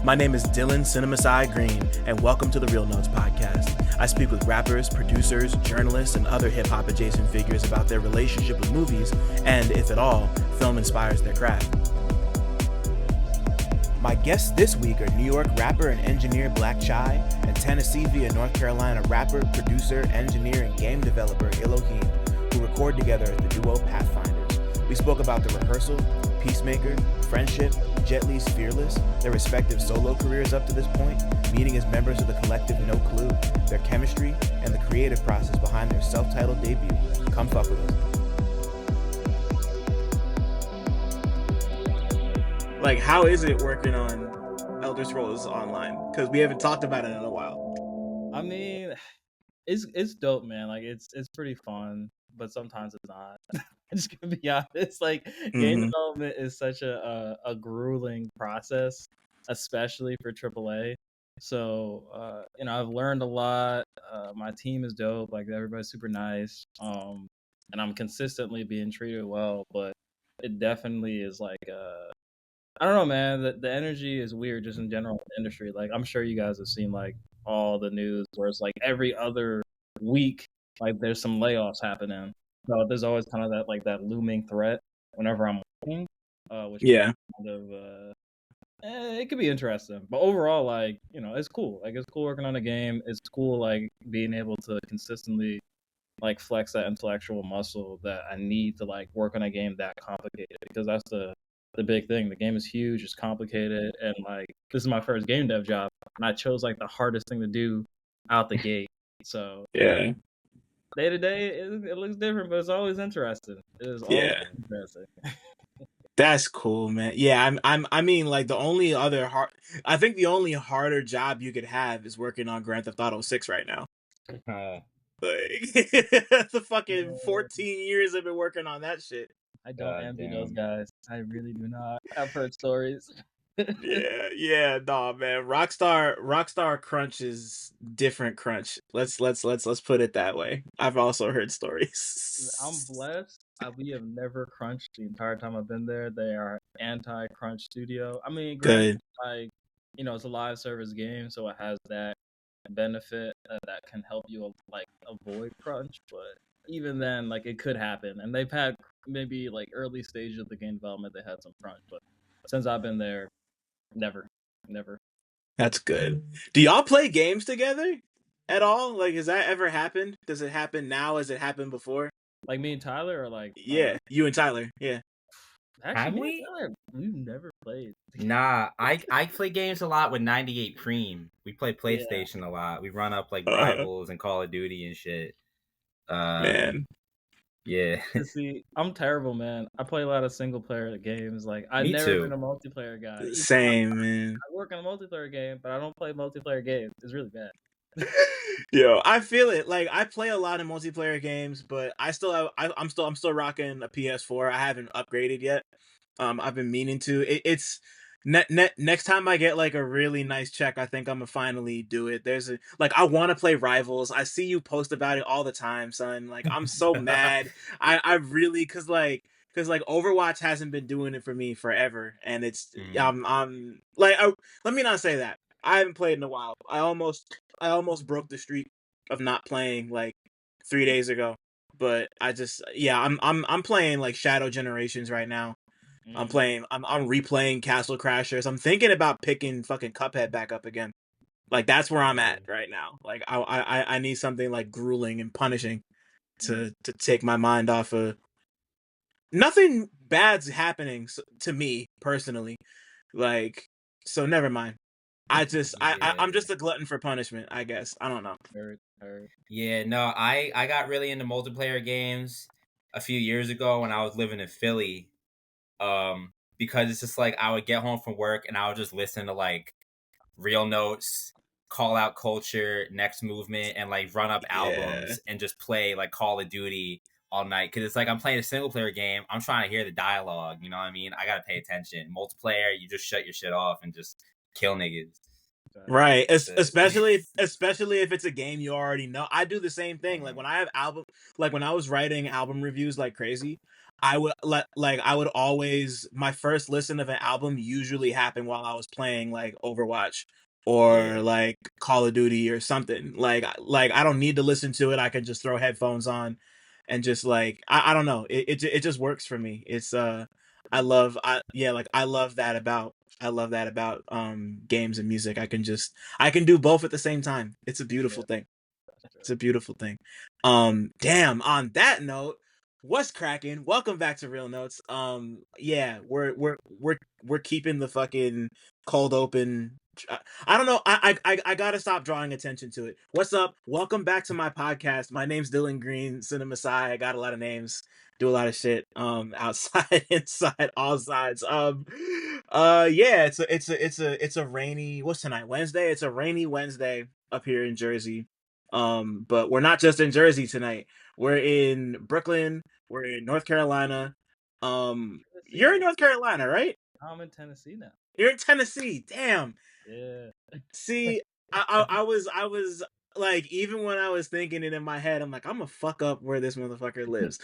My name is Dylan CineMasai Green, and welcome to the Real Notes podcast. I speak with rappers, producers, journalists, and other hip-hop adjacent figures about their relationship with movies, and, if at all, film inspires their craft. My guests this week are New York rapper and engineer blackchai, and Tennessee via North Carolina rapper, producer, engineer, and game developer Illohim, who record together as the duo Pathfinders. We spoke about the Rehearsal, Peacemaker, Friendship, Jet Li's Fearless, their respective solo careers up to this point, meeting as members of the collective No Clue, their chemistry, and the creative process behind their self-titled debut. Come fuck with us. Like, how is it working on Elder Scrolls Online? Because we haven't talked about it in a while. I mean, it's dope, man. Like it's pretty fun, but sometimes it's not. I'm just gonna be honest. Like game development is such a grueling process, especially for AAA. So I've learned a lot. My team is dope. Like everybody's super nice. And I'm consistently being treated well, but it definitely is like I don't know, man. The energy is weird just in general in the industry. Like I'm sure you guys have seen like all the news where it's like every other week, like there's some layoffs happening. So there's always kind of that looming threat whenever I'm working, which Yeah. kind of it could be interesting. But overall, like it's cool. Like it's cool working on a game. It's cool like being able to consistently like flex that intellectual muscle that I need to like work on a game that complicated because that's the big thing. The game is huge, it's complicated, and like this is my first game dev job, and I chose like the hardest thing to do out the gate. So Yeah. Day to day, it looks different, but it's always interesting. It is always interesting. That's cool, man. Yeah, I mean, like the only harder job you could have is working on Grand Theft Auto 6 right now. Like, the fucking 14 years I've been working on that shit. I don't envy those guys. I really do not. I've heard stories. Nah, man. Rockstar crunch is different crunch. Let's put it that way. I've also heard stories. I'm blessed. We have never crunched the entire time I've been there. They are anti-crunch studio. I mean, Good. like it's a live service game, so it has that benefit that can help you like avoid crunch. But even then, like it could happen, and they've had maybe like early stage of the game development they had some crunch, but since I've been there, never. That's good. Do y'all play games together at all? Like, has that ever happened? Does it happen now as it happened before? Like me and Tyler, or like yeah, you and Tyler. Yeah. Actually, we've never played. Nah, I play games a lot with 98 Cream. We play PlayStation a lot. We run up like Rivals and Call of Duty and shit. Man. Yeah. See, I'm terrible, man. I play a lot of single player games. Like I've never been a multiplayer guy. Same, man. I work on a multiplayer game, but I don't play multiplayer games. It's really bad. Yo, I feel it. Like I play a lot of multiplayer games, but I'm still rocking a PS4. I haven't upgraded yet. I've been meaning to. It's next time I get like a really nice check, I think I'm gonna finally do it. I want to play Rivals. I see you post about it all the time, son. Like I'm so mad. I really because Overwatch hasn't been doing it for me forever, and it's I'm like let me not say that. I haven't played in a while. I almost broke the streak of not playing like 3 days ago. But I'm playing like Shadow Generations right now. I'm replaying Castle Crashers. I'm thinking about picking fucking Cuphead back up again. Like that's where I'm at right now. Like I need something like grueling and punishing to take my mind off of. Nothing bad's happening to me personally. Like, so never mind. I'm just a glutton for punishment, I guess. I don't know. Yeah, no, I got really into multiplayer games a few years ago when I was living in Philly. Because it's just like I would get home from work and I would just listen to like Real Notes, Call Out Culture, Next Movement, and like run up albums and just play like Call of Duty all night. Because it's like I'm playing a single player game. I'm trying to hear the dialogue. You know what I mean? I gotta pay attention. Multiplayer, you just shut your shit off and just kill niggas. Right. That's it. Especially if it's a game you already know. I do the same thing. Like when I have when I was writing album reviews like crazy, I would always my first listen of an album usually happened while I was playing like Overwatch or Yeah, like Call of Duty or something. Like I don't need to listen to it. I can just throw headphones on and just like I don't know. It just works for me. It's I love that about games and music. I can do both at the same time. It's a beautiful Yeah, thing. that's true. It's a beautiful thing. Damn, on that note, what's cracking? Welcome back to Real Notes. Yeah, we're keeping the fucking cold open. I don't know. I gotta stop drawing attention to it. What's up? Welcome back to my podcast. My name's Dylan Green, CineMasai. I got a lot of names, do a lot of shit. Outside, inside, all sides. Yeah. It's a rainy. What's tonight? Wednesday. It's a rainy Wednesday up here in Jersey. But we're not just in Jersey tonight. We're in Brooklyn. We're in North Carolina. Tennessee. You're in North Carolina, right? I'm in Tennessee now. You're in Tennessee. Damn. Yeah. See, I was like, even when I was thinking it in my head, I'm like, I'm gonna fuck up where this motherfucker lives.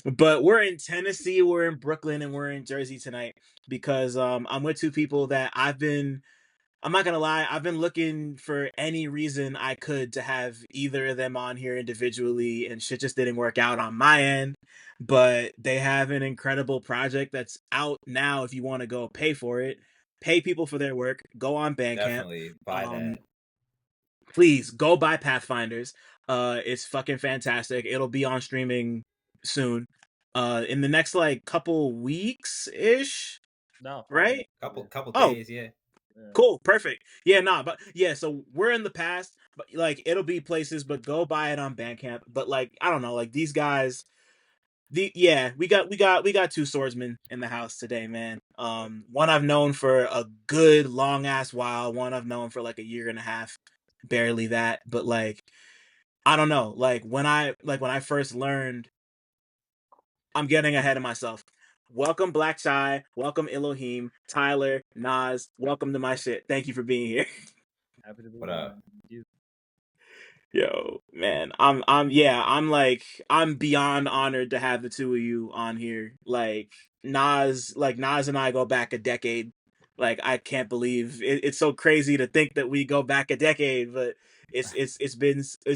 But we're in Tennessee, we're in Brooklyn, and we're in Jersey tonight because I'm with two people that I'm not gonna lie, I've been looking for any reason I could to have either of them on here individually, and shit just didn't work out on my end. But they have an incredible project that's out now if you want to go pay for it. Pay people for their work. Go on Bandcamp. definitely buy Um, that. please go buy Pathfinders. It's fucking fantastic. It'll be on streaming soon. In the next like couple weeks ish, No, probably. right? Yeah. Couple Oh, days, yeah. Yeah. cool, perfect. Yeah, nah, but yeah, so we're in the past, but like it'll be places, but go buy it on Bandcamp. But like I don't know, like these guys, we got two swordsmen in the house today, man. One I've known for a good long ass while, one I've known for like a year and a half, barely that. But like I don't know, like when I first learned, I'm getting ahead of myself. Welcome blackchai, welcome Illohim, Tyler, Nas, welcome to my shit. Thank you for being here. Happy to be What on. up? You. Yo, man, I'm beyond honored to have the two of you on here. Like Nas and I go back a decade. Like I can't believe it's so crazy to think that we go back a decade, but it's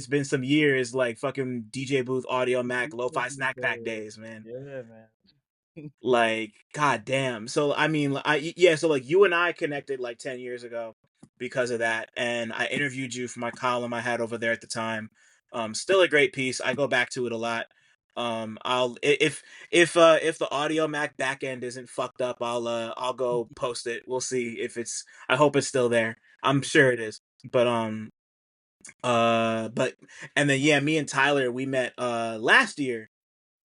been some years, like fucking DJ booth, Audio Mac, Lo-Fi Snack Pack days, man. Yeah, man. Like god damn. So I mean, yeah, so like you and I connected like 10 years ago because of that, and I interviewed you for my column I had over there at the time. Still a great piece. I go back to it a lot. I'll if the Audio Mac backend isn't fucked up, I'll go post it. We'll see if it's I hope it's still there. I'm sure it is. But and then yeah, me and Tyler we met last year,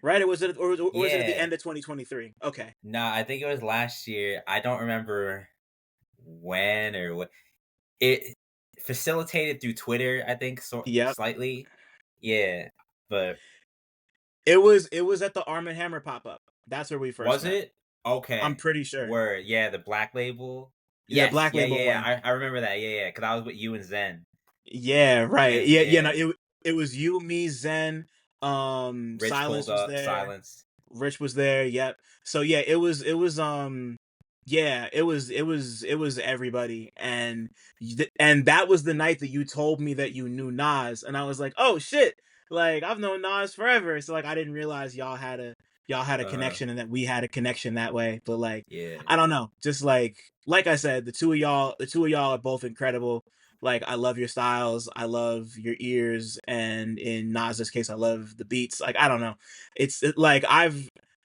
right? Or was it at the Yeah. end of 2023? Okay. No, I think it was last year. I don't remember when or what. It facilitated through Twitter, I think, Yep. slightly. Yeah, but It was at the Arm and Hammer pop up. That's where we first was met. it? I'm Okay. pretty sure. Word. Yeah, the Black Label. The Yes. Black Yeah. Label Yeah. one. Yeah. I remember that. Yeah. Yeah. Because I was with you and Zen. Yeah, right. Because Yeah, no, yeah, it was you, me, Zen, Rich Silence pulled was up there. Silence. Rich was there. Yep. So yeah, yeah, it was everybody, and that was the night that you told me that you knew Nas, and I was like, oh shit, like I've known Nas forever. So like I didn't realize y'all had a Uh. connection and that we had a connection that way. But like Yeah. I don't know, just like I said, the two of y'all are both incredible. Like I love your styles, I love your ears, and in Nas's case, I love the beats. Like I don't know,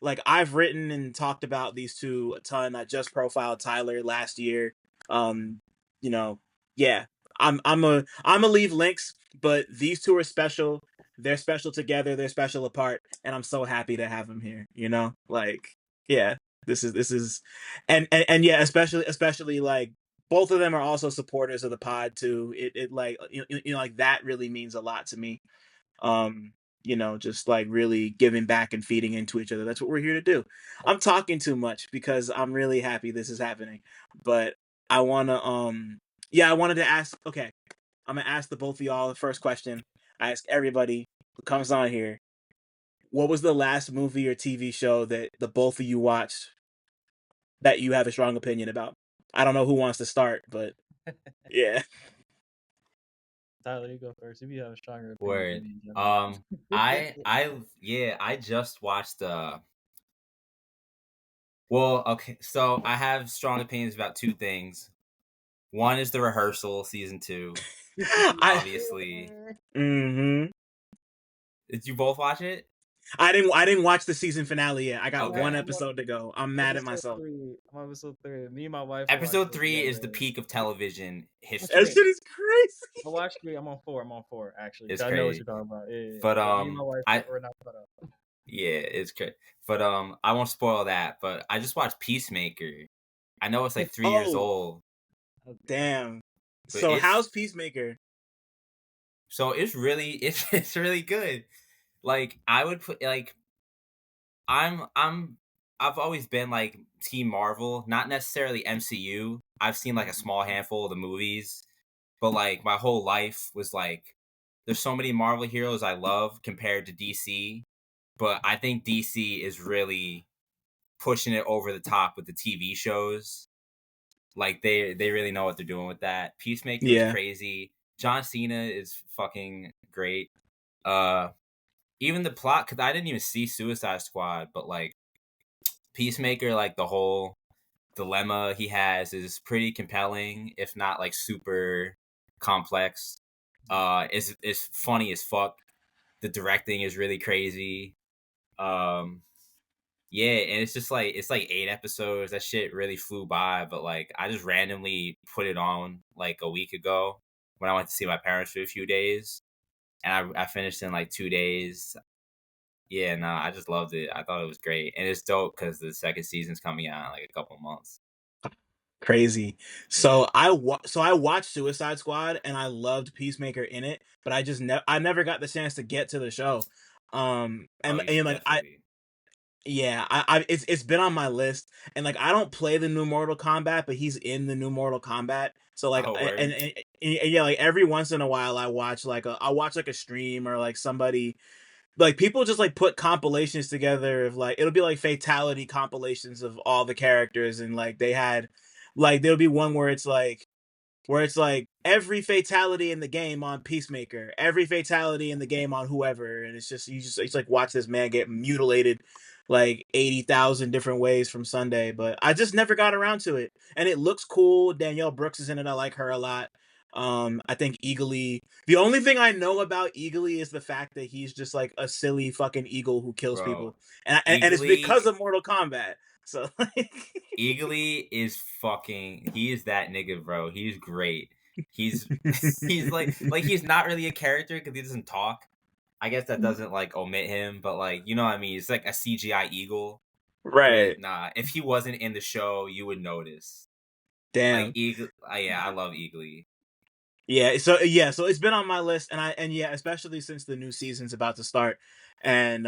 like I've written and talked about these two a ton. I just profiled Tyler last year. Um, you know, yeah. I'm a leave links, but these two are special. They're special together, they're special apart, and I'm so happy to have them here, you know? Like, yeah. This is and yeah, especially like both of them are also supporters of the pod too. It like you know like that really means a lot to me. um you know, just like really giving back and feeding into each other. That's what we're here to do. I'm talking too much because I'm really happy this is happening, but I want to Yeah, I wanted to ask. Okay, I'm gonna ask the both of y'all the first question. I ask everybody who comes on here. What was the last movie or TV show that the both of you watched that you have a strong opinion about? I don't know who wants to start, but yeah. Tyler, you go first. If you have a stronger opinion Word. than me in general. I just watched well, okay, so I have strong opinions about two things. One is the Rehearsal season 2, I. obviously. Mm-hmm. Did you both watch it? I didn't watch the season finale yet. I got one Okay. episode to go. I'm mad at Episode myself. 3. I'm on episode 3. Me and my wife are watching Episode it 3 is the together. peak of television That's That history. shit is crazy. I watched 3. I'm on 4. I'm on 4 actually. It's I know what crazy. you're talking about. Yeah. But Me and my wife, we're not caught up. yeah, it's great. But I won't spoil that, but I just watched Peacemaker. I know it's like 3 years Oh, old, damn. but So how's Peacemaker? it's really it's really good. Like I would put like I've always been like Team Marvel, not necessarily MCU. I've seen like a small handful of the movies, but like my whole life was like there's so many Marvel heroes I love compared to DC, but I think DC is really pushing it over the top with the TV shows. Like they really know what they're doing with that. Peacemaker was Yeah. crazy. John Cena is fucking great. Uh Even the plot, because I didn't even see Suicide Squad, but like Peacemaker, like the whole dilemma he has is pretty compelling, if not like super complex. Is funny as fuck. The directing is really crazy. Um, yeah, and it's like 8 episodes. That shit really flew by, but like I just randomly put it on like a week ago when I went to see my parents for a few days, and I finished in like 2 days. Yeah, no, I just loved it. I thought it was great, and it's dope because the second season's coming out in like a couple months. Crazy. Yeah. So I watched Suicide Squad and I loved Peacemaker in it, but I never got the chance to get to the show. Oh, you And should like definitely. it's been on my list, and like I don't play the new Mortal Kombat, but he's in the new Mortal Kombat. So like Oh, word. and yeah, like every once in a while I watch like a stream or like somebody, like people just like put compilations together of like it'll be like fatality compilations of all the characters, and like they had like there'll be one where it's like every fatality in the game on Peacemaker, every fatality in the game on whoever, and it's like watch this man get mutilated like 80,000 different ways from Sunday, but I just never got around to it. And it looks cool. Danielle Brooks is in it. I like her a lot. I think Eagly. The only thing I know about Eagly is the fact that he's just like a silly fucking eagle who kills Bro. people, and it's because Eagly of Mortal Kombat. So like, Eagly is fucking he is that nigga, bro. He's great. He's he's he's not really a character because he doesn't talk. I guess that doesn't like omit him, but like you know what I mean. It's like a CGI eagle. right? But nah, if he wasn't in the show, you would notice. Like Damn. Eagle, yeah, I love Eagly. So it's been on my list, and yeah, especially since the new season's about to start, and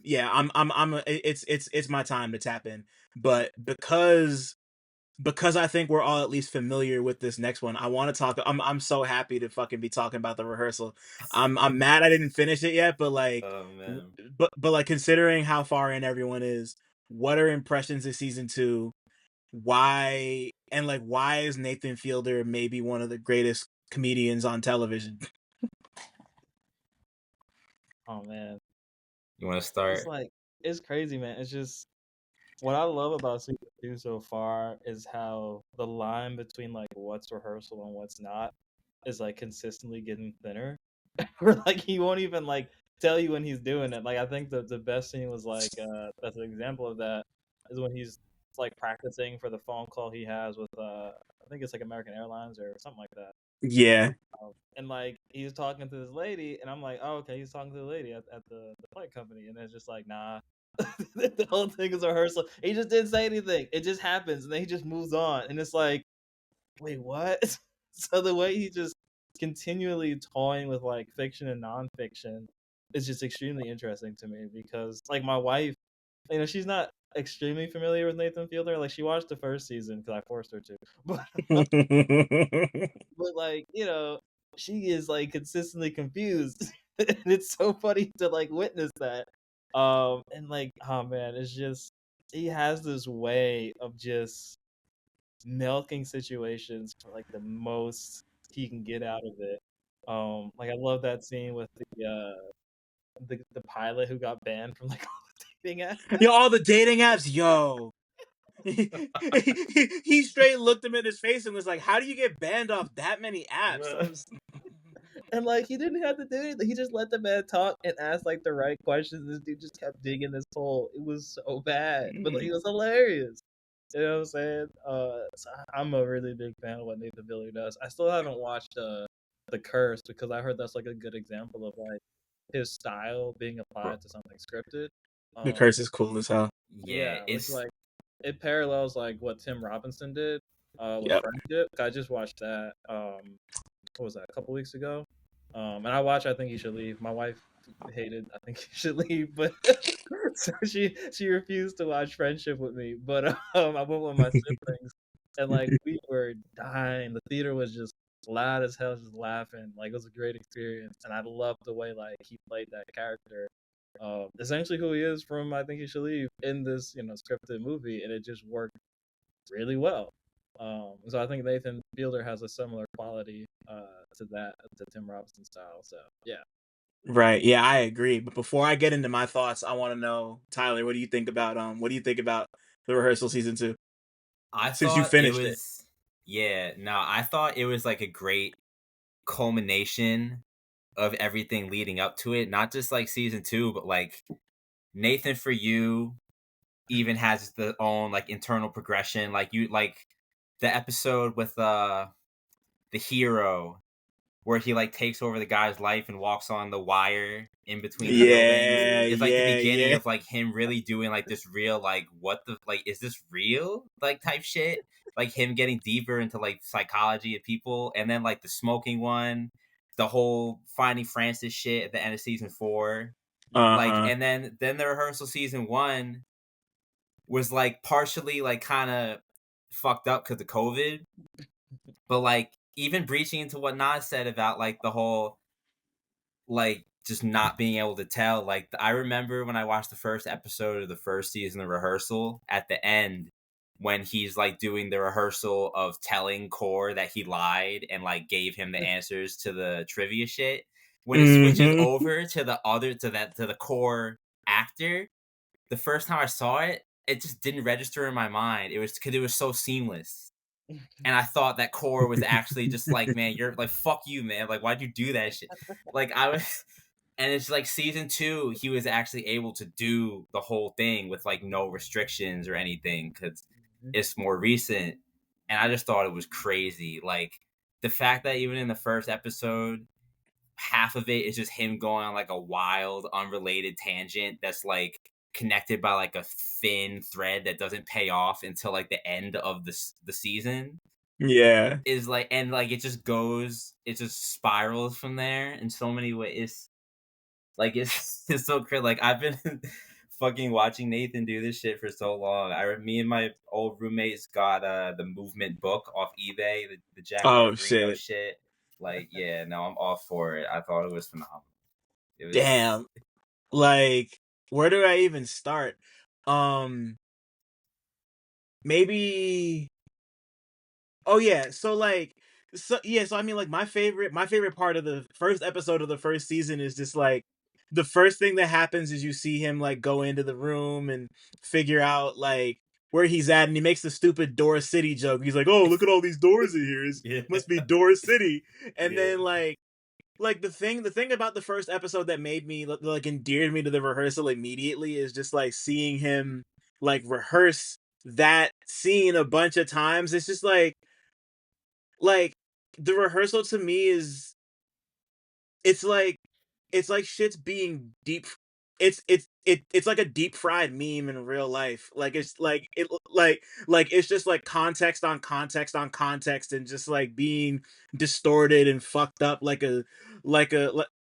yeah, it's my time to tap in, but because I think we're all at least familiar with this next one, I want to talk. I'm so happy to fucking be talking about the Rehearsal. I'm mad I didn't finish it yet, but like, Oh man, but like considering how far in everyone is, what are impressions of season 2? Why is Nathan Fielder maybe one of the greatest comedians on television? Oh man. you want to It's start? like it's crazy, man. It's just what I love about season 2 so far is how the line between like what's rehearsal and what's not is like consistently getting thinner. Or like he won't even like tell you when he's doing it. Like I think the best scene was like that's an example of that is when he's like practicing for the phone call he has with I think it's like American Airlines or something like that. Yeah, And like he's talking to this lady, and I'm like, oh okay, he's talking to the lady at the flight company, and it's just like, nah, the whole thing is a rehearsal. He just didn't say anything. It just happens, and then he just moves on, and it's like, wait, what? So the way he just continually toying with like fiction and nonfiction is just extremely interesting to me because like my wife, she's not extremely familiar with Nathan Fielder. Like she watched the first season because I forced her to, but like she is like consistently confused, and it's so funny to like witness that. And like, oh man, it's just he has this way of just milking situations for like the most he can get out of it. Like I love that scene with the pilot who got banned from like all the dating apps. Yo, all the dating apps, yo. He straight looked him in his face and was like, "How do you get banned off that many apps?" And like he didn't have to do anything. He just let the man talk and ask like the right questions. This dude just kept digging this hole. It was so bad, but like, it was hilarious. You know what I'm saying? So I'm a really big fan of what Nathan Fielder does. I still haven't watched The Curse because I heard that's like a good example of like his style being applied to something scripted. The Curse is cool as hell. Yeah, Which like it parallels like what Tim Robinson did with Yep. Friendship. I just watched that. What was that? A couple weeks ago. And I watched I Think You Should Leave. My wife hated I Think You Should Leave, but so she refused to watch Friendship with me. But I went with my siblings, and like we were dying. The theater was just loud as hell, just laughing. Like it was a great experience, and I loved the way like he played that character. Essentially who he is from I Think You Should Leave in this scripted movie, and it just worked really well. So I think Nathan Fielder has a similar quality to Tim Robinson style. So yeah. Right. Yeah, I agree. But before I get into my thoughts, I want to know, Tyler, what do you think about the Rehearsal season 2? I Since you thought it finished it. was I thought it was like a great culmination of everything leading up to it. Not just like season 2, but like Nathan For You even has the own like internal progression. Like you like the episode with the hero where he like takes over the guy's life and walks on the wire in between the buildings. It's like the beginning of like him really doing like this real like what the like is this real like type shit, like him getting deeper into like psychology of people. And then like the smoking one, the whole finding Francis shit at the end of season 4, like, and then the Rehearsal season 1 was like partially like kind of fucked up because of COVID, but like even breaching into what Nas said about like the whole like just not being able to tell. Like I remember when I watched the first episode of the first season of Rehearsal, at the end when he's like doing the rehearsal of telling Core that he lied and like gave him the answers to the trivia shit. When it switches over to the Core actor, the first time I saw it, it just didn't register in my mind. It was because it was so seamless. And I thought that Core was actually just like, man, you're like, fuck you, man. Like, why'd you do that shit? Like, I was, and it's like season 2, he was actually able to do the whole thing with like no restrictions or anything because it's more recent. And I just thought it was crazy. Like, the fact that even in the first episode, half of it is just him going on like a wild, unrelated tangent that's like connected by like a thin thread that doesn't pay off until like the end of the season. Yeah. Is like, and like it just spirals from there in so many ways. Like it's so crazy. Like I've been fucking watching Nathan do this shit for so long. Me and my old roommates got the Movement book off eBay, the Jack Garbarino shit. Like, yeah, no, I'm all for it. I thought it was phenomenal. It was... Damn. Like, where do I even start? Maybe. Oh yeah, so I mean, like my favorite part of the first episode of the first season is just like the first thing that happens is you see him like go into the room and figure out like where he's at, and he makes the stupid Door City joke. He's like, "Oh, look at all these doors in here. It must be Door City." And then like the thing about the first episode that made me like endeared me to the Rehearsal immediately is just like seeing him like rehearse that scene a bunch of times. It's just like the Rehearsal to me is it's like shit's being deep. It's like a deep fried meme in real life. Like it's like it's just like context on context on context and just like being distorted and fucked up like a like a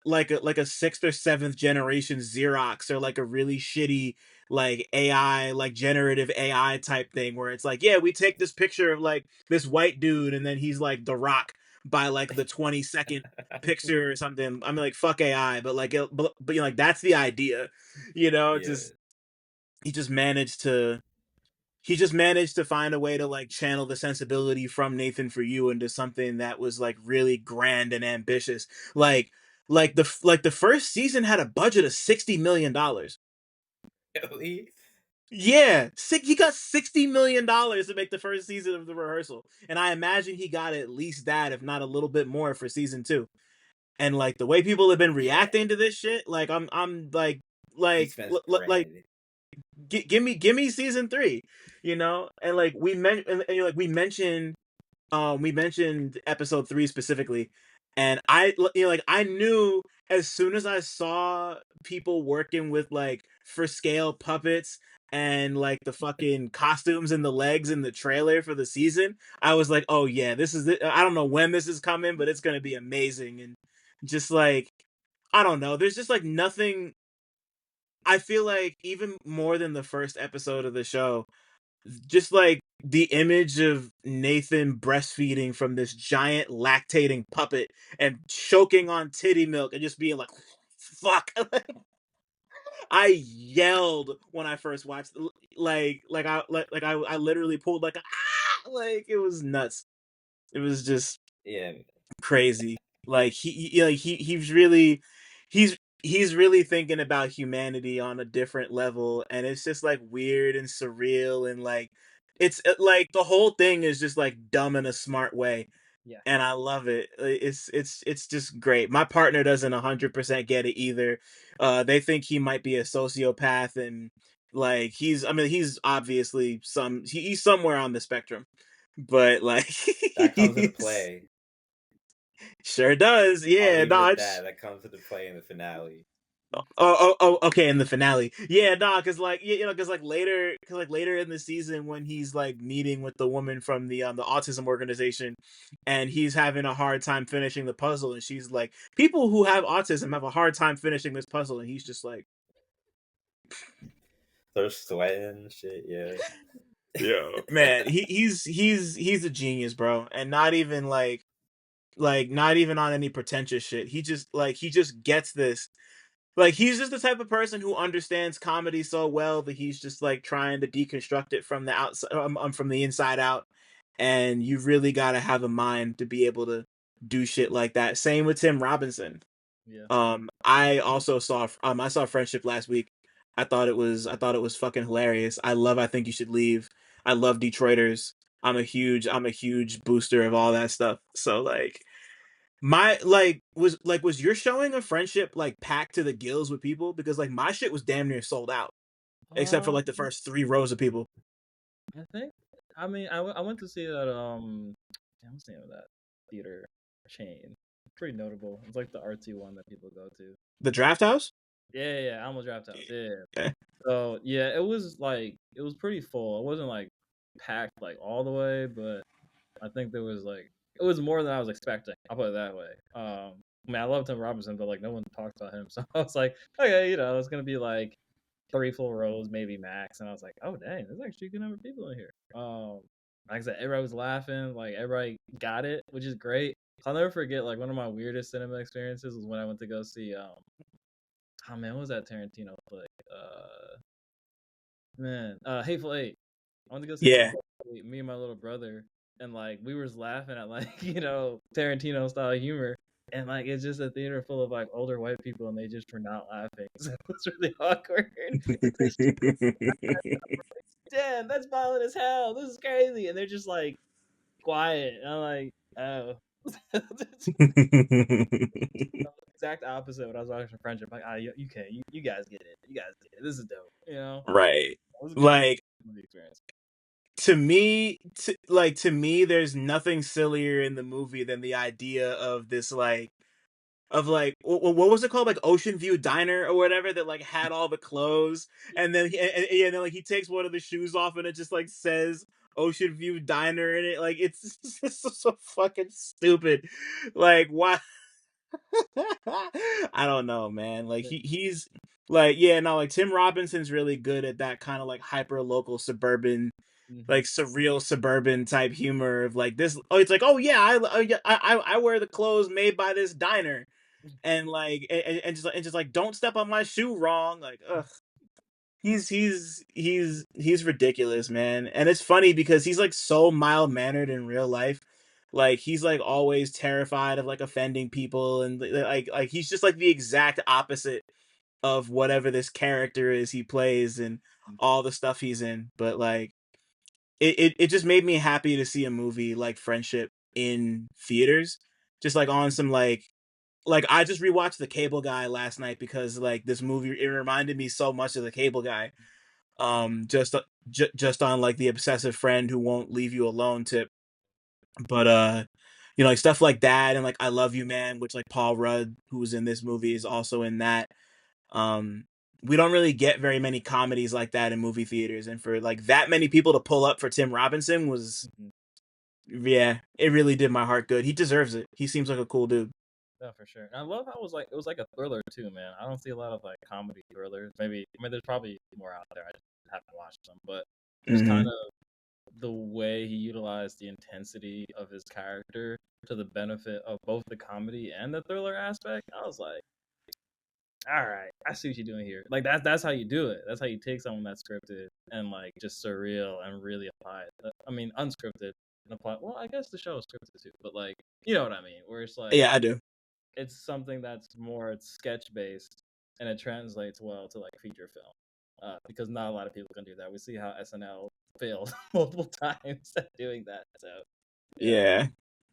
6th or 7th generation Xerox or like a really shitty like AI, like generative AI type thing where it's like, yeah, we take this picture of like this white dude and then he's like The Rock by like the 22nd picture or something. I mean, like, fuck AI, but like, but you know, like, that's the idea, you know. Yeah. Just he just managed to he just managed to find a way to like channel the sensibility from Nathan For You into something that was like really grand and ambitious. Like the first season had a budget of $60 million. Really? Yeah, he got $60 million to make the first season of The Rehearsal, and I imagine he got at least that, if not a little bit more, for season two. And like the way people have been Yeah. reacting to this shit, like I'm He like spends like bread. give me season three, you know. And like and, like we mentioned episode 3 specifically, and like I knew as soon as I saw people working with like for scale puppets and like the fucking costumes and the legs in the trailer for the season, I was like, oh yeah, this is it. I don't know when this is coming, but it's gonna be amazing. And just like, I don't know, there's just like nothing. I feel like even more than the first episode of the show, just like the image of Nathan breastfeeding from this giant lactating puppet and choking on titty milk and just being like, fuck. I yelled when I first watched, I literally pulled like a, like, it was nuts. It was just Yeah. crazy. Like he's really he's really thinking about humanity on a different level, and it's just like weird and surreal, and like it's like the whole thing is just like dumb in a smart way, Yeah. and I love it. It's just great. My partner doesn't 100% get it either. They think he might be a sociopath, and like he's obviously he's somewhere on the spectrum, but like That comes into he's play. sure does. I'll Yeah, leave it no, at it's that. That comes into play in the finale. okay, in the finale. Yeah, nah, cause like later in the season when he's like meeting with the woman from the autism organization, and he's having a hard time finishing the puzzle, and she's like, people who have autism have a hard time finishing this puzzle, and he's just like, They're sweating and shit. Yeah. man, he's a genius, bro, and not even not even on any pretentious shit. He just gets this. Like, he's just the type of person who understands comedy so well that he's just like trying to deconstruct it from the outside, from the inside out. And you really got to have a mind to be able to do shit like that. Same with Tim Robinson. Yeah. I saw Friendship last week. I thought it was fucking hilarious. I think you should leave. I love Detroiters. I'm a huge booster of all that stuff. So like, my was your showing of Friendship like packed to the gills with people? Because like my shit was damn near sold out, except for Um, like the first 3 rows of people. I think. I mean, I went to see that. Damn, what's the name of that theater chain? Pretty notable. It's like the artsy one that people go to. The Draft House. Yeah, Alamo Draft House. Yeah. Okay. So yeah, it was pretty full. It wasn't like packed like all the way, but I think there was like it was more than I was expecting. I'll put it that way. I mean, I love Tim Robinson, but like no one talks about him, so I was like, okay, it's gonna be like 3 full rows, maybe max. And I was like, oh dang, there's actually a good number of people in here. Like I said, everybody was laughing, like everybody got it, which is great. I'll never forget like one of my weirdest cinema experiences was when I went to go see oh man, what was that Tarantino flick? Hateful Eight. I went to go see Yeah. Hateful Eight, me and my little brother, and like we was laughing at like Tarantino style humor, and like it's just a theater full of like older white people, and they just were not laughing, so it was really awkward. Damn, that's violent as hell. This is crazy, and they're just like quiet. And I'm like, oh. Exact opposite when I was watching Friendship. Like, you guys get it. You guys get it. This is dope. Right. It was a good Like, movie experience. to me, there's nothing sillier in the movie than the idea of this what was it called, like Ocean View Diner or whatever, that like had all the clothes, and then then like he takes one of the shoes off and it just like says Ocean View Diner in it. Like, it's just so fucking stupid. Like, why? I don't know, man. Like, Like, yeah, no, like Tim Robinson's really good at that kind of like hyper local suburban, Mm-hmm. like surreal suburban type humor of like this. Oh, it's like, oh yeah, I wear the clothes made by this diner, and like and just like don't step on my shoe wrong. Like, ugh, he's ridiculous, man. And it's funny because he's like so mild mannered in real life. Like he's like always terrified of like offending people, and like he's just like the exact opposite of whatever this character is he plays and all the stuff he's in. But like it just made me happy to see a movie like Friendship in theaters. Just like on some like I just rewatched The Cable Guy last night because like this movie it reminded me so much of The Cable Guy. Just just on like the obsessive friend who won't leave you alone tip. But you know, like stuff like that and like I Love You Man, which like Paul Rudd, who was in this movie, is also in that. Um, we don't really get very many comedies like that in movie theaters, and for like that many people to pull up for Tim Robinson was, Mm-hmm. yeah, it really did my heart good. He deserves it. He seems like a cool dude. Yeah, for sure. And I love how it was like a thriller too, man. I don't see a lot of like comedy thrillers. Maybe I mean there's probably more out there. I just haven't watched them, but just kind Hmm. of the way he utilized the intensity of his character to the benefit of both the comedy and the thriller aspect. I was like, all right, I see what you're doing here. Like that's how you do it. That's how you take something that's scripted and like just surreal and really apply it. I mean, unscripted and apply. Well, I guess the show is scripted too, but like you know what I mean. Where it's like Yeah, I do. it's something that's more sketch based and it translates well to like feature film. Because not a lot of people can do that. We see how SNL failed multiple times at doing that. So yeah,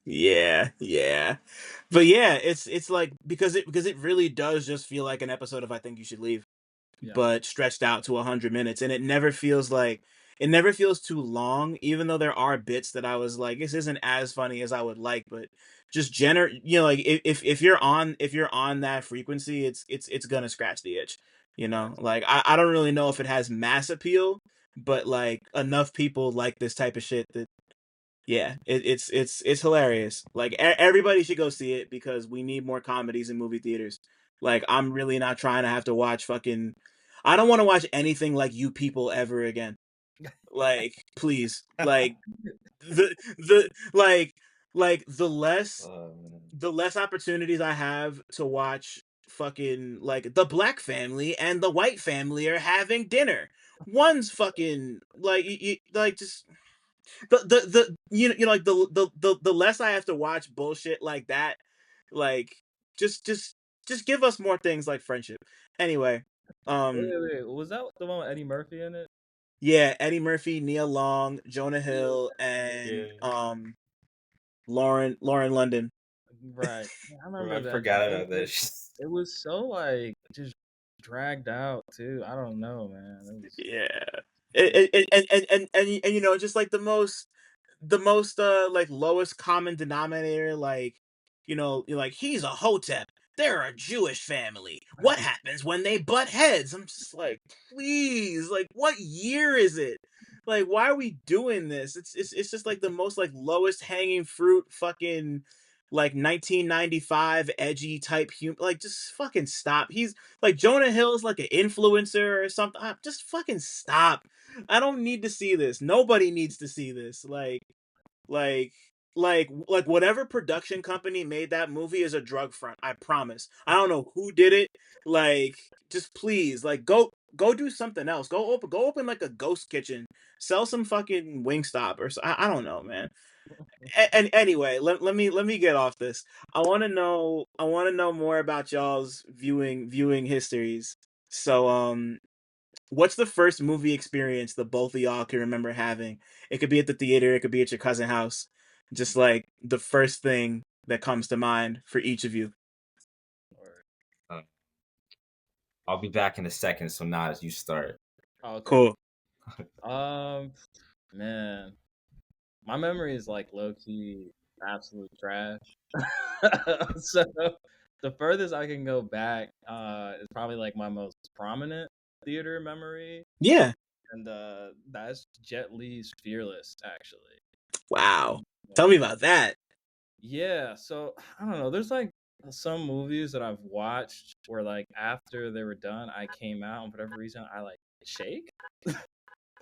Yeah. Yeah. But yeah, it's like because it really does just feel like an episode of I Think You Should Leave, yeah, but stretched out to 100 minutes, and it never feels too long, even though there are bits that I was like, this isn't as funny as I would like, but just you know, like if you're on that frequency, it's gonna scratch the itch, you know. facts. Like I don't really know if it has mass appeal, but like enough people like this type of shit that yeah, it's hilarious. Like everybody should go see it because we need more comedies in movie theaters. Like I'm really not trying to have to watch fucking. I don't want to watch anything like You People ever again. Like please, like the like Man. the less opportunities I have to watch fucking like the black family and the white family are having dinner. One's fucking like like just the you know like the less I have to watch bullshit like that, like just just just give us more things like Friendship. Anyway, um Wait. Was that the one with Eddie Murphy in it? yeah, Eddie Murphy, Nia Long, Jonah Hill, Yeah, and Lauren London. Right. Yeah, I bro, remember I that. forgot It about was, this. it was so like just dragged out too. I don't know, man. It was Yeah. yeah. And you know just like the most like lowest common denominator, like you know you're like he's a hotep, they're a Jewish family, what happens when they butt heads? I'm just like, please, like what year is it? Like why are we doing this? It's just like the most like lowest hanging fruit fucking like 1995 edgy type humor. Like just fucking stop. He's like Jonah Hill's like an influencer or something. Just fucking stop. I don't need to see this. Nobody needs to see this. Like like whatever production company made that movie is a drug front. I promise. I don't know who did it. Like just please, like go do something else. Go open like a ghost kitchen. Sell some fucking Wingstop or so. I don't know, man. And anyway, let me get off this. I want to know more about y'all's viewing histories. So what's the first movie experience that both of y'all can remember having? It could be at the theater, it could be at your cousin's house. Just like the first thing that comes to mind for each of you. Or, Uh, I'll be back in a second, so now as you start. oh, okay. Cool. Man, my memory is like low key absolute trash. So the furthest I can go back is probably like my most prominent theater memory, Yeah. and that's Jet Li's Fearless, actually. Wow. Tell me Yeah. about that. Yeah, so I don't know. There's like some movies that I've watched where like after they were done, I came out and for whatever reason I like shake.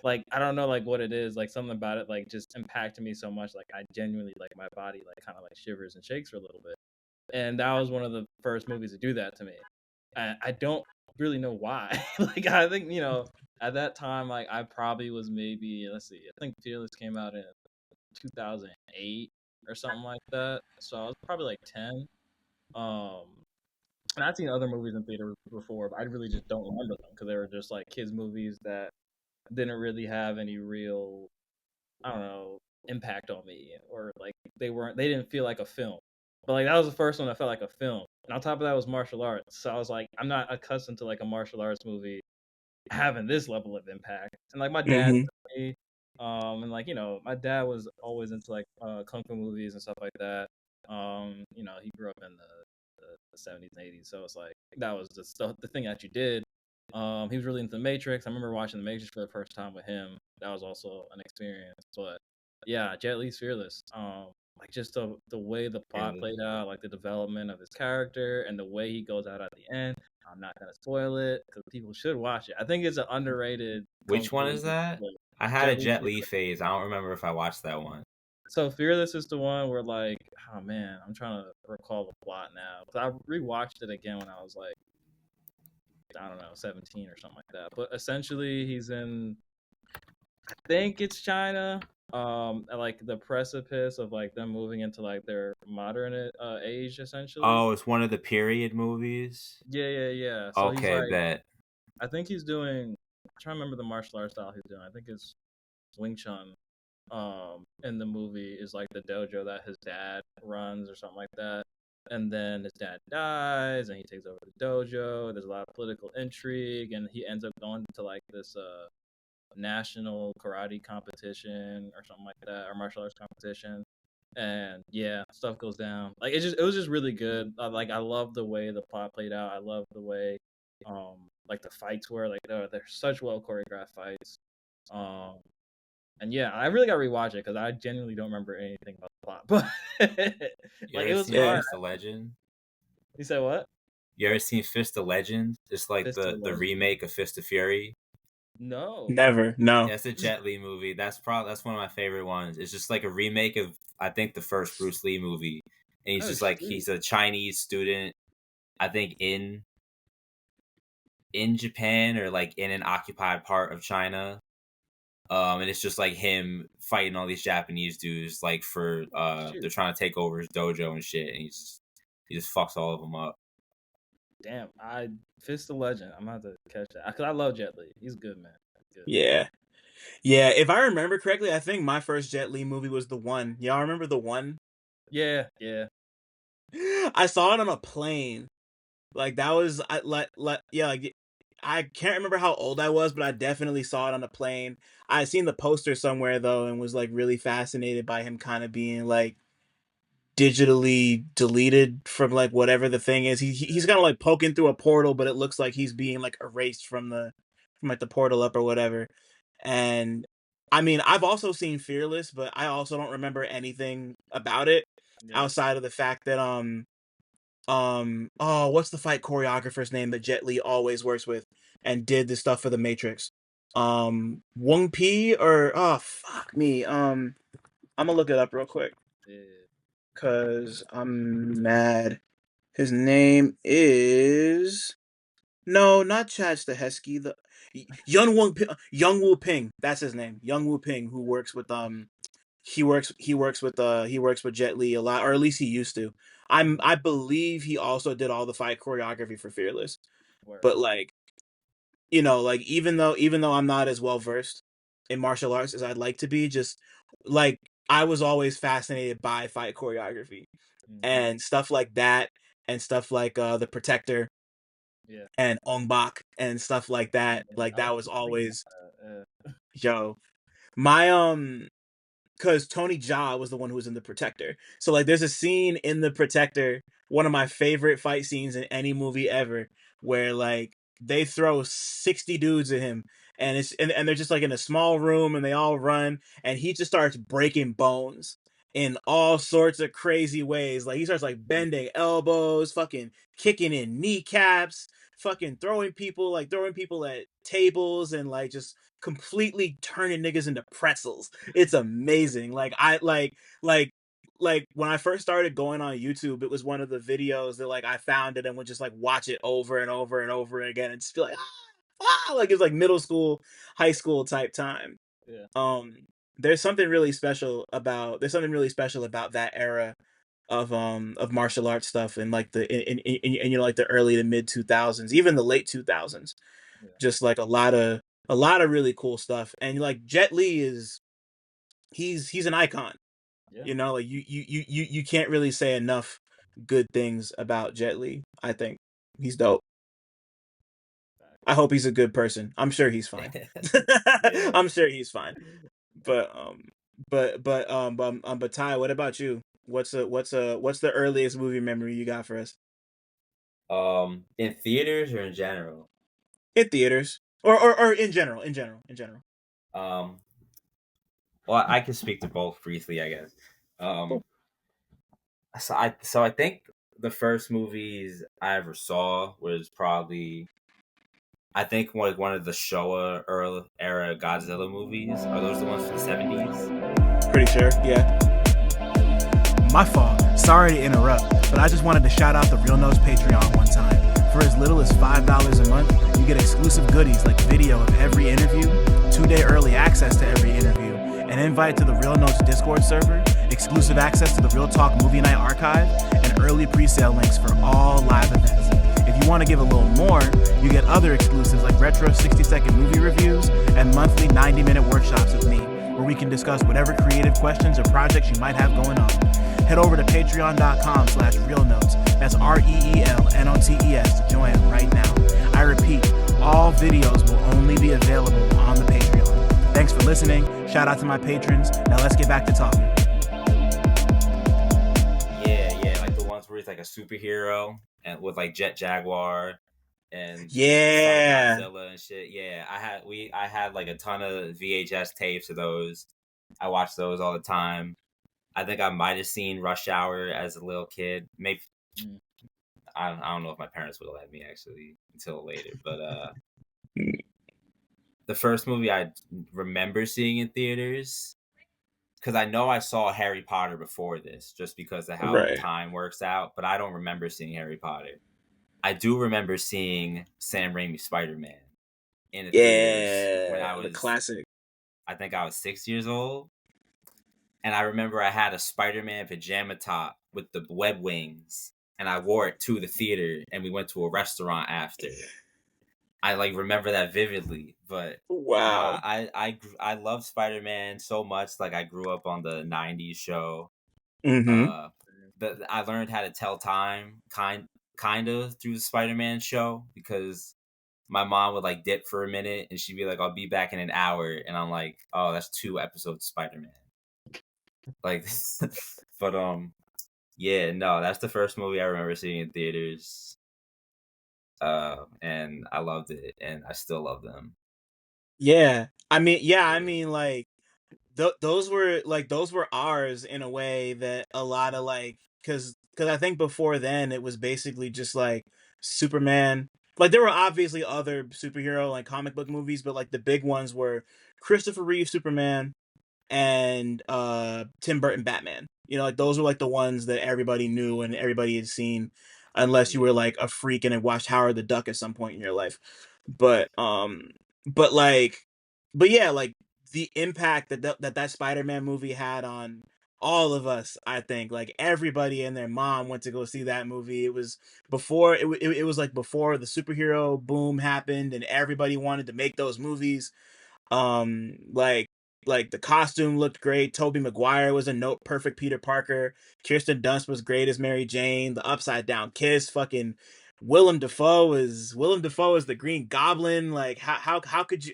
Like I don't know like what it is, like something about it like just impacted me so much. Like I genuinely like my body like kind of like shivers and shakes for a little bit. And that was one of the first movies to do that to me. I don't really know why. Like I think at that time like I probably was maybe let's see, I think Fearless came out in 2008 or something like that. So I was probably like 10. Um, and I'd seen other movies in theater before, but I really just don't remember them because they were just like kids movies that didn't really have any real, I don't know, impact on me, or like they didn't feel like a film. But like that was the first one that felt like a film. And on top of that was martial arts. So I was like, I'm not accustomed to like a martial arts movie having this level of impact. And like my dad Mm-hmm. took me, and like my dad was always into like kung fu movies and stuff like that. He grew up in the 70s and 80s, so it's like that was the thing that you did. He was really into the Matrix. I remember watching the Matrix for the first time with him. That was also an experience. But yeah, Jet Li's Fearless. Like just the way the plot Fearless. played out, like the development of his character and the way he goes out at the end. I'm not gonna spoil it because people should watch it. I think it's an underrated kung Which one fu is that? flick. I had a Jet Li Jet Li Fearless. phase. I don't remember if I watched that one. So Fearless is the one where like, oh man, I'm trying to recall the plot now. 'Cause I rewatched it again when I was like, I don't know, 17 or something like that. But essentially, he's in, I think it's China, at like the precipice of like them moving into like their modern age, essentially. Oh, it's one of the period movies. Yeah, yeah, yeah. So he's Okay, like, bet. I think he's doing. I'm trying to remember the martial arts style he's doing. I think it's Wing Chun. In the movie is like the dojo that his dad runs or something like that. And then his dad dies and he takes over the dojo. There's a lot of political intrigue and he ends up going to like this national karate competition or something like that, or martial arts competition. And yeah, stuff goes down. Like it was just really good. Like I love the way the plot played out. I love the way like the fights were like they're such well choreographed fights. Um and yeah, I really got to rewatch it because I genuinely don't remember anything about the plot. But You like ever it was seen fun. Yeah. Fist of Legend? You said what? You ever seen Fist of Legend? It's like Fist of the Legend? remake of Fist of Fury. No. Never. No. Yeah, it's a Jet Li movie. That's one of my favorite ones. It's just like a remake of I think the first Bruce Lee movie, and he's Oh just like shoot. he's a Chinese student. I think in Japan or like in an occupied part of China. And it's just like him fighting all these Japanese dudes, like for Shoot. they're trying to take over his dojo and shit, and he just fucks all of them up. Damn. I Fist of Legend. I'm gonna have to catch that because I love Jet Li. He's good, man. Good. Yeah. Yeah. If I remember correctly, I think my first Jet Li movie was The One. Y'all remember The One? Yeah. Yeah. I saw it on a plane. Like that was yeah. Like I can't remember how old I was, but I definitely saw it on a plane. I seen the poster somewhere though, and was like really fascinated by him kind of being like digitally deleted from like whatever the thing is. He's kind of like poking through a portal, but it looks like he's being like erased from like the portal up or whatever. And I mean, I've also seen Fearless, but I also don't remember anything about it Yeah. outside of the fact that oh, what's the fight choreographer's name that Jet Li always works with and did the stuff for the Matrix? Wong P or oh fuck me. I'm gonna look it up real quick Yeah. cuz I'm mad. His name is no, not Chad Stahelski. The Young Woo Ping. That's his name. Young Woo Ping, who works with he works with Jet Li a lot, or at least he used to. I believe he also did all the fight choreography for Fearless. Word. But like, like even though I'm not as well versed in martial arts as I'd like to be, just like I was always fascinated by fight choreography Mm-hmm. and stuff like that and stuff like The Protector Yeah. and Ong Bak and stuff like that. Yeah. Like I was that was thinking about always that. yo. My because Tony Jaa was the one who was in The Protector. So like there's a scene in The Protector, one of my favorite fight scenes in any movie ever, where like they throw 60 dudes at him and they're just like in a small room and they all run and he just starts breaking bones in all sorts of crazy ways. Like he starts like bending elbows, fucking kicking in kneecaps, fucking throwing people at tables, and like just completely turning niggas into pretzels. It's amazing. Like when I first started going on YouTube, it was one of the videos that like I found it and would just like watch it over and over and over again and just feel like like it's like middle school, high school type time. Yeah. Um there's something really special about that era of martial arts stuff and like you know like the early to mid 2000s, even the late 2000s. Yeah. Just like a lot of really cool stuff. And like Jet Li is he's an icon. Yeah. You know, like you can't really say enough good things about Jet Li. I think he's dope. I hope he's a good person. I'm sure he's fine. Yeah. I'm sure he's fine. But but Ty, what about you? What's the earliest movie memory you got for us? In theaters or in general? In theaters or in general, in general. Um, well, I can speak to both briefly, I guess. Um, Cool. so I think the first movies I ever saw was probably, I think, one of the Showa era Godzilla movies. Are those the ones from the 70s? Pretty sure, yeah. My fault. Sorry to interrupt, but I just wanted to shout out the Real Notes Patreon one time. For as little as $5 a month, you get exclusive goodies like video of every interview, 2-day early access to every interview, an invite to the Real Notes Discord server, exclusive access to the Real Talk Movie Night archive, and early pre-sale links for all live events. If you want to give a little more, you get other exclusives like retro 60-second movie reviews and monthly 90-minute workshops with me, where we can discuss whatever creative questions or projects you might have going on. Head over to patreon.com/realnotes. That's REELNOTES to join right now. I repeat, all videos will only be available on the Patreon. Thanks for listening. Shout out to my patrons. Now let's get back to talking. Yeah, like the ones where he's like a superhero and with like Jet Jaguar and Yeah. Godzilla and shit. Yeah, I had like a ton of VHS tapes of those. I watched those all the time. I think I might have seen Rush Hour as a little kid. Maybe I don't know if my parents would have let me actually until later. But the first movie I remember seeing in theaters, because I know I saw Harry Potter before this, just because of how Right. time works out. But I don't remember seeing Harry Potter. I do remember seeing Sam Raimi's Spider-Man in the theaters when I Yeah. The was, classic. I think I was 6 years old. And I remember I had a Spider-Man pajama top with the web wings, and I wore it to the theater, and we went to a restaurant after. I like remember that vividly, but no, Wow. I love Spider-Man so much. Like I grew up on the '90s show. Mm-hmm. I learned how to tell time kind of through the Spider-Man show, because my mom would like dip for a minute and she'd be like, "I'll be back in an hour," and I'm like, "Oh, that's 2 episodes of Spider-Man." Like, but yeah, no, that's the first movie I remember seeing in theaters. And I loved it, and I still love them. Yeah. I mean, Yeah. like those were ours in a way that a lot of like because I think before then it was basically just like Superman. Like there were obviously other superhero like comic book movies, but like the big ones were Christopher Reeve Superman and Tim Burton Batman. You know, like those were like the ones that everybody knew and everybody had seen, unless you were Yeah. like a freak and had watched Howard the Duck at some point in your life. But but like, but yeah, like the impact that Spider-Man movie had on all of us, I think like everybody and their mom went to go see that movie. It was before it was like before the superhero boom happened and everybody wanted to make those movies. um like like the costume looked great. Tobey Maguire was a note perfect Peter Parker. Kirsten Dunst was great as Mary Jane. The upside down kiss, fucking Willem Dafoe is the Green Goblin. Like how could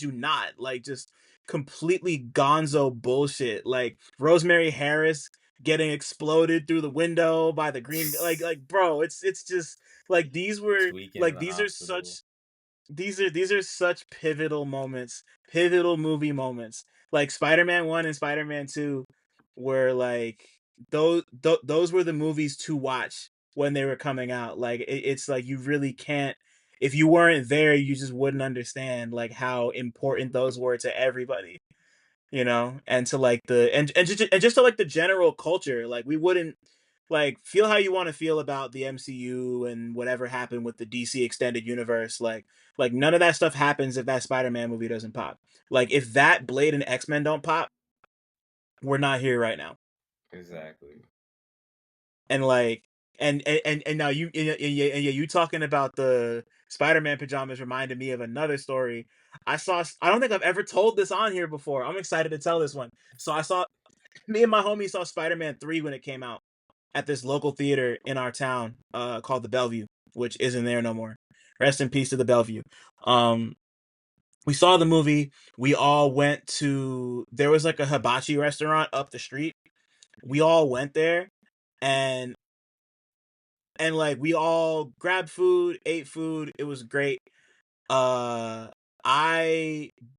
you not like just completely gonzo bullshit. Like Rosemary Harris getting exploded through the window by the green like bro, it's just like Tweaking in the these are hospital. such these are such pivotal moments, pivotal movie moments. Like Spider-Man 1 and Spider-Man 2 were like those were the movies to watch when they were coming out. Like it's like you really can't, if you weren't there, you just wouldn't understand like how important those were to everybody, you know, and to like and just to like the general culture. Like we wouldn't like feel how you want to feel about the MCU and whatever happened with the DC extended universe. Like none of that stuff happens if that Spider-Man movie doesn't pop. Like if that Blade and X-Men don't pop, we're not here right now. Exactly. And like and now you talking about the Spider-Man pajamas reminded me of another story. I don't think I've ever told this on here before. I'm excited to tell this one. So I saw me and my homie saw Spider-Man 3 when it came out at this local theater in our town called the Bellevue, which isn't there no more. Rest in peace to the Bellevue. Um we saw the movie. We all went to, there was like a hibachi restaurant up the street. We all went there and like we all grabbed food, ate food. It was great. I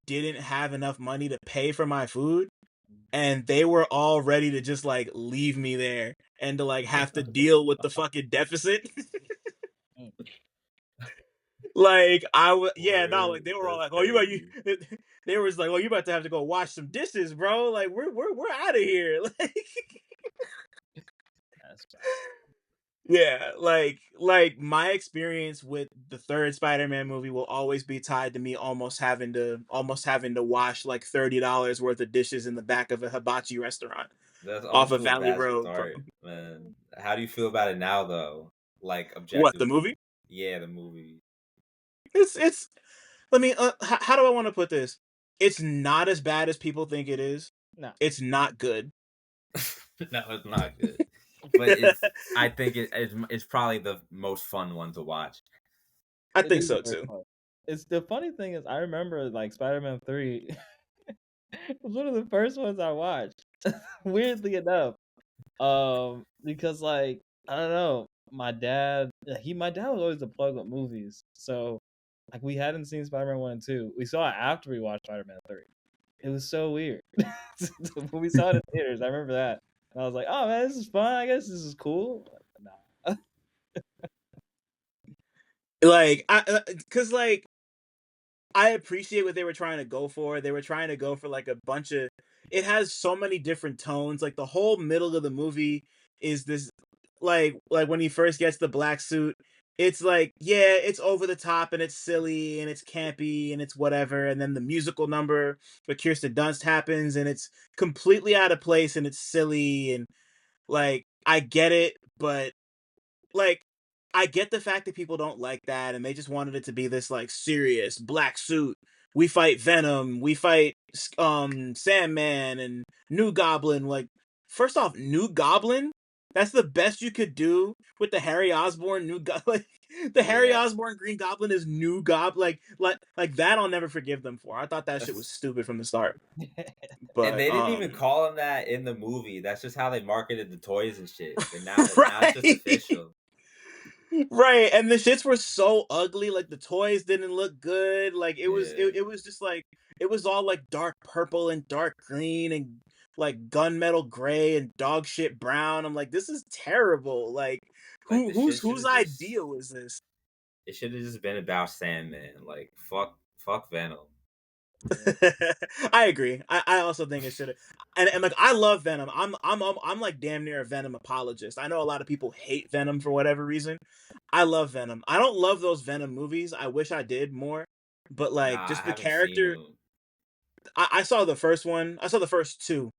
didn't have enough money to pay for my food, and they were all ready to just like leave me there and to like have to deal with the fucking deficit. Like I was, yeah, no, like they were all like, "Oh, they was like, "Oh, you about to have to go wash some dishes, bro." Like we're out of here. Like That's bad. yeah, like my experience with the third Spider-Man movie will always be tied to me almost having to wash like $30 worth of dishes in the back of a hibachi restaurant That's off off of to a Valley bad Road. start, man. How do you feel about it now, though? Like What, the objectively. movie? Yeah, the movie. It's let me how do I want to put this? It's not as bad as people think it is. No. It's not good. No, it's not good. But I think it's probably the most fun one to watch. I It think is so very too. fun. It's the funny thing is I remember like Spider-Man 3 was one of the first ones I watched. Weirdly enough. Because like I don't know, my dad was always the plug with movies. So like we hadn't seen Spider-Man 1 and 2. We saw it after we watched Spider-Man 3. It was so weird. When we saw it in theaters, I remember that. And I was like, "Oh man, this is fun. I guess this is cool." Nah. Like cuz like I appreciate what they were trying to go for. They were trying to go for like a bunch of, it has so many different tones. Like the whole middle of the movie is this like when he first gets the black suit, it's like, yeah, it's over the top and it's silly and it's campy and it's whatever. And then the musical number with Kirsten Dunst happens and it's completely out of place and it's silly and like I get it, but like I get the fact that people don't like that and they just wanted it to be this like serious black suit. We fight Venom, we fight Sandman and New Goblin. Like first off, New Goblin, that's the best you could do with the Harry Osborn like the Harry Yeah. Osborn Green Goblin is New Goblin. Like that I'll never forgive them for. I thought that shit was stupid from the start. And But they didn't even call him that in the movie. That's just how they marketed the toys and shit. And now it's just right. official. Right, and the shits were so ugly. Like the toys didn't look good. Like Yeah. it was just like it was all like dark purple and dark green and like gunmetal gray and dog shit brown. I'm like, this is terrible. Like, Like the shit should whose have just idea was this? it should have just been about Sandman. Like fuck Venom. I agree. I also think it should have. And like I love Venom. I'm like damn near a Venom apologist. I know a lot of people hate Venom for whatever reason. I love Venom. I don't love those Venom movies. I wish I did more. But like Nah, I just the haven't seen character. him. I saw the first one. I saw the first two.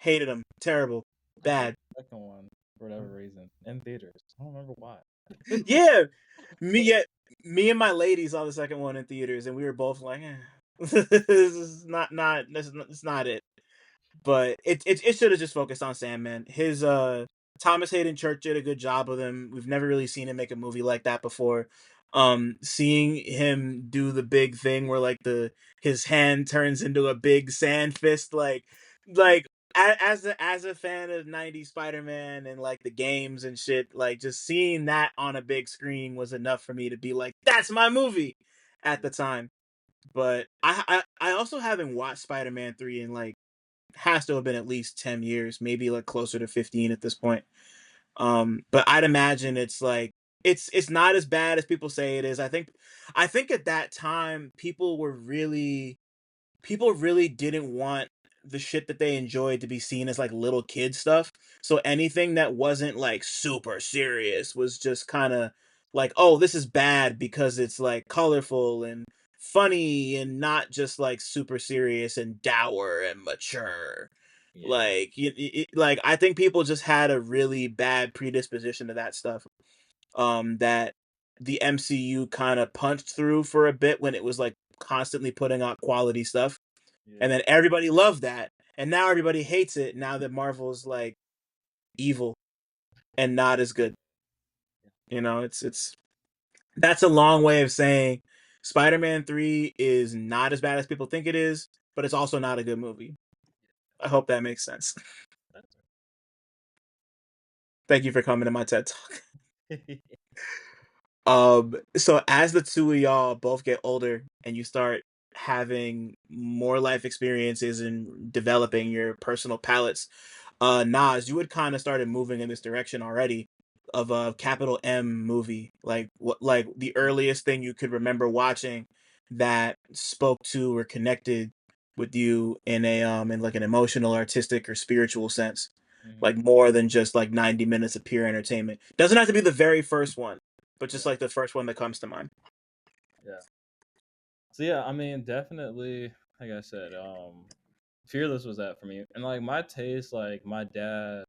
Hated them. Terrible. Bad. Second one for whatever reason in theaters. I don't remember why. Yeah. Me and my lady saw the second one in theaters, and we were both like, this is it's not it. But it should have just focused on Sandman. His Thomas Hayden Church did a good job with him. We've never really seen him make a movie like that before. Seeing him do the big thing where like his hand turns into a big sand fist, like as a fan of 90s Spider-Man and like the games and shit, like just seeing that on a big screen was enough for me to be like, that's my movie at the time. But I also haven't watched Spider-Man 3 in like has to have been at least 10 years, maybe like closer to 15 at this point. But I'd imagine it's like it's not as bad as people say it is. I think at that time people really didn't want the shit that they enjoyed to be seen as like little kid stuff. So anything that wasn't like super serious was just kind of like, oh, this is bad because it's like colorful and funny and not just like super serious and dour and mature. Yeah. Like like I think people just had a really bad predisposition to that stuff. That the MCU kind of punched through for a bit when it was like constantly putting out quality stuff, and Yeah. then everybody loved that, and now everybody hates it now that Marvel's like evil and not as good. You know, it's that's a long way of saying Spider-Man 3 is not as bad as people think it is, but it's also not a good movie. I hope that makes sense. That's Thank you for coming to my TED Talk. right. So as the two of y'all both get older and you start having more life experiences and developing your personal palettes, Nas, you had kind of started moving in this direction already of a capital M movie. Like what, like the earliest thing you could remember watching that spoke to or connected with you in like an emotional, artistic, or spiritual sense. Mhm. Like more than just like 90 minutes of pure entertainment. Doesn't have to be the very first one, but just Yeah. like the first one that comes to mind. Yeah. So yeah, I mean, definitely, like I said, Fearless was that for me. And like my taste, like my dad,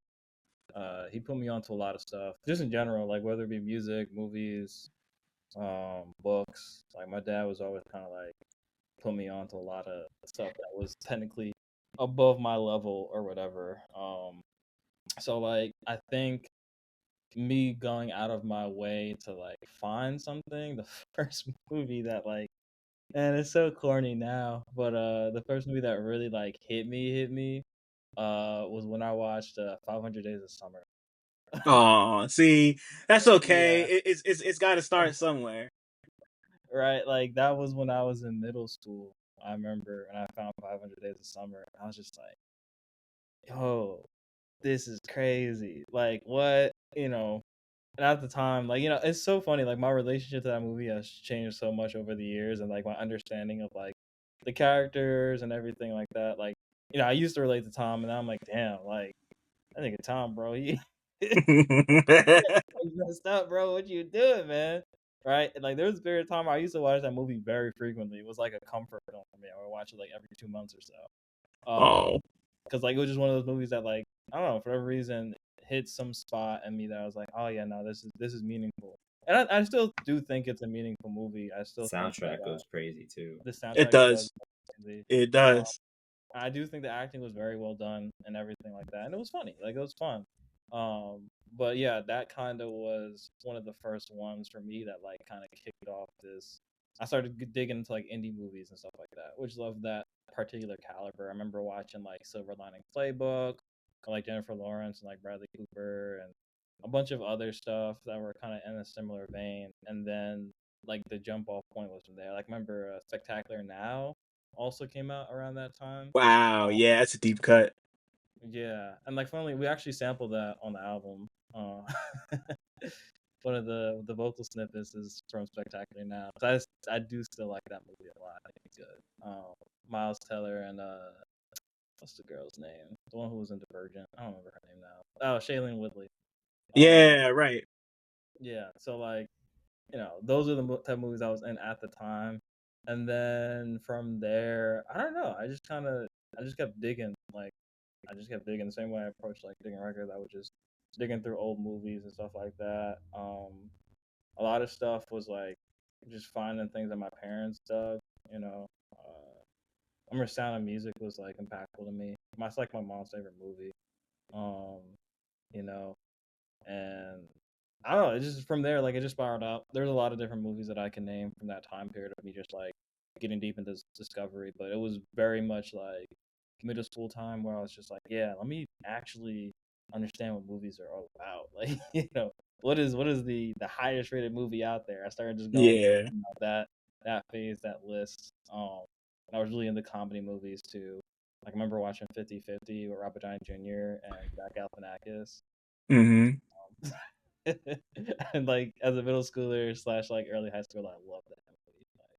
he put me onto a lot of stuff, just in general, like whether it be music, movies, books. Like my dad was always kind of like put me onto a lot of stuff that was technically above my level or whatever. So like I think me going out of my way to like find something, the first movie that like, and it's so corny now, but the first movie that really like hit me was when I watched 500 Days of Summer. Oh, see, that's okay. Yeah, It's got to start somewhere. right. Like that was when I was in middle school. I remember, and I found 500 Days of Summer. I was just like, "Yo, this is crazy!" Like, what, you know? And at the time, like, it's so funny. Like my relationship to that movie has changed so much over the years, and like my understanding of like the characters and everything like that. Like, I used to relate to Tom, and now I'm like, damn, like I think of Tom, bro. He you messed up, bro. What you doing, man? Right? And like there was a period of time I used to watch that movie very frequently. It was like a comfort film for me. I would watch it like every 2 months or so. Oh. Because like it was just one of those movies that like I don't know, for whatever reason hit some spot in me that I was like, oh yeah, no, this is meaningful. And I still do think it's a meaningful movie. I still think that Soundtrack goes crazy too. the It soundtrack does does. go crazy. It does. I do think the acting was very well done and everything like that, and it was funny. Like it was fun. But yeah, that kind of was one of the first ones for me that like kind of kicked off this. I started digging into like indie movies and stuff like that, which love that particular caliber. I remember watching like Silver Lining Playbook, like Jennifer Lawrence and like Bradley Cooper and a bunch of other stuff that were kind of in a similar vein. And then like the jump off point was from there. Like remember Spectacular Now also came out around that time. Wow. Yeah, that's a deep cut. Yeah, and like funnily, we actually sampled that on the album. One of the vocal snippets is from Spectacular Now. So I do still like that movie a lot. I think it's good. Miles Teller and what's the girl's name? The one who was in Divergent. I don't remember her name now. Oh, Shailene Woodley. Yeah, right. Yeah. So like, those are the type of movies I was in at the time, and then from there, I don't know. I just kept digging. Like I just kept digging the same way I approached like digging records. I was just digging through old movies and stuff like that. A lot of stuff was like just finding things that my parents dug. You know, I remember Sound of Music was like impactful to me. It's like my mom's favorite movie. Um, you know, and I don't know. It's just from there, like it just spiraled out. There's a lot of different movies that I can name from that time period of me just like getting deep into discovery. But it was very much like middle school time where I was just like, yeah, let me actually understand what movies are all about. Like, what is the highest rated movie out there? I started just going through Yeah. that phase, that list. And I was really into comedy movies too. Like, I remember watching 50-50 with Robert Downey Jr. and Zach Galifianakis. Mm-hmm. And like as a middle schooler / like early high schooler, I love that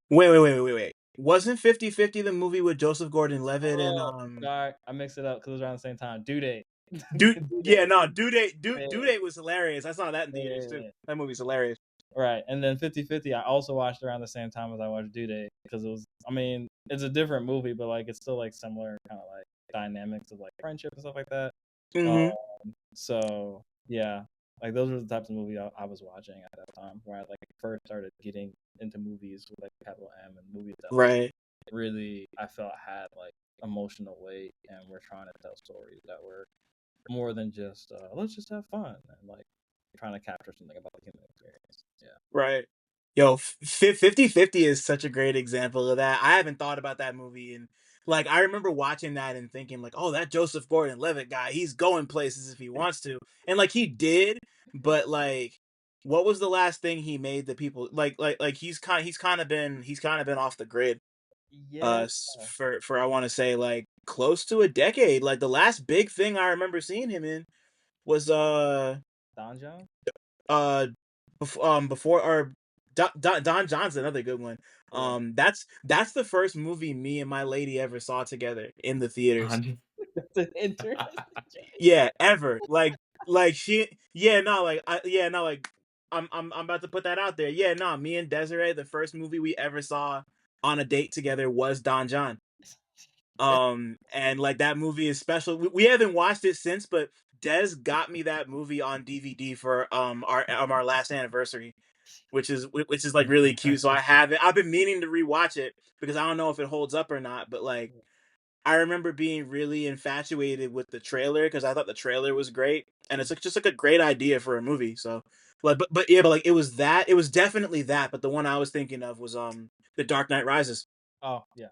Wait, movie. wait. Wasn't 50-50 the movie with Joseph Gordon-Levitt and Sorry, I mixed it up because it was around the same time. Due Date. Dude, Due yeah, Date. no, Due Date Yeah. was hilarious. I saw that in theaters too. Yeah. That movie's hilarious. Right, and then 50-50 I also watched around the same time as I watched Due Date because it was, I mean, it's a different movie, but like it's still like similar kind of like dynamics of like friendship and stuff like that. Mm-hmm. So yeah, like those were the types of movies I was watching at that time where I like first started getting into movies with like capital M and movies that like, Right. really I felt had like emotional weight and were trying to tell stories that were more than just let's just have fun and like trying to capture something about the human experience. Yeah. Right. Yo, 50-50 is such a great example of that. I haven't thought about that movie, and like I remember watching that and thinking like, oh, that Joseph Gordon-Levitt guy, he's going places if he wants to. And like he did, but like what was the last thing he made that people like he's kind of been off the grid Yeah. for I want to say like close to a decade. Like the last big thing I remember seeing him in was Don John? before or Don John's another good one. Yeah. That's the first movie me and my lady ever saw together in the theaters. That's an interesting Yeah, ever. Like she yeah, no, like I'm about to put that out there. Yeah, no, me and Desiree, the first movie we ever saw on a date together was Don John. And like that movie is special. We haven't watched it since, but Des got me that movie on DVD for our last anniversary, which is like really cute. So I have it. I've been meaning to rewatch it because I don't know if it holds up or not. But like I remember being really infatuated with the trailer because I thought the trailer was great, and it's like just like a great idea for a movie. So like, but yeah, but like it was definitely that. But the one I was thinking of was The Dark Knight Rises. Oh yeah.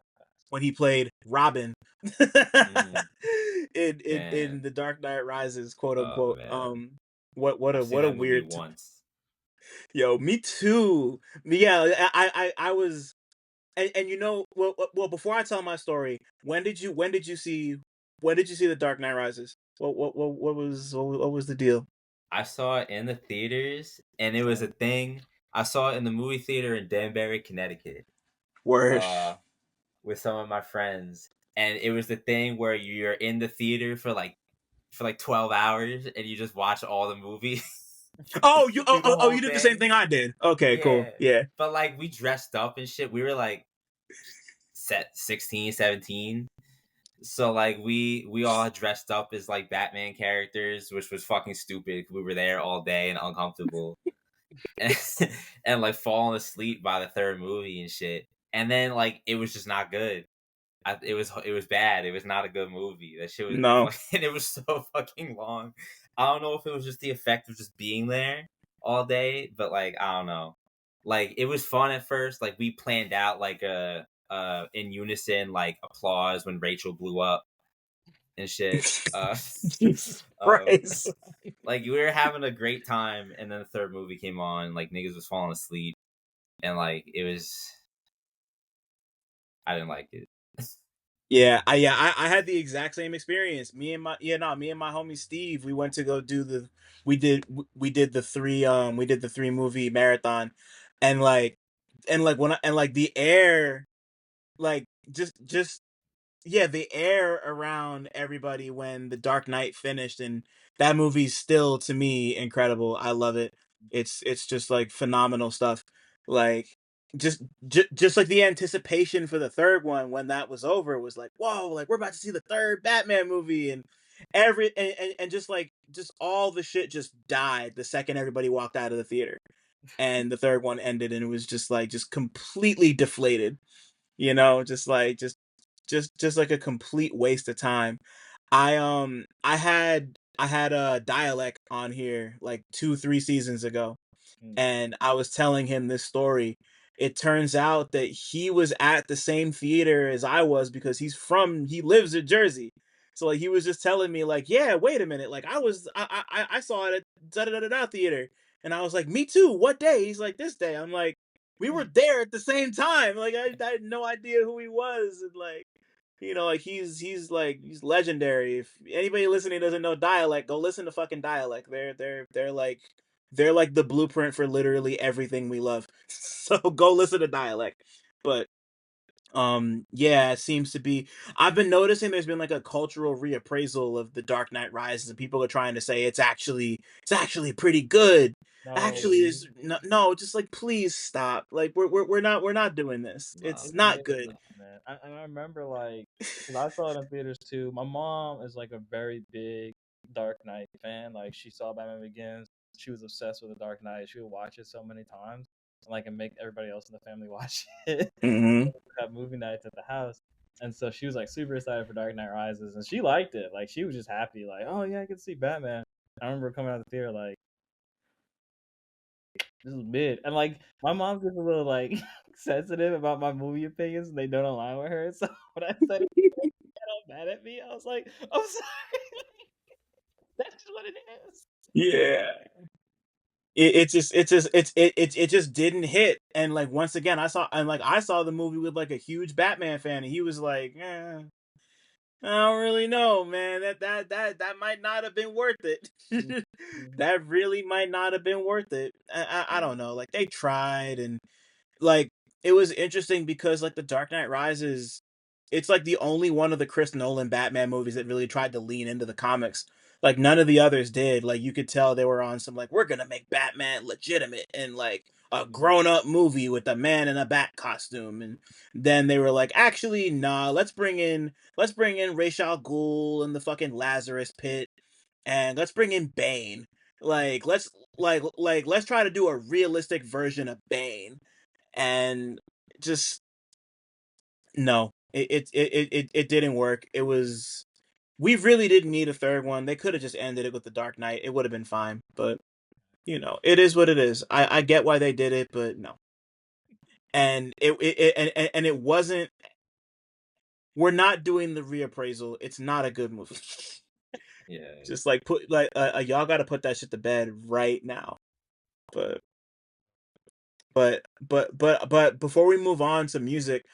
When he played Robin in The Dark Knight Rises, quote unquote. What I've seen a that movie weird once. Yo, me too. Yeah, I was and you know well before I tell my story, when did you see The Dark Knight Rises? What was the deal? I saw it in the theaters, and it was a thing. I saw it in the movie theater in Danbury, Connecticut. Word. With some of my friends, and it was the thing where you're in the theater for like 12 hours and you just watch all the movies. Oh, you did the same thing I did. Okay, cool. Yeah. But like we dressed up and shit. We were like 16, 17. So like we all dressed up as like Batman characters, which was fucking stupid. We were there all day and uncomfortable. and like falling asleep by the third movie and shit. And then like it was just not good. It was bad. It was not a good movie. That shit was No. and it was so fucking long. I don't know if it was just the effect of just being there all day, but like I don't know. Like it was fun at first. Like we planned out like a in unison like applause when Rachel blew up and shit. Jesus Christ. Like we were having a great time, and then the third movie came on. Like niggas was falling asleep, and like it was. I didn't like it. Yeah, I had the exact same experience. Me and my homie Steve, we went to go do we did the three movie marathon, and like the air, like just yeah, the air around everybody when The Dark Knight finished, and that movie's still to me incredible. I love it. It's just like phenomenal stuff. Like just like the anticipation for the third one when that was over was like, whoa, like we're about to see the third Batman movie, and and just like just all the shit just died the second everybody walked out of the theater, and the third one ended, and it was just like just completely deflated, just like just like a complete waste of time. I had a dialect on here like 2-3 seasons ago, and I was telling him this story. It turns out that he was at the same theater as I was because he lives in Jersey. So like he was just telling me like, yeah, wait a minute, like I saw it at da da da da theater, and I was like, me too. What day? He's like, this day. I'm like, we were there at the same time. Like I had no idea who he was, and like like he's legendary. If anybody listening doesn't know Dialect, go listen to fucking Dialect. They're like the blueprint for literally everything we love. So go listen to Dialect. But yeah, it seems to be. I've been noticing there's been like a cultural reappraisal of The Dark Knight Rises, and people are trying to say it's actually pretty good. No, Actually, is no, just like please stop. Like we're not doing this. no, It's man. not good. I remember like, because I saw it in theaters too. My mom is like a very big Dark Knight fan. Like she saw Batman Begins. She was obsessed with the Dark Knight. She would watch it so many times, and like and make everybody else in the family watch it. Mm-hmm. Have movie nights at the house. And so she was like super excited for Dark Knight Rises, and she liked it. Like she was just happy, like, oh yeah, I can see Batman. I remember coming out of the theater like, this is mid, and like my mom gets a little like sensitive about my movie opinions, and they don't align with her. So when I said it, she got all mad at me. I was like, I'm sorry, that's just what it is. Yeah. It just didn't hit. And like once again, I saw the movie with like a huge Batman fan, and he was like, I don't really know, man. That might not have been worth it. Mhm. That really might not have been worth it. I don't know. Like they tried, and like it was interesting because like The Dark Knight Rises, it's like the only one of the Chris Nolan Batman movies that really tried to lean into the comics. Like none of the others did. Like you could tell they were on some like we're gonna make Batman legitimate and like a Mhm. grown up movie with a man in a bat costume, and then they were like, actually, nah, let's bring in Ra's al Ghul and the fucking Lazarus Pit, and let's bring in Bane. Like let's try to do a realistic version of Bane, and just no, it didn't work. It was we really didn't need a third one. They could have just ended it with the Dark Knight. It would have been fine, but it is what it is. I get why they did it, but no. And and it wasn't. We're not doing the reappraisal. It's not a good movie. Yeah. Just like put like y'all got to put that shit to bed right now. But but before we move on to music,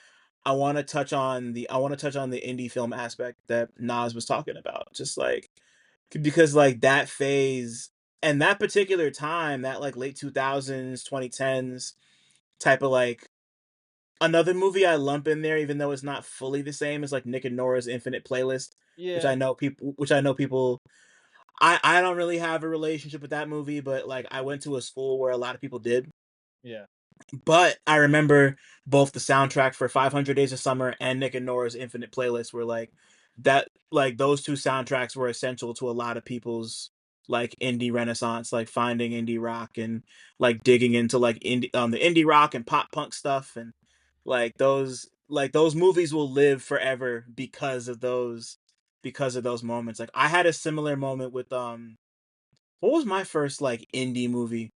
I want to touch on the indie film aspect that Nas was talking about. Just like because like that phase and that particular time, that like late 2000s, 2010s type of like another movie I lump in there, even though it's not fully the same, is like Nick and Nora's Infinite Playlist, which Yeah, I know people. I don't really have a relationship with that movie, but like I went to a school where a lot of people did. yeah. But I remember both the soundtrack for 500 Days of Summer and Nick and Nora's Infinite Playlist were like that. Like those two soundtracks were essential to a lot of people's like indie renaissance, like finding indie rock and like digging into like the indie rock and pop punk stuff, and like those movies will live forever because of those moments. Like I had a similar moment with what was my first like indie movie?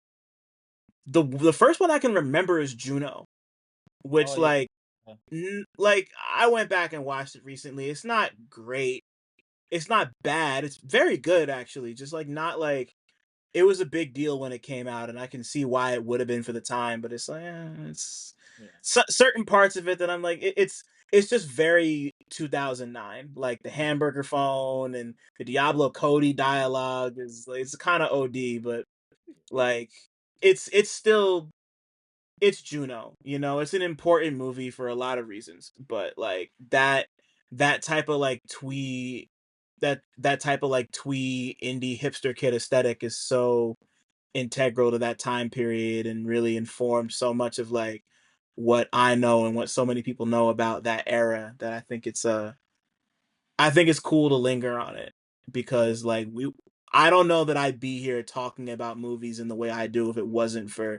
The first one I can remember is Juno, Oh which yeah. like like I went back and watched it recently. It's not great. It's not bad. It's very good actually. Just like not like it was a big deal when it came out, and I can see why it would have been for the time. But it's like it's Yeah. certain parts of it that I'm like it's just very 2009, like the hamburger phone and the Diablo Cody dialogue is like, it's kind of OD, but like it's still it's Juno, it's an important movie for a lot of reasons, but like that type of like that type of like twee indie hipster kid aesthetic is so integral to that time period and really informed so much of like what I know and what so many people know about that era that I think it's cool to linger on it because like I don't know that I'd be here talking about movies in the way I do if it wasn't for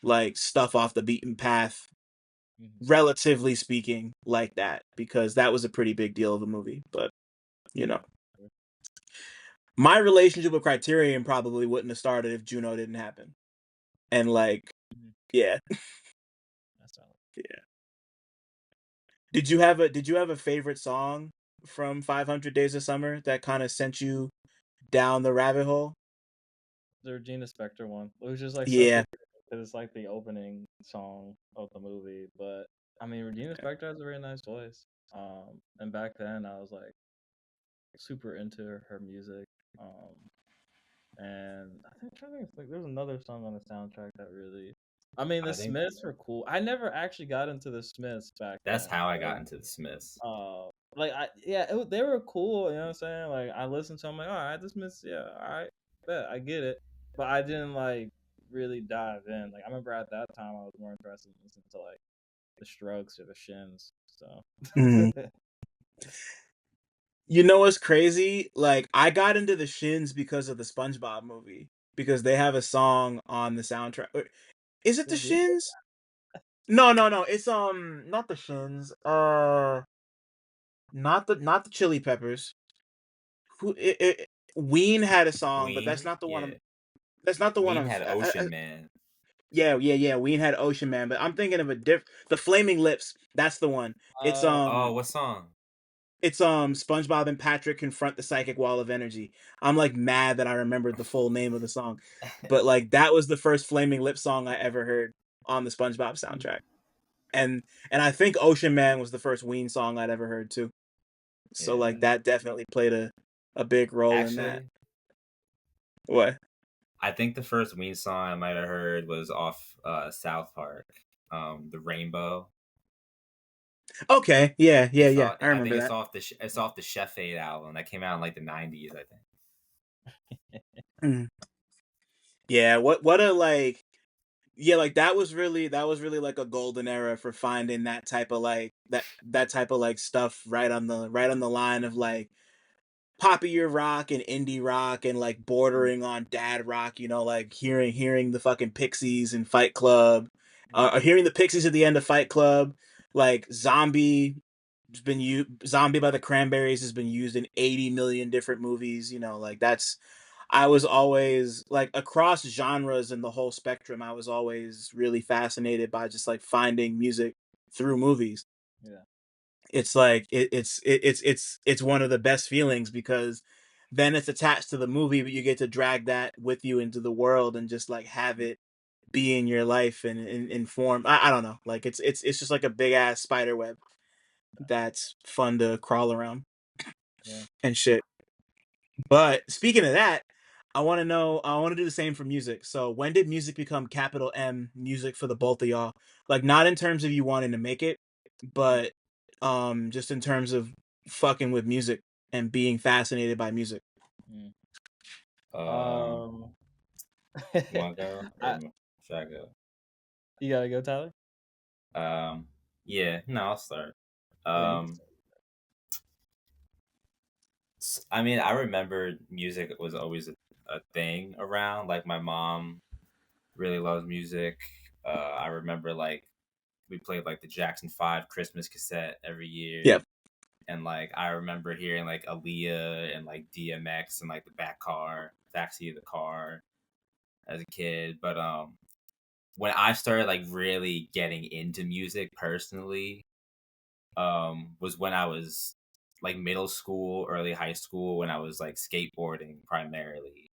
like stuff off the beaten path, Mhm. relatively speaking, like that, because that was a pretty big deal of a movie. But you know, my relationship with Criterion probably wouldn't have started if Juno didn't happen. And like, Mhm. yeah, That's solid. yeah. Did you have a favorite song from 500 Days of Summer that kind of sent you down the rabbit hole? The Regina Spektor one. It was just like so Yeah, cool because it's like the opening song of the movie. But I mean, Regina Spektor has a very nice voice. And back then I was like super into her music. And I think trying to think, like, there's another song on the soundtrack that really. I mean, the I think Smiths were cool. I never actually got into the Smiths back that's then. how I got into the Smiths. Like they were cool. You know what I'm saying? Like I listened to them, like, all right, this Smiths, yeah, all right, bet I get it. But I didn't like really dive in. Like I remember at that time, I was more interested in listening to like the Strokes or the Shins. So. Mhm. You know what's crazy? Like I got into the Shins because of the SpongeBob movie because they have a song on the soundtrack. Is it the They do? Shins? No, no, no. It's not the Shins. Not the Chili Peppers. Ween had a song, but that's Ween, not the one. yeah. That's not the one. Ween had Ocean Man. Yeah, yeah, yeah. Ween had Ocean Man, but I'm thinking of the Flaming Lips. That's the one. It's Oh, what song? SpongeBob and Patrick confront the psychic wall of energy. I'm like mad that I remembered the full name of the song, but like that was the first Flaming Lips song I ever heard on the SpongeBob soundtrack, and I think Ocean Man was the first Ween song I'd ever heard too. So Yeah. like that definitely played a big role in that. Actually, What? I think the first Ween song I might have heard was off South Park, the Rainbow. Okay, yeah, yeah, yeah. I I think remember it's that. off the Chef Aid album that came out in like the '90s. I think. Mm. Yeah, what a like yeah, like that was really like a golden era for finding that type of like that type of like stuff right on the line of like popular rock and indie rock and like bordering on dad rock, like hearing the fucking Pixies in Fight Club, or hearing the Pixies at the end of Fight Club, like Zombie by the Cranberries has been used in 80 million different movies, like that's I was always like across genres and the whole spectrum. I was always really fascinated by just like finding music through movies. Yeah. It's like it's one of the best feelings because then it's attached to the movie, but you get to drag that with you into the world and just like have it be in your life and inform. I don't know, like it's just like a big ass spider web that's fun to crawl around Yeah. and shit. But speaking of that, I want to know. I want to do the same for music. So, when did music become capital M music for the both of y'all? Like, not in terms of you wanting to make it, but just in terms of fucking with music and being fascinated by music. Mm. Um, you want to go or I, should I go? you gotta go, Tyler. Yeah, no, I'll start. Yeah, you can Um, I mean, I remember music was always a thing around. Like my mom really loves music. I remember like we played like the Jackson 5 Christmas cassette every year. Yeah. And like I remember hearing like Aaliyah and like DMX and like the backseat of the car as a kid. But when I started like really getting into music personally, was when I was like middle school, early high school, when I was like skateboarding primarily.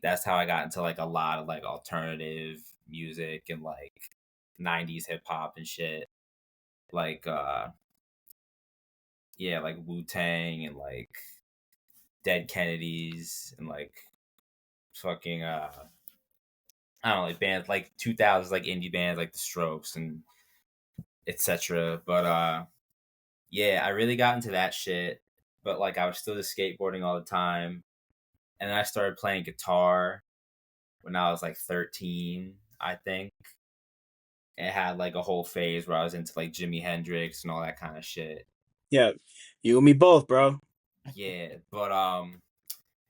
That's how I got into like a lot of like alternative music and like 90s hip hop and shit. Like yeah, like Wu-Tang and like Dead Kennedys and like fucking I don't know, like bands like 2000s like indie bands like The Strokes and etc. But yeah, I really got into that shit. But like I was still just skateboarding all the time. And then I started playing guitar when I was like 13, I think. And had like a whole phase where I was into like Jimi Hendrix and all that kind of shit. Yeah. You and me both, bro. Yeah, but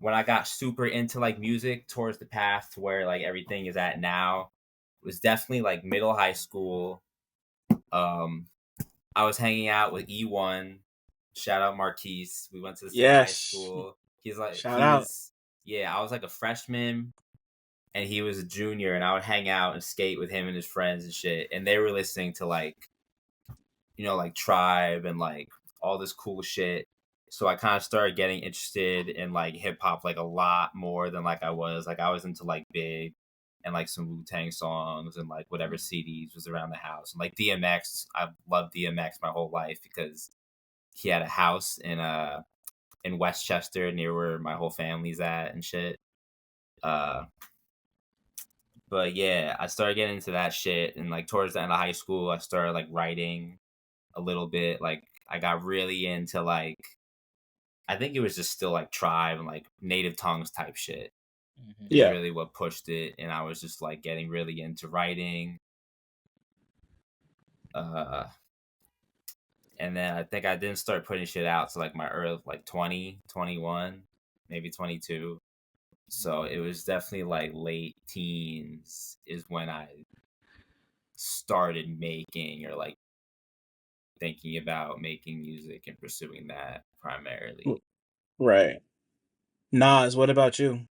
when I got super into like music towards the path to where like everything is at now was definitely like middle high school. Um I was hanging out with E1. Shout out Marquise. We went to the same high Yes. school. Shout out. Yeah, I was like a freshman and he was a junior, and I would hang out and skate with him and his friends and shit. And they were listening to like, like Tribe and like all this cool shit. So I kind of started getting interested in like hip hop like a lot more than like I was into like Big and like some Wu-Tang songs and like whatever CDs was around the house. And like DMX, I've loved DMX my whole life because he had a house in Westchester near where my whole family's at and shit. But yeah, I started getting into that shit, and like towards the end of high school, I started like writing a little bit. Like I got really into like I think it was just still like tribe and like native tongues type shit is Yeah. really what pushed it, and I was just like getting really into writing. Uh, and then I think I didn't start putting shit out to like my early like 20, 21, maybe 22. So it was definitely like late teens is when I started making or like thinking about making music and pursuing that primarily. Right. Nas, what about you?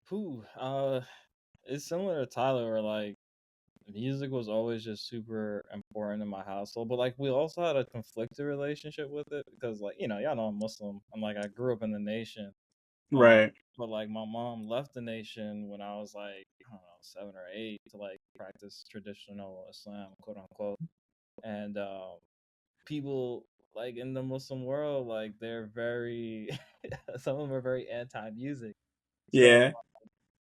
Whew, it's similar to Tyler, where like music was always just super important in my household, but like we also had a conflicted relationship with it because like y'all know I'm Muslim and like I grew up in the nation, um, Right. but like my mom left the nation when I was like I don't know 7 or 8 to like practice traditional Islam, quote unquote, and people like in the Muslim world like they're very some of them are very anti music, so Yeah.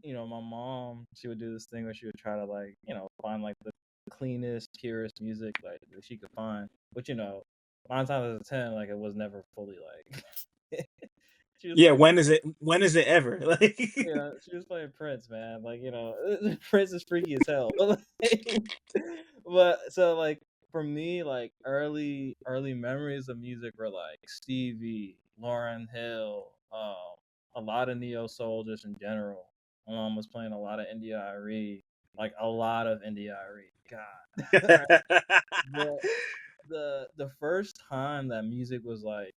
my mom, she would do this thing where she would try to like, find like the cleanest, purest music like that she could find. But 9 times out of 10, like it was never fully like. She was Yeah, playing, when is it ever? Like she was playing Prince, man. Like Prince is freaky as hell. But but so like for me, like early memories of music were like Stevie, Lauryn Hill, a lot of neo soul just in general. My mom was playing a lot of India.Arie, like a lot of India.Arie. God, right? But the first time that music was like,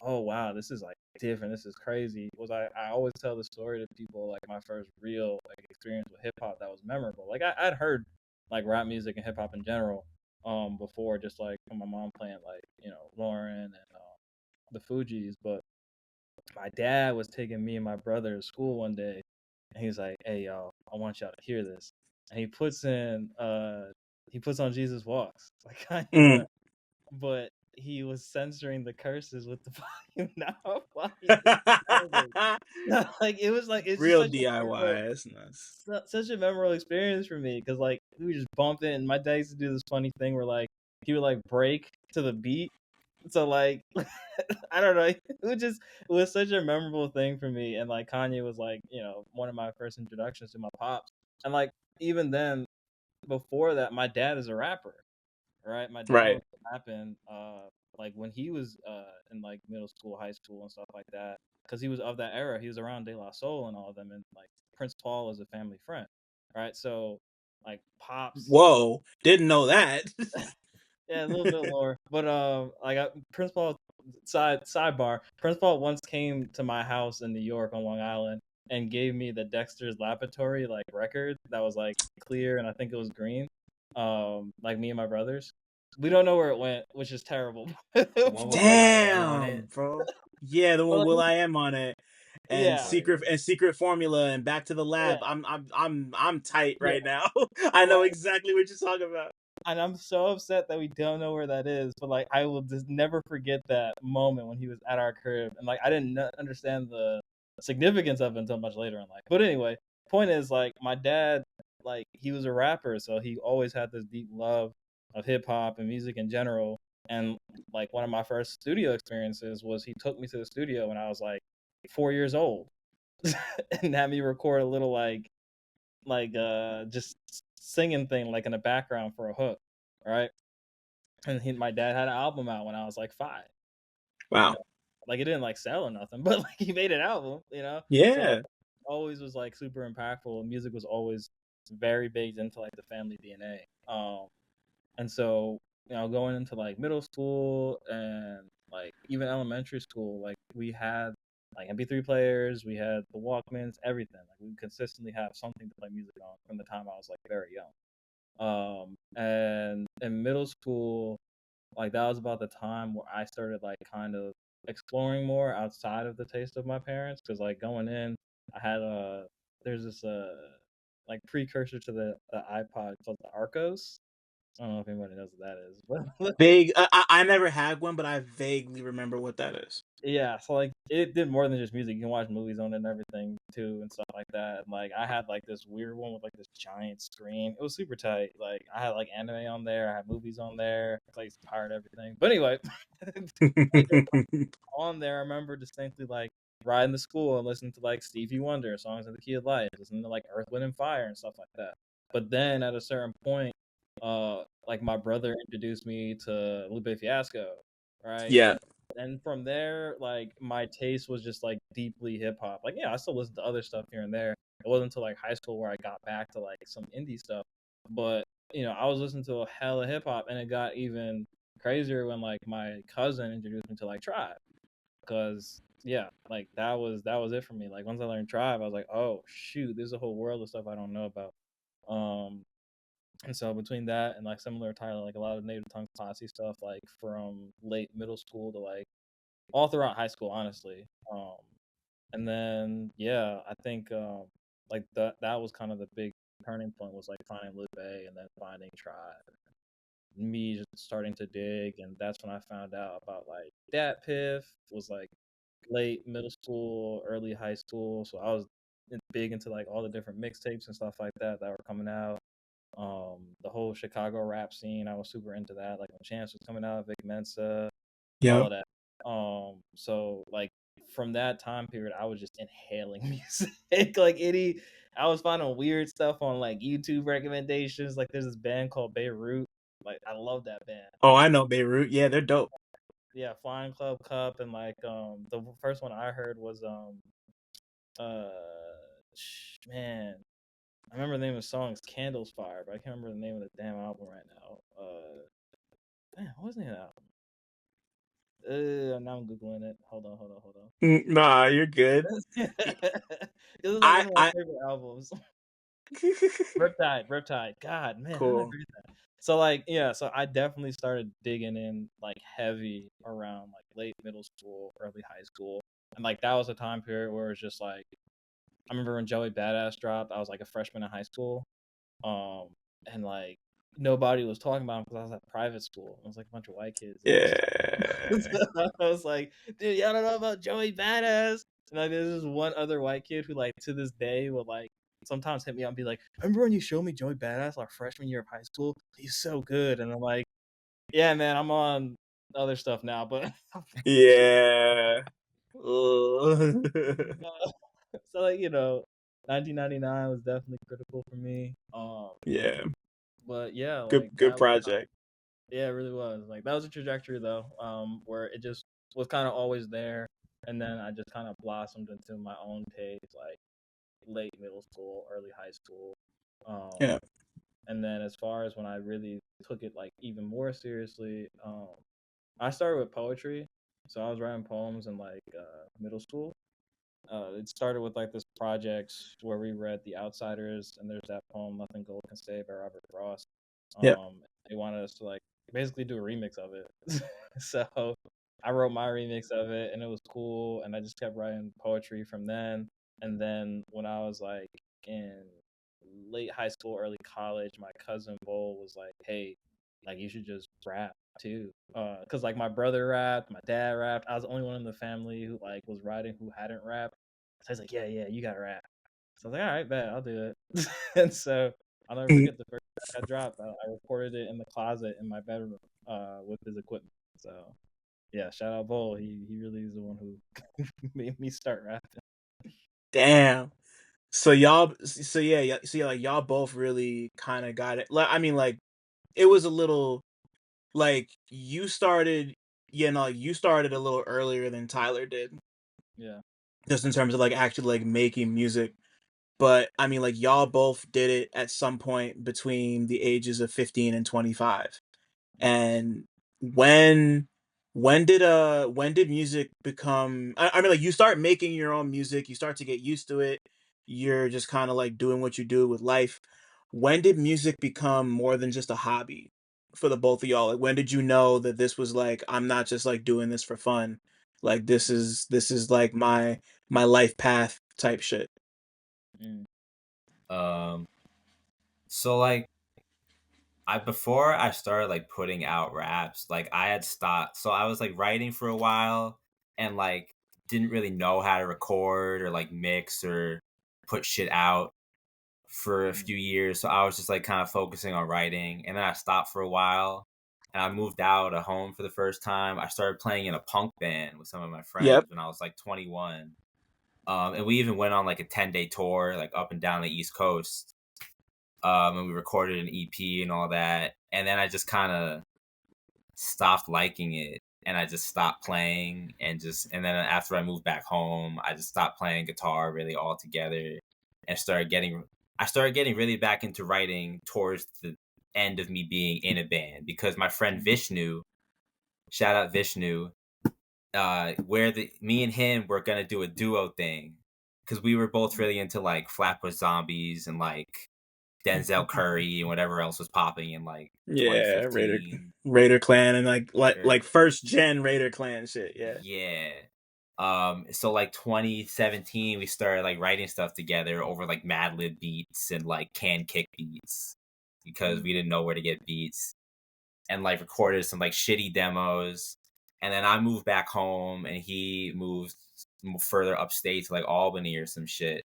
oh wow, this is like different, this is crazy, was I always tell the story to people like my first real like experience with hip hop that was memorable. Like I'd heard like rap music and hip hop in general before, just like from my mom playing like Lauren and the Fugees, but my dad was taking me and my brother to school one day, and he was like, "Hey y'all, I want y'all to hear this." And he puts on Jesus Walks, like Kanye mm. West, but he was censoring the curses with the volume down while he was recording. Like it was like it's just Real such a DIY. memorable, That's nuts. such a memorable experience for me because like we would just bump it, and my dad used to do this funny thing where like he would like break to the beat. So like I don't know, it was such a memorable thing for me, and like Kanye was like one of my first introductions to my pops, and like even then before that, my dad is a rapper, right? My dad Right. was rapping like when he was in like middle school, high school, and stuff like that, because he was of that era. He was around De La Soul and all of them, and like Prince Paul is a family friend, right? So like pops, Whoa. Didn't know that. yeah, a little bit more, but like Prince Paul, sidebar, Prince Paul once came to my house in New York on Long Island and gave me the Dexter's Laboratory like record that was like clear and I think it was green, like me and my brothers. We don't know where it went, which is terrible. The one with But, Will I Am on Damn, it. bro. Yeah, the one but, Will like, I Am on it. And yeah, secret formula and back to the yeah, lab. I'm tight yeah. right now. I know Like, exactly what you're talking about. and I'm so upset that we don't know where that is. But like, I will just never forget that moment when he was at our crib, and like, I didn't understand the significance of it until much later in life. But anyway, point is, like, my dad, like, he was a rapper, so he always had this deep love of hip hop and music in general. And like, one of my first studio experiences was he took me to the studio when I was like 4 years old, and had me record a little just singing thing like in the background for a hook, right? And my dad had an album out when I was like 5. You Wow. know, like it didn't like sell or nothing, but like he made an album. So Yeah. always was like super impactful. Music was always very baked into like the family DNA. And so going into like middle school and like even elementary school, like we had like MP3 players, we had the Walkmans, everything. Like we would consistently have something to play music on from the time I was like very young. And in middle school, like that was about the time where I started like kind of exploring more outside of the taste of my parents. Because like going in, I had there's this like precursor to the iPod called the Arcos. I don't know if anybody knows what that is. Vague. I never had one, but I vaguely remember what that is. Yeah, so like it did more than just music. You can watch movies on it and everything too, and stuff like that. And like I had like this weird one with like this giant screen. It was super tight. Like I had like anime on there, I had movies on there, like pirate everything. But anyway, on there, I remember distinctly like riding to school and listening to like Stevie Wonder, songs of the Key of Life, listening to like Earth, Wind and Fire and stuff like that. But then at a certain point, like my brother introduced me to Lupe Fiasco, right? Yeah. And from there, like my taste was just like deeply hip hop. Like, yeah, I still listen to other stuff here and there. It wasn't until like high school where I got back to like some indie stuff. But I was listening to a hell of hip hop, and it got even crazier when like my cousin introduced me to like Tribe. Because yeah, like that was it for me. Like once I learned Tribe, I was like, oh shoot, there's a whole world of stuff I don't know about. Um, and so between that and like similar title, like a lot of native tongue posse stuff, like from late middle school to like all throughout high school, honestly. And then yeah, I think like that was kind of the big turning point, was like finding Lupe and then finding Tribe. Me just starting to dig, and that's when I found out about like Dat Piff. Was like late middle school, early high school, so I was big into like all the different mixtapes and stuff like that that were coming out. The whole Chicago rap scene, I was super into that. Like when Chance was coming out, Vic Mensa, all Yeah. of that. So like from that time period, I was just inhaling music. I was finding weird stuff on like YouTube recommendations. Like there's this band called Beirut. Like I love that band. Oh, I know Beirut. Yeah, they're dope. Yeah, Flying Club Cup, and like the first one I heard was uh man, I remember the name of the song is Candles Fire, but I can't remember the name of the damn album right now. Man, what was the name of the album? Now I'm googling it. Hold on. Nah, you're good. This is like I one of my I favorite albums. Riptide. God, man, how did I cool. forget that? So like, yeah, so I definitely started digging in like heavy around like late middle school, early high school, and like that was a time period where it's just like I remember when Joey Badass dropped. I was like a freshman in high school, um, and like nobody was talking about him because I was at private school. It was like a bunch of white kids. Yeah. I was like, dude, y'all don't know about Joey Badass. And like, there's this one other white kid who, like, to this day will like sometimes hit me up and be like, remember when you showed me Joey Badass our freshman year of high school? He's so good. And I'm like, yeah, man, I'm on other stuff now, but Yeah. so like 1999 was definitely critical for me. Yeah. But yeah, like Good that was project. yeah, it really was. Like that was a trajectory though, where it just was kind of always there, and then I just kind of blossomed into my own taste, like late middle school, early high school. Yeah. And then as far as when I really took it like even more seriously, I started with poetry. So I was writing poems in like middle school. It started with like this project where we read The Outsiders, and there's that poem "Nothing Gold Can Say" by Robert Frost. Yeah. They wanted us to like basically do a remix of it, so I wrote my remix of it, and it was cool. And I just kept writing poetry from then. And then when I was like in late high school, early college, my cousin Vol was like, "Hey, like you should just rap too," because like my brother rapped, my dad rapped. I was the only one in the family who like was writing who hadn't rapped. So he's like, "Yeah, you gotta rap." So I was like, "All right, bet I'll do it." And so I'll never forget the first track I dropped. I recorded it in the closet in my bedroom with his equipment. So yeah, shout out Vol. He really is the one who made me start rapping. Damn. So y'all, so yeah, so yeah, like y'all both really kind of got it. Like, I mean, like it was a little like you started, you started a little earlier than Tyler did, Yeah. just in terms of like actually like making music. But I mean, like y'all both did it at some point between the ages of 15 and 25. And when when did music become I mean like you start making your own music, you start to get used to it, you're just kind of like doing what you do with life. When did music become more than just a hobby for the both of y'all? Like when did you know that this was like I'm not just like doing this for fun? Like this is like my life path type shit. Mm. So like before I started like putting out raps, like I had stopped. So I was like writing for a while and like didn't really know how to record or like mix or put shit out for a few years. So I was just like kind of focusing on writing, and then I stopped for a while and I moved out of home for the first time. I started playing in a punk band with some of my friends when I was like 21. And we even went on like a 10-day tour, like up and down the East Coast. And we recorded an EP and all that. And then I just kind of stopped liking it, and I just stopped playing, and then after I moved back home, I just stopped playing guitar really altogether and I started getting really back into writing towards the end of me being in a band, because my friend Vishnu, shout out Vishnu, me and him were gonna do a duo thing, because we were both really into like Flatbush Zombies and like Denzel Curry and whatever else was popping in like 2015. Raider Clan and like first gen Raider Clan shit. Yeah. So like 2017 we started like writing stuff together over like Mad Lib beats and like Can Kick beats, because we didn't know where to get beats, and like recorded some like shitty demos. And then I moved back home and he moved further upstate to like Albany or some shit.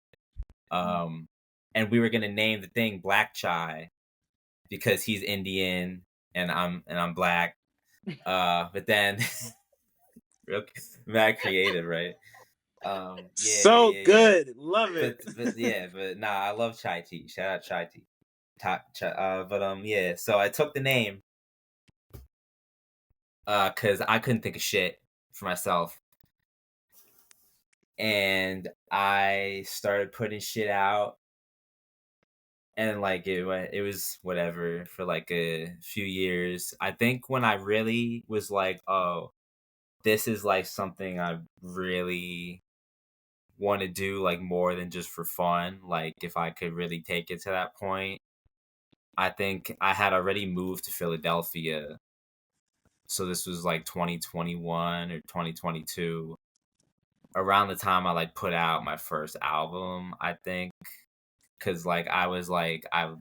And we were gonna name the thing Blackchai because he's Indian and I'm black. But then real mad creative, right? Good, love it. But nah, I love Chai Tea. Shout out Chai Tea. So I took the name because I couldn't think of shit for myself, and I started putting shit out, and like it was whatever for like a few years. I think when I really was like, oh, this is like something I really want to do, like more than just for fun, like if I could really take it to that point, I think I had already moved to Philadelphia. So this was like 2021 or 2022, around the time I like put out my first album, I think, because like I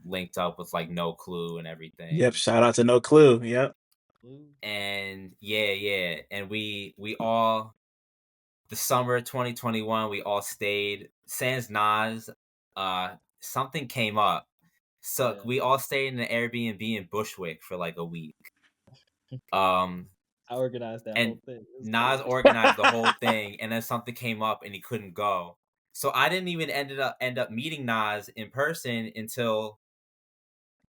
linked up with like No Clue and everything. Yep, shout out to No Clue. Yep. And and we all, the summer of 2021, we all stayed sans Nas. Something came up, so we all stayed in an Airbnb in Bushwick for like a week. I organized that whole thing. Nas organized the whole thing, and then something came up and he couldn't go. So I didn't even end up meeting Nas in person until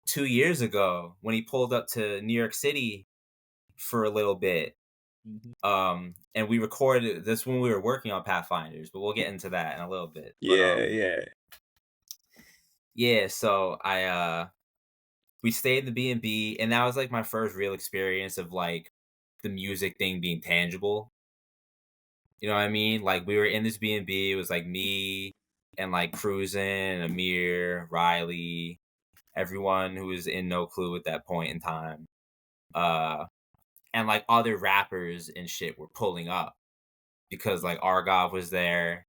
2 years ago when he pulled up to New York City for a little bit. And we recorded this when we were working on Pathfinders, but we'll get into that in a little bit. So we stayed in the B&B, and that was like my first real experience of like the music thing being tangible. You know what I mean? Like we were in this B&B, it was like me and like Cruisin', Amir, Riley, everyone who was in No Clue at that point in time. And like other rappers and shit were pulling up because like Argov was there,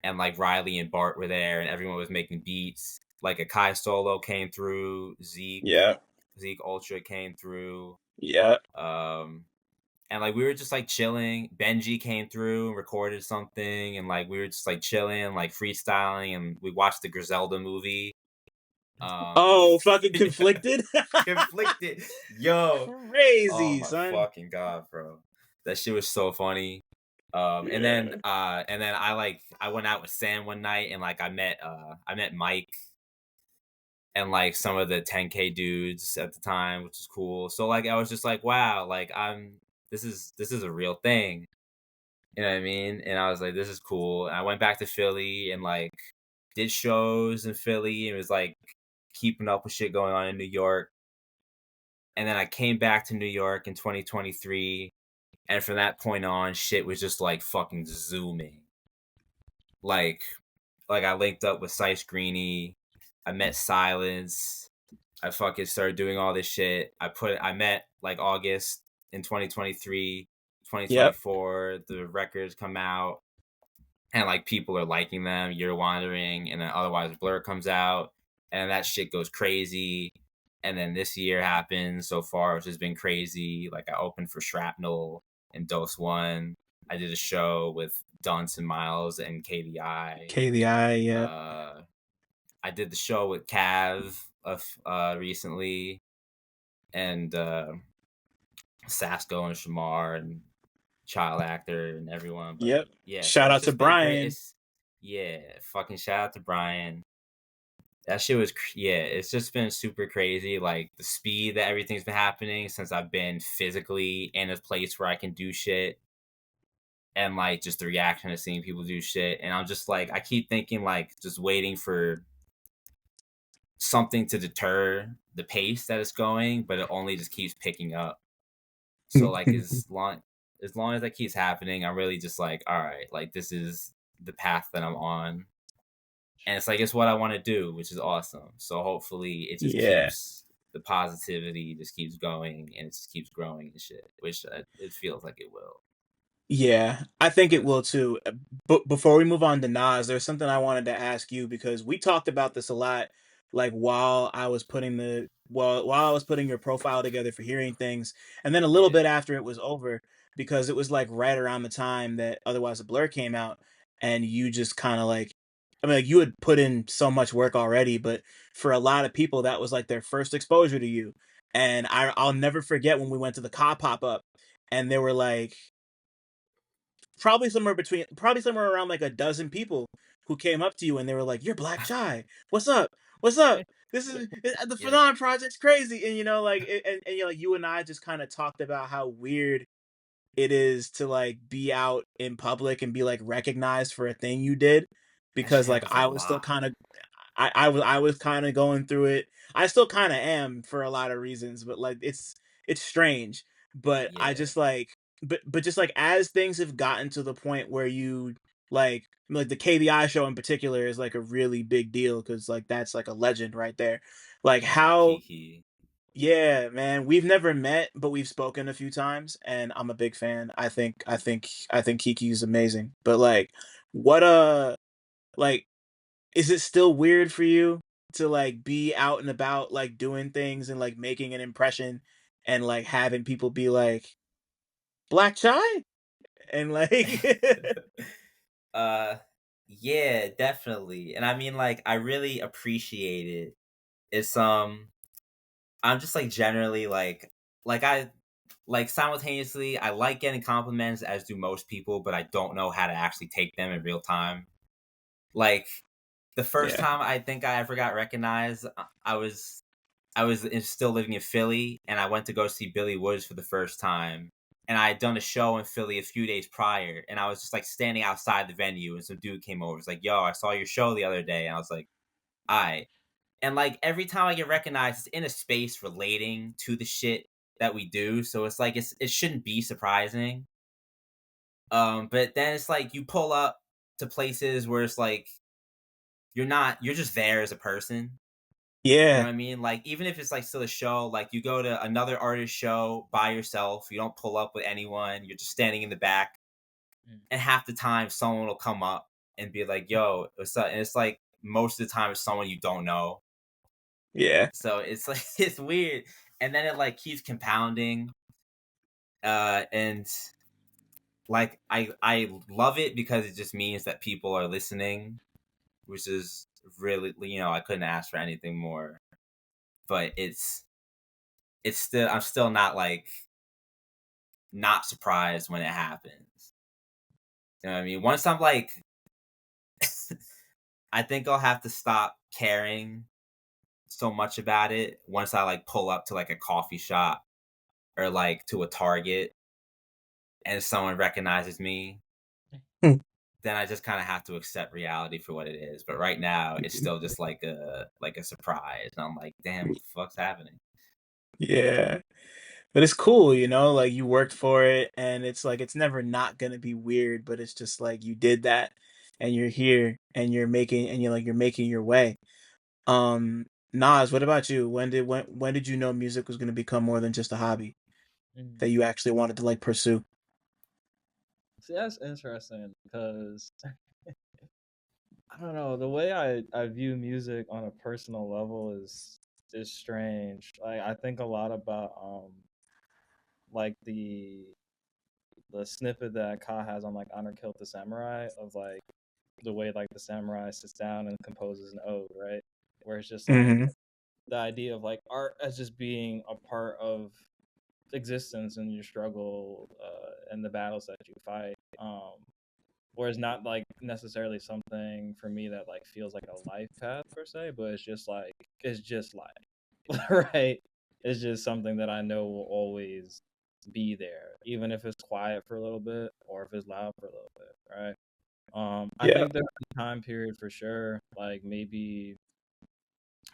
and like Riley and Bart were there, and everyone was making beats. Like a Kai Solo came through, Zeke Ultra came through. And like we were just like chilling. Benji came through and recorded something, and like we were just like chilling, like freestyling, and we watched the Griselda movie. Fucking Conflicted. Conflicted, yo, crazy, oh my son. fucking god, bro, that shit was so funny. And then I went out with Sam one night, and like I met Mike and like some of the 10K dudes at the time, which is cool. So like I was just like, wow, like this is a real thing. You know what I mean? And I was like, this is cool. And I went back to Philly and like did shows in Philly, and was like keeping up with shit going on in New York. And then I came back to New York in 2023, and from that point on, shit was just like fucking zooming. Like I linked up with Sice Greeny, I met Silence, I fucking started doing all this shit. I met like August in 2023, 2024, the records come out, and like people are liking them. You're Wandering, and then Otherwise Blur comes out, and that shit goes crazy. And then this year happened so far, which has been crazy. Like I opened for Shrapnel and Dose One. I did a show with Dunce and Miles and KDI. KDI, yeah. I did the show with Cav recently, and Sasco and Shamar and Child Actor and everyone. But Yep. yeah, Shout so out it's to just been great. Brian. Fucking shout out to Brian. That shit was it's just been super crazy. Like the speed that everything's been happening since I've been physically in a place where I can do shit, and like just the reaction to seeing people do shit. And I'm just like, I keep thinking like just waiting for something to deter the pace that it's going, but it only just keeps picking up. So like as long as that keeps happening, I'm really just like, all right, like this is the path that I'm on. And it's like, it's what I want to do, which is awesome. So hopefully it just keeps, the positivity just keeps going and it just keeps growing and shit, which it feels like it will. Yeah, I think it will too. But before we move on to Nas, there's something I wanted to ask you because we talked about this a lot, like while I was putting while I was putting your profile together for hearing things, and then a little bit after it was over, because it was like right around the time that Otherwise a Blur came out, and you just kind of like, I mean, like you had put in so much work already, but for a lot of people that was like their first exposure to you, and I'll never forget when we went to the Ka pop up, and they were like probably somewhere around like a dozen people who came up to you and they were like, "You're blackchai. What's up? What's up? This is the Phenon Project's crazy." And like and you know, like you and I just kind of talked about how weird it is to like be out in public and be like recognized for a thing you did, That shit because like happens a I was still lot. kind of I was kind of going through it. I still kind of am for a lot of reasons, but like it's strange. But I Yeah. just like but just like as things have gotten to the point where you like the KBI show in particular is like a really big deal because like that's like a legend right there. Like Yeah, how Kiki. yeah, man, we've never met, but we've spoken a few times, and I'm a big fan. I think Kiki's amazing. But like, what like is it still weird for you to like be out and about like doing things and like making an impression and like having people be like black chai and like Yeah, definitely. And I mean like I really appreciate it. It's I'm just like generally like I like simultaneously I like getting compliments as do most people, but I don't know how to actually take them in real time. Like the first yeah time I think I ever got recognized, still living in Philly, and I went to go see Billy Woods for the first time. And I had done a show in Philly a few days prior, and I was just like standing outside the venue, and some dude came over. It's like, "Yo, I saw your show the other day," and I was like, "I." And like every time I get recognized, it's in a space relating to the shit that we do, so it's like it shouldn't be surprising. But then it's like you pull up to places where it's like you're just there as a person. You know yeah what I mean? Like even if it's like still a show, like you go to another artist show by yourself, you don't pull up with anyone, you're just standing in the back, and half the time someone will come up and be like, "Yo, what's up?" And it's like most of the time it's someone you don't know. yeah So it's like it's weird. And then it like keeps compounding. And like I love it because it just means that people are listening, which is really, I couldn't ask for anything more. But it's still, I'm still not like not surprised when it happens. You know what I mean? Once I'm like I think I'll have to stop caring so much about it once I like pull up to like a coffee shop or like to a Target and someone recognizes me. Hmm. Then I just kind of have to accept reality for what it is. But right now it's still just like a surprise. And I'm like, damn, what the fuck's happening? yeah. But it's cool, like you worked for it and it's like it's never not gonna be weird, but it's just like you did that and you're here and you're making your way. Nas, what about you? When did you know music was gonna become more than just a hobby that you actually wanted to like pursue? See, that's interesting because I don't know, the way I view music on a personal level is is strange. Like I think a lot about like the snippet that Ka has on like Honor Killed the Samurai of like the way like the samurai sits down and composes an ode, right? Where it's just like Mm-hmm. the idea of like art as just being a part of existence and your struggle and the battles that you fight. Whereas not like necessarily something for me that like feels like a life path per se, but it's just life, right? It's just something that I know will always be there, even if it's quiet for a little bit or if it's loud for a little bit, right? I Yeah. think there's a time period for sure, like maybe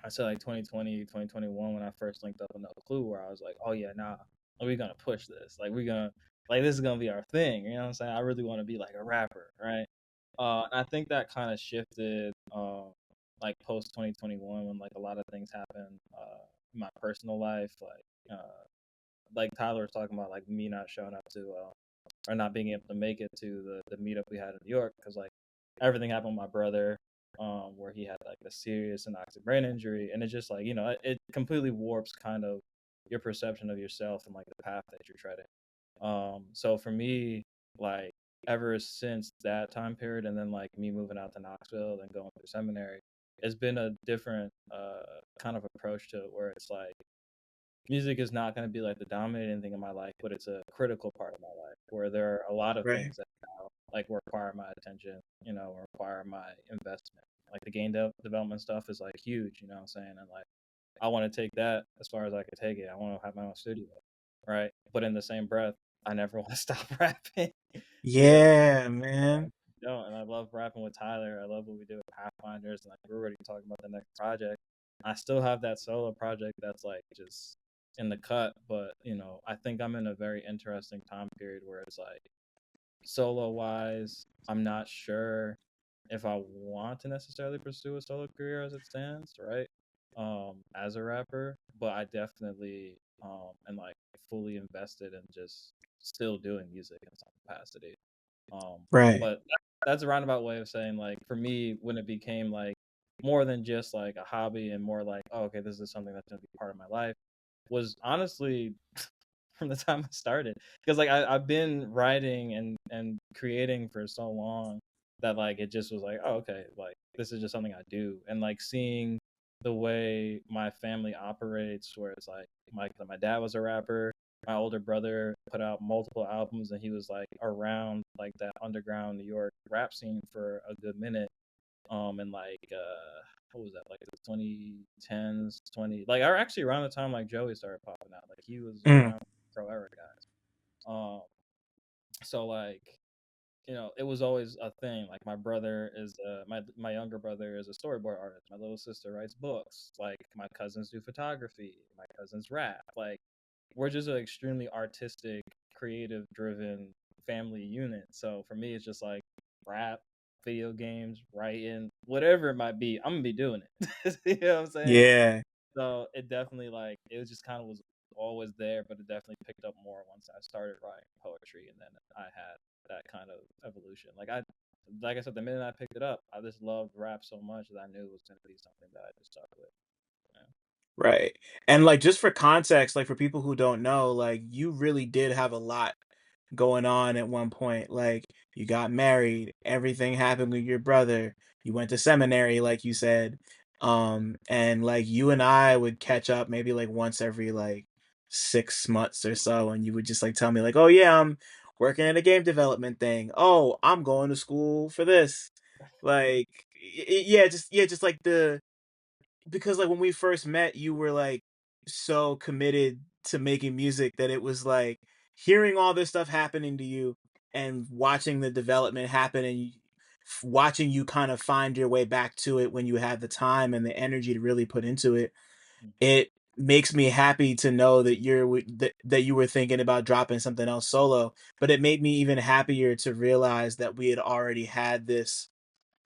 I said like 2020, 2021 when I first linked up with No Clue, where I was like, oh yeah, nah, we're gonna push this. Like we're gonna like this is gonna be our thing. You know what I'm saying? I really want to be like a rapper, right? And I think that kind of shifted like post 2021 when like a lot of things happened in my personal life, like Tyler was talking about like me not showing up to or not being able to make it to the meetup we had in New York because like everything happened with my brother, where he had like a serious anoxic brain injury, and it's just like it completely warps kind of your perception of yourself and like the path that you're treading. So for me, like ever since that time period, and then like me moving out to Knoxville and going through seminary, it's been a different kind of approach to it, where it's like music is not going to be like the dominating thing in my life, but it's a critical part of my life where there are a lot of Right. things that now like require my attention, require my investment. Like the development stuff is like huge, you know what I'm saying? And like I want to take that as far as I could take it. I want to have my own studio, right? But in the same breath, I never want to stop rapping. you know, Yeah, man. no, and I love rapping with Tyler. I love what we do with Pathfinders, and like we're already talking about the next project. I still have that solo project that's like just in the cut, but I think I'm in a very interesting time period where it's like solo wise, I'm not sure if I want to necessarily pursue a solo career as it stands, right? As a rapper, but I definitely am like fully invested in just still doing music in some capacity. Right. But that's a roundabout way of saying like for me when it became like more than just like a hobby and more like, oh, okay, this is something that's gonna be part of my life was honestly from the time I started. Because like I've been writing and creating for so long that like it just was like, oh, okay, like this is just something I do. And like seeing the way my family operates where it's like my dad was a rapper, my older brother put out multiple albums and he was like around like that underground New York rap scene for a good minute. And like what was that, like the 2010s, 20 like or actually around the time like Joey started popping out, like he was Mm. around pro era guys. So like it was always a thing. Like my brother is my younger brother is a storyboard artist. My little sister writes books. Like my cousins do photography. My cousins rap. Like we're just an extremely artistic, creative driven family unit. So for me, it's just like rap, video games, writing, whatever it might be, I'm gonna be doing it. You know what I'm saying? Yeah. So it definitely like it was just kind of was always there, but it definitely picked up more once I started writing poetry, and then I had that kind of evolution. Like I said, the minute I picked it up, I just loved rap so much that I knew it was going to be something that I just stuck with. Yeah. Right. And like just for context, like for people who don't know, like you really did have a lot going on at one point. Like you got married, everything happened with your brother. You went to seminary like you said. And like you and I would catch up maybe like once every like 6 months or so and you would just like tell me like, "Oh yeah, I'm working at a game development thing. Oh, I'm going to school for this." Like just like the because like when we first met you were like so committed to making music that it was like hearing all this stuff happening to you and watching the development happen and watching you kind of find your way back to it when you had the time and the energy to really put into it. Mhm. It makes me happy to know that that you were thinking about dropping something else solo, but it made me even happier to realize that we had already had this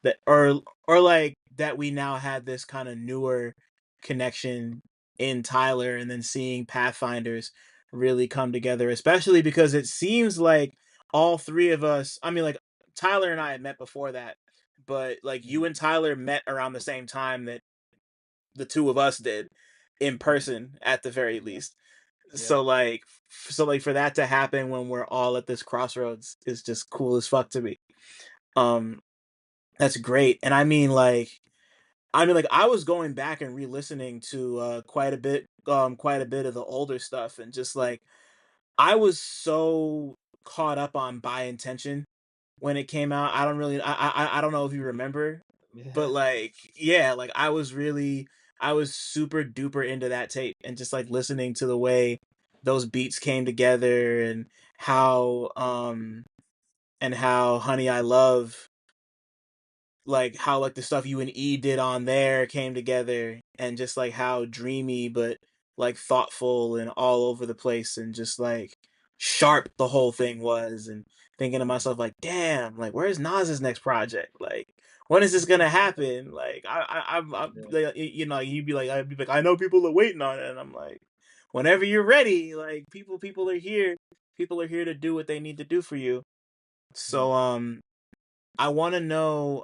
that or like that we now had this kind of newer connection in Tyler and then seeing Pathfinders really come together, especially because it seems like all three of us, I mean like Tyler and I had met before that, but like you Mhm. and Tyler met around the same time that the two of us did. in person at the very least. Yeah. So like for that to happen when we're all at this crossroads is just cool as fuck to me. Um that's great. And like I was going back and re-listening to quite a bit of the older stuff, and just like I was so caught up on By Intention when it came out. I don't know if you remember, but Yeah. like yeah, like I was super duper into that tape, and just like listening to the way those beats came together, and how Honey I Love, like how like the stuff you and E did on there came together, and just like how dreamy but like thoughtful and all over the place, and just like sharp the whole thing was, and thinking to myself like, damn, like where's Nas's next project? Like when is this gonna happen? Like Yeah. like, you know, I'd be like, I know people are waiting on it, and I'm like, whenever you're ready, like people are here. People are here to do what they need to do for you. So I want to know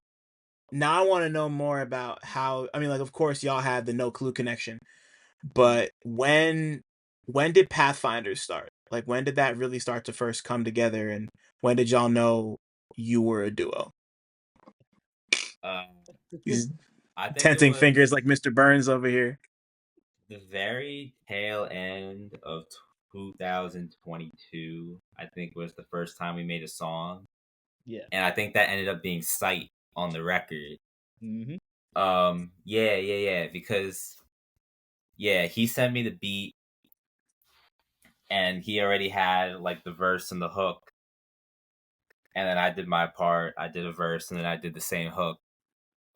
now I want to know more about how, I mean, like of course y'all had the No Clue connection, but when did Pathfinders start? Like when did that really start to first come together, and when did y'all know you were a duo? He's I think it tenting fingers was like Mr. Burns over here. the very tail end of 2022. I think was the first time we made a song, Yeah. and I think that ended up being Sight on the record. Mm-hmm. Yeah, because yeah, he sent me the beat, and he already had like the verse and the hook, and then I did my part. I did a verse, and then I did the same hook,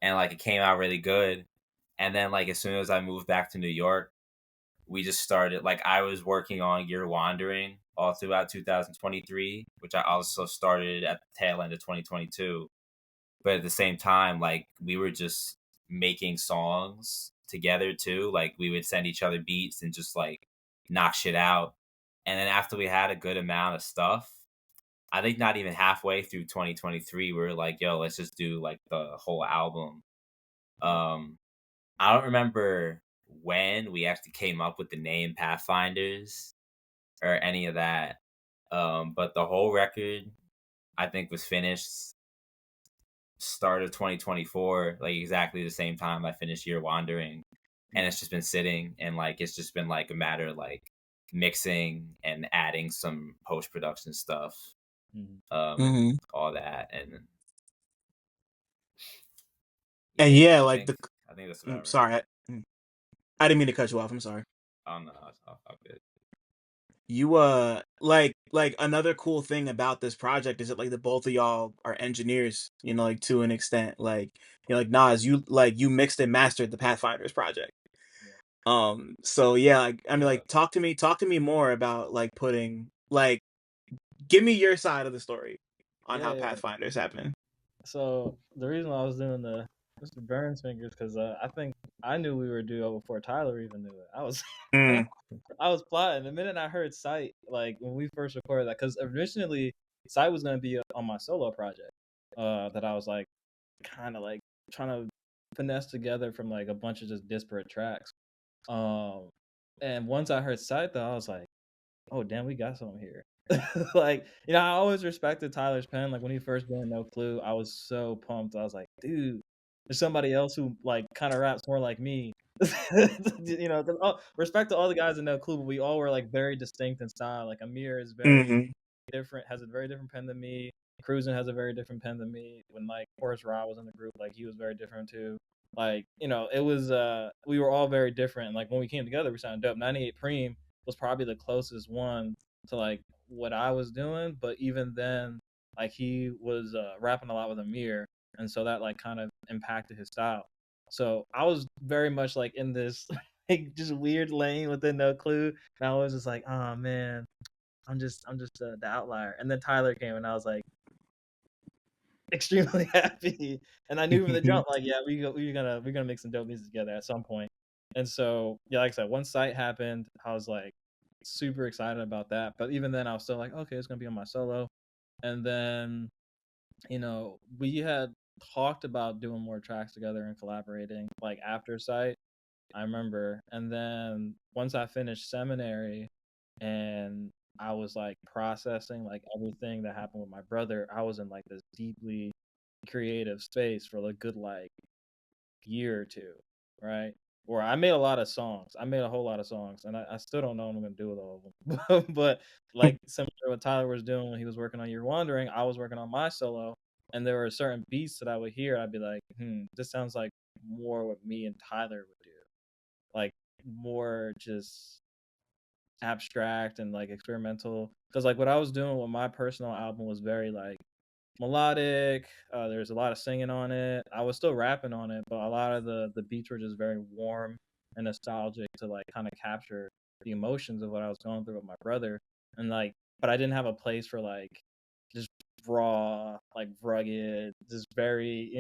and like it came out really good. And then like as soon as I moved back to New York, we just started, like I was working on Year Wandering all throughout 2023, which I also started at the tail end of 2022. But at the same time, like we were just making songs together too. Like we would send each other beats and just like knock shit out. And then after we had a good amount of stuff, I think not even halfway through 2023, we were like, yo, let's just do like the whole album. I don't remember when we actually came up with the name Pathfinders or any of that. But the whole record, I think, was finished start of 2024, like exactly the same time I finished Year Wandering. And it's just been sitting, and like it's just been like a matter of like mixing and adding some post production stuff, and all that. And Yeah, yeah, I like think I think that's about right. sorry, I didn't mean to cut you off. I'm sorry. I don't know. I'll good. You like another cool thing about this project is that like the both of y'all are engineers, you know, like to an extent. Like, you know, like Nas, you mixed and mastered the Pathfinders project. So yeah, like I mean, Yeah. like talk to me more about like putting like give me your side of the story on how Yeah. Pathfinders happened. So the reason I was doing the Mr. Burns fingers because I think I knew we were a duo before Tyler even knew it. I was Mm. I was plotting. The minute I heard Sight, like when we first recorded that, because originally Sight was gonna be on my solo project, that I was like kind of like trying to finesse together from like a bunch of just disparate tracks. And once I heard Sight, though, I was like, oh damn, we got something here. Like, you know, I always respected Tyler's pen. Like when he first joined No Clue, I was so pumped. I was like, dude, there's somebody else who like kind of raps more like me. You know, respect to all the guys in No Clue, but we all were like very distinct in style. Like Amir is very Mm-hmm. different, has a very different pen than me. Cruisin has a very different pen than me. When like Horace Ra was in the group, like he was very different too. Like, you know, it was we were all very different. And like when we came together, we sounded dope. 98 Preem was probably the closest one to like what I was doing, but even then, like he was rapping a lot with Amir, and so that like kind of impacted his style. So I was very much like in this like just weird lane within No Clue, and I was just like, oh man, I'm just the outlier. And then Tyler came, and I was like extremely happy, and I knew from the jump like, yeah, we're gonna make some dope music together at some point. And so yeah, like I said, once Sight happened, I was like super excited about that. But even then, I was still like, okay, it's gonna be on my solo. And then, you know, we had talked about doing more tracks together and collaborating like after Sight. I remember. And then once I finished seminary and I was like processing like everything that happened with my brother, I was in like this deeply creative space for a good like year or two, right? Where I made a lot of songs. I made a whole lot of songs, and I still don't know what I'm gonna do with all of them. But like similar to what Tyler was doing when he was working on You're Wandering, I was working on my solo, and there were certain beats that I would hear. I'd be like, this sounds like more what me and Tyler would do, like more just abstract and like experimental. Because like what I was doing with my personal album was very like melodic. There's a lot of singing on it. I was still rapping on it, but a lot of the beats were just very warm and nostalgic to like kind of capture the emotions of what I was going through with my brother. And like, but I didn't have a place for like just raw, like rugged, just very,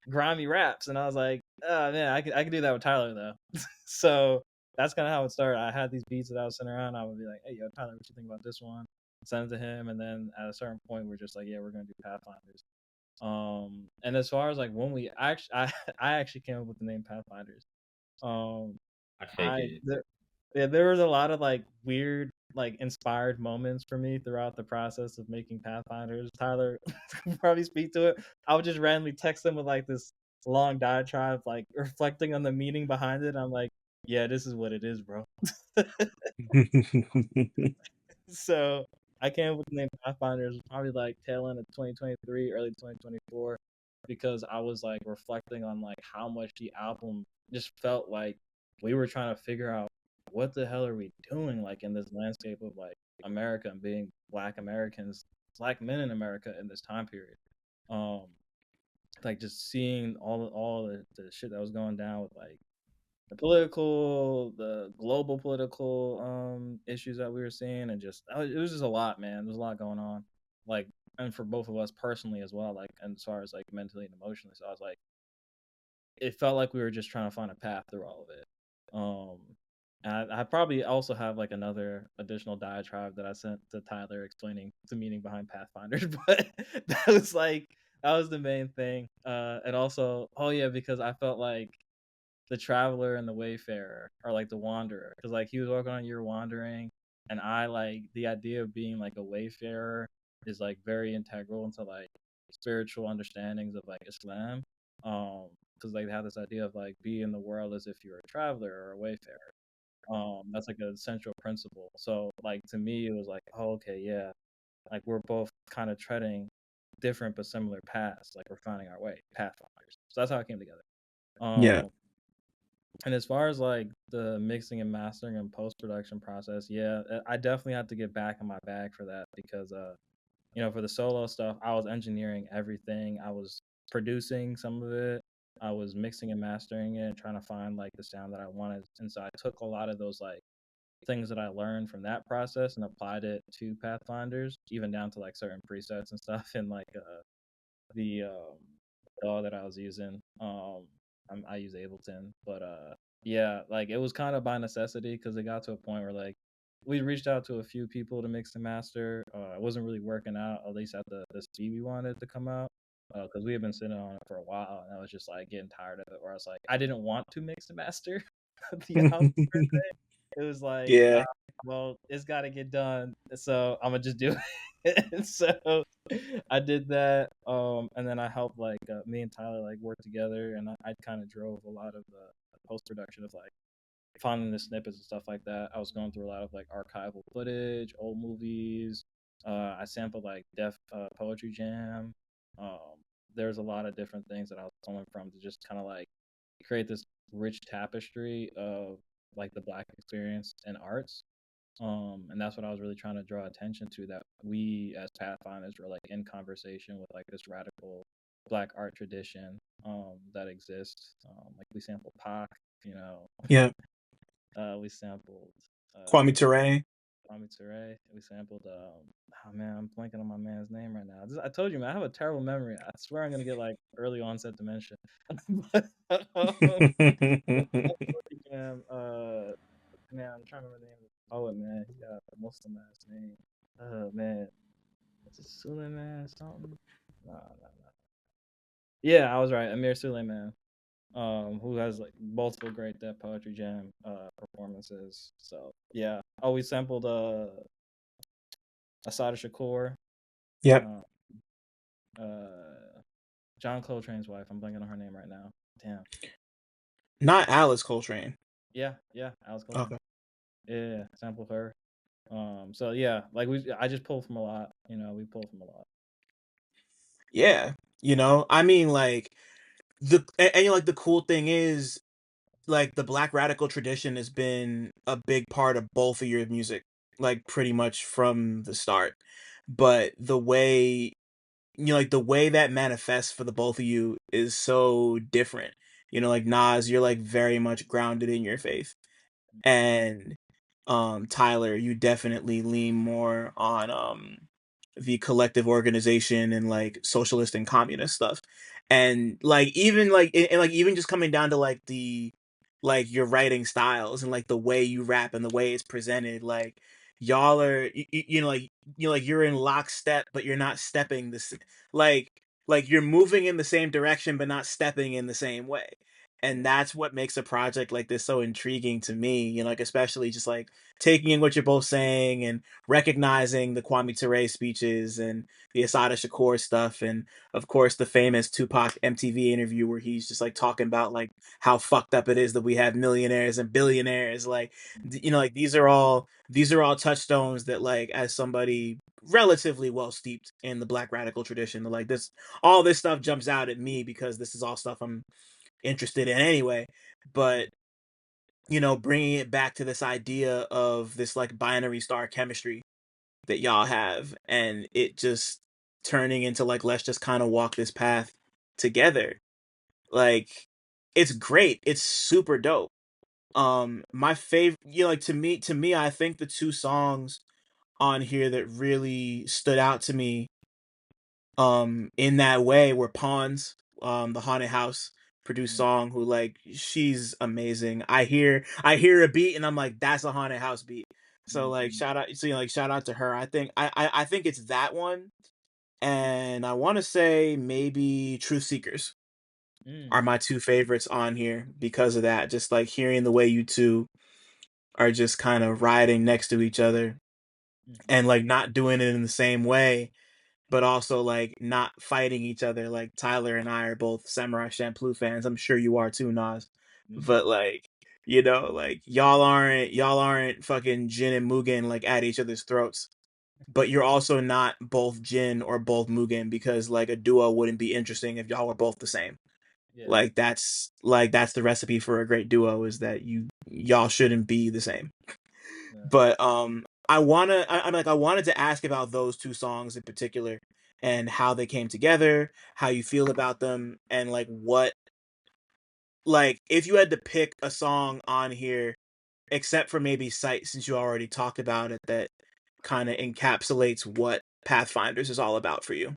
grimy raps. And I was like, oh man, I could do that with Tyler though. So that's kind of how it started. I had these beats that I was sending around. I would be like, hey, yo, Tyler, what you think about this one? Send it to him, and then at a certain point, we're just like, yeah, we're gonna do Pathfinders. And as far as like when we actually, I actually came up with the name Pathfinders. Um, I I figured. yeah, there was a lot of like weird, like inspired moments for me throughout the process of making Pathfinders. Tyler can probably speak to it. I would just randomly text him with like this long diatribe, like reflecting on the meaning behind it. I'm like, yeah, this is what it is, bro. So I came up with the name Pathfinders probably like tail end of 2023, early 2024, because I was like reflecting on like how much the album just felt like we were trying to figure out what the hell are we doing like in this landscape of like America and being Black Americans, Black men in America in this time period. Um, like just seeing all the shit that was going down with like the global political issues that we were seeing, and just it was just a lot, man. There's a lot going on, like, and for both of us personally as well, like, and as far as like mentally and emotionally. So I was like, it felt like we were just trying to find a path through all of it. And I probably also have like another additional diatribe that I sent to Tyler explaining the meaning behind Pathfinders, but that was like that was the main thing. And also, oh yeah, because I felt like the traveler and the wayfarer are like the wanderer, because like he was working on You're Wandering, and I like the idea of being like a wayfarer is like very integral into like spiritual understandings of like Islam. Because like they have this idea of like be in the world as if you're a traveler or a wayfarer. That's like a central principle. So like to me it was like, oh okay, yeah, like we're both kind of treading different but similar paths, like we're finding our way, pathfinders. So that's how it came together. Yeah. And as far as like the mixing and mastering and post production process, yeah, I definitely had to get back in my bag for that, because for the solo stuff, I was engineering everything. I was producing some of it. I was mixing and mastering it, trying to find like the sound that I wanted. And so I took a lot of those like things that I learned from that process and applied it to Pathfinders, even down to like certain presets and stuff and like the DAW that I was using. I use Ableton, but yeah, like it was kind of by necessity, because it got to a point where like we reached out to a few people to mix and master. It wasn't really working out, at least at the speed we wanted to come out, because we had been sitting on it for a while, and I was just like getting tired of it. Where I was like, I didn't want to mix and master the album. It was like, Yeah. well, it's got to get done, so I'm gonna just do it. So I did that, and then I helped like me and Tyler like work together, and I kind of drove a lot of the post production of like finding the snippets and stuff like that. I was going through a lot of like archival footage, old movies. I sampled like Def Poetry Jam. There's a lot of different things that I was pulling from to just kind of like create this rich tapestry of like the Black experience and arts. And that's what I was really trying to draw attention to, that we as Pathfinders were like in conversation with like this radical Black art tradition that exists. Like we sampled Pac, Yeah. we sampled Kwame Ture. Kwame Ture. We sampled oh man, I'm blanking on my man's name right now. I told you, man, I have a terrible memory. I swear I'm gonna get like early onset dementia. But man, I'm trying to remember the name of the poet, man. He got a Muslim ass name. Oh man, is it Suleiman something? No. Yeah, I was right. Amir Suleiman. who has like multiple great Def Poetry Jam performances. So yeah, we sampled Asada Shakur, Yep. John Coltrane's wife. I'm blanking on her name right now. Damn. Not Alice Coltrane. Yeah, Alice Coltrane. Okay. Yeah, sampled her. So yeah, like I just pull from a lot. We pull from a lot. Yeah. I mean, like like the cool thing is, like, the Black Radical tradition has been a big part of both of your music, like, pretty much from the start. But the way, like, the way that manifests for the both of you is so different. Like, Nas, you're, like, very much grounded in your faith. And Tyler, you definitely lean more on the collective organization and like socialist and communist stuff. And like even like and like even just coming down to like the like your writing styles and like the way you rap and the way it's presented, like y'all are like you're in lockstep but you're not stepping this, like you're moving in the same direction but not stepping in the same way. And that's what makes a project like this so intriguing to me, like especially just like taking in what you're both saying and recognizing the Kwame Ture speeches and the Asada Shakur stuff, and of course the famous Tupac MTV interview where he's just like talking about like how fucked up it is that we have millionaires and billionaires. Like, like these are all touchstones that, like, as somebody relatively well steeped in the Black Radical tradition, like all this stuff jumps out at me because this is all stuff I'm interested in anyway. But bringing it back to this idea of this like binary star chemistry that y'all have, and it just turning into like, let's just kind of walk this path together. Like, it's great. It's super dope. My favorite, like to me, I think the two songs on here that really stood out to me in that way were Pawns, the Haunted House produced song, who, like, she's amazing. I hear a beat and I'm like, that's a Haunted House beat. So like shout out to her. I think it's that one, and I want to say maybe Truth Seekers are my two favorites on here because of that. Just like hearing the way you two are just kind of riding next to each other and like not doing it in the same way, but also like not fighting each other. Like Tyler and I are both Samurai Champloo fans. I'm sure you are too, Nas. But like, like y'all aren't fucking Jin and Mugen like at each other's throats. But you're also not both Jin or both Mugen, because like a duo wouldn't be interesting if y'all were both the same. Yeah. Like that's the recipe for a great duo, is that y'all shouldn't be the same. Yeah. But I wanted to ask about those two songs in particular and how they came together, how you feel about them, and like what, like, if you had to pick a song on here, except for maybe Sight, since you already talked about it, that kind of encapsulates what Pathfinders is all about for you.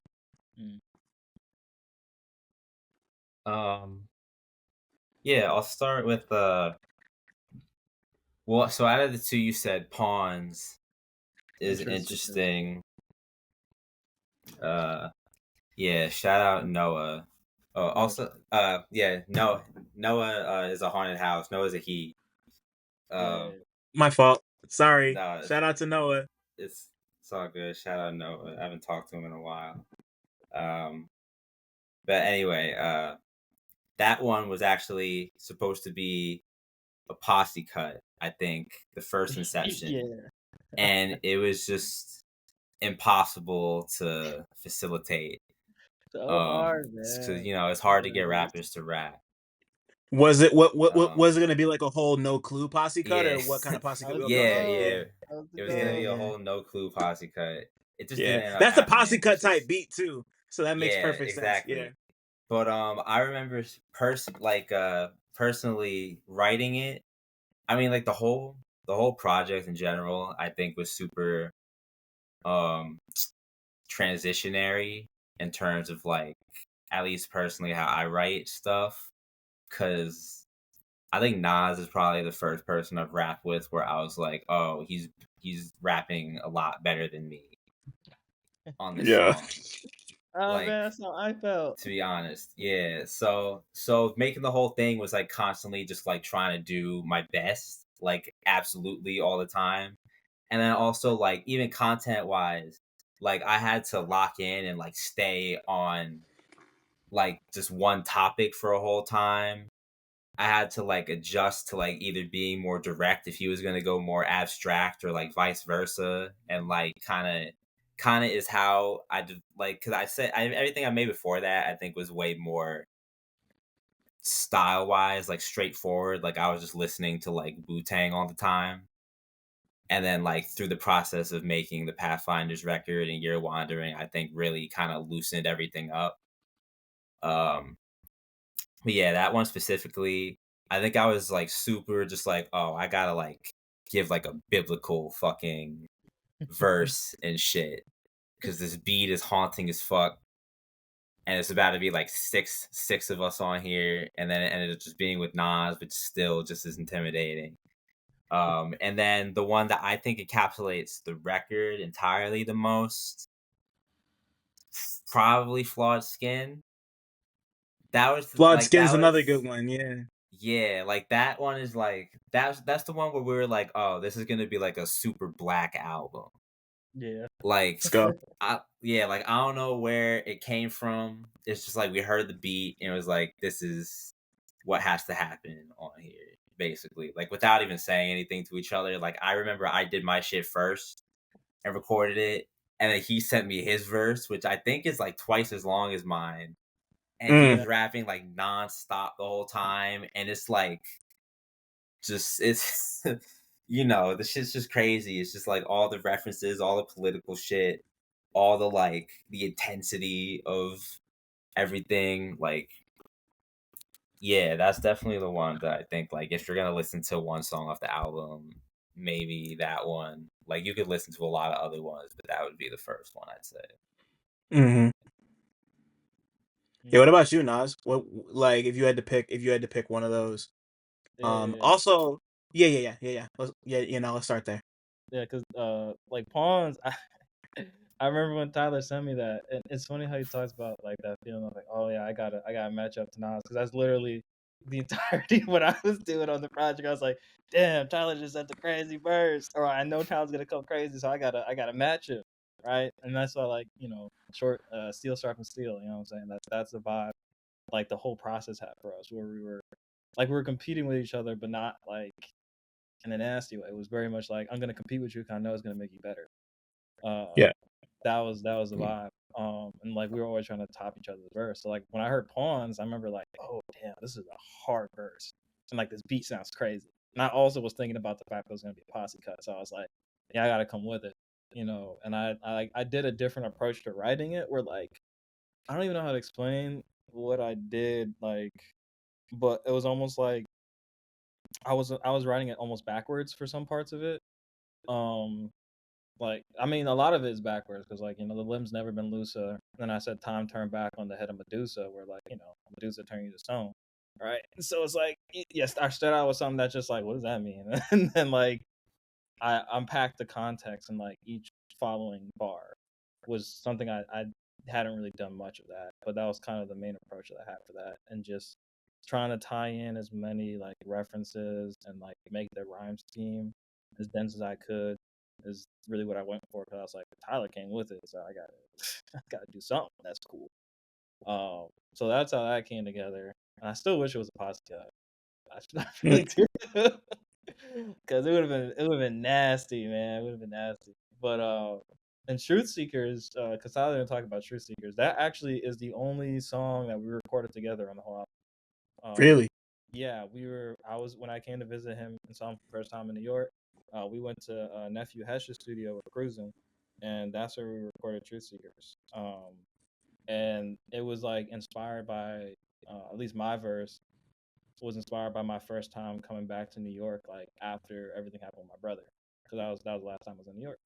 Yeah, I'll start with well, so out of the two, you said Pawns is interesting. Yeah, shout out Noah. Also, yeah, Noah is a haunted house. Noah's a he. My fault. Sorry. No, shout out to Noah. It's all good. Shout out Noah. I haven't talked to him in a while. But anyway, that one was actually supposed to be a posse cut, I think, the first inception. Yeah. And it was just impossible to facilitate. So hard, man. Because it's hard to get rappers to rap. Was it what was it gonna be, like a whole no clue posse cut, or what kind of posse cut? Yeah. It was gonna be a whole no clue posse cut. It just didn't end up that's a happening. posse cut type beat too, so that makes perfect exactly. sense. Yeah. But I remember personally writing it. I mean, like the whole project in general, I think was super transitionary in terms of, like, at least personally how I write stuff, because I think Nas is probably the first person I've rapped with where I was like, oh, he's rapping a lot better than me on this song. Oh Like, man, that's how I felt. to be honest, yeah. So making the whole thing was like constantly just like trying to do my best, like absolutely all the time. And then also like even content wise, like I had to lock in and like stay on like just one topic for a whole time. I had to like adjust to like either being more direct if he was going to go more abstract, or like vice versa. And like kind of is how I did, like, because everything I made before that I think was way more style wise, like straightforward. Like I was just listening to like Wu-Tang all the time. And then like through the process of making the Pathfinders record and Year Wandering, I think really kind of loosened everything up. um but yeah, that one specifically, I think I was like super just like, oh, I gotta like give like a biblical fucking verse and shit, because this beat is haunting as fuck. And it's about to be like six of us on here, and then it ended up just being with Nas, but still just as intimidating. And then the one that I think encapsulates the record entirely the most, probably Flawed Skin. That was Flawed like Skin's that another was good one. Yeah. Yeah, like that one is like that's the one where we were like, oh, this is gonna be like a super black album. Yeah. Like Let's go. like I don't know where it came from. It's just like we heard the beat and it was like, this is what has to happen on here, basically. Like without even saying anything to each other. Like I remember I did my shit first and recorded it, and then he sent me his verse, which I think is like twice as long as mine. And he was rapping like nonstop the whole time, and it's like just it's the shit's just crazy. It's just like all the references, all the political shit, all the like the intensity of everything. Like, yeah, that's definitely the one that I think, like, if you're gonna listen to one song off the album, maybe that one. Like, you could listen to a lot of other ones, but that would be the first one, I'd say. Mm-hmm. Yeah. What about you, Nas? What, like, if you had to pick one of those? Yeah. Also, yeah. Let's start there. Yeah, because like pawns, I remember when Tyler sent me that, and it's funny how he talks about like that feeling of like, oh yeah, I gotta match up to Nas, because that's literally the entirety of what I was doing on the project. I was like, damn, Tyler just sent the crazy verse, or I know Tyler's gonna come crazy, so I gotta match him, right? And that's why, like, short steel sharpens steel. You know what I'm saying? That's the vibe. Like the whole process had for us, where we were competing with each other, but not like in a nasty way. It was very much like, I'm gonna compete with you because I know it's gonna make you better. Uh, Yeah. that was the vibe. And like we were always trying to top each other's verse. So like when I heard Pawns, I remember like, oh damn, this is a hard verse, and like this beat sounds crazy. And I also was thinking about the fact that it was gonna be a posse cut, so I was like, yeah, I gotta come with it, And I did a different approach to writing it, where like I don't even know how to explain what I did, like, but it was almost like I was writing it almost backwards for some parts of it. Um, like, I mean, a lot of it is backwards because, like, the limb's never been looser. Then I said time turned back on the head of Medusa, where, like, Medusa turned you to stone, right? So it's like, yes, I started out with something that's just like, what does that mean? And then, like, I unpacked the context, and, like, each following bar was something I hadn't really done much of that, but that was kind of the main approach that I had for that, and just trying to tie in as many like references and like make the rhyme scheme as dense as I could is really what I went for, because I was like, Tyler came with it, so I gotta I gotta do something that's cool. So that's how that came together, and I still wish it was a podcast. I really do, because it would have been nasty, man. It would have been nasty. But and Truth Seekers, because Tyler didn't talk about Truth Seekers. That actually is the only song that we recorded together on the whole album. Really? Yeah, I was when I came to visit him and saw him for the first time in New York. We went to nephew Hesh's studio with Cruising, and that's where we recorded Truth Seekers. And it was like inspired by, at least my verse was inspired by my first time coming back to New York, like after everything happened with my brother, because that was the last time I was in New York.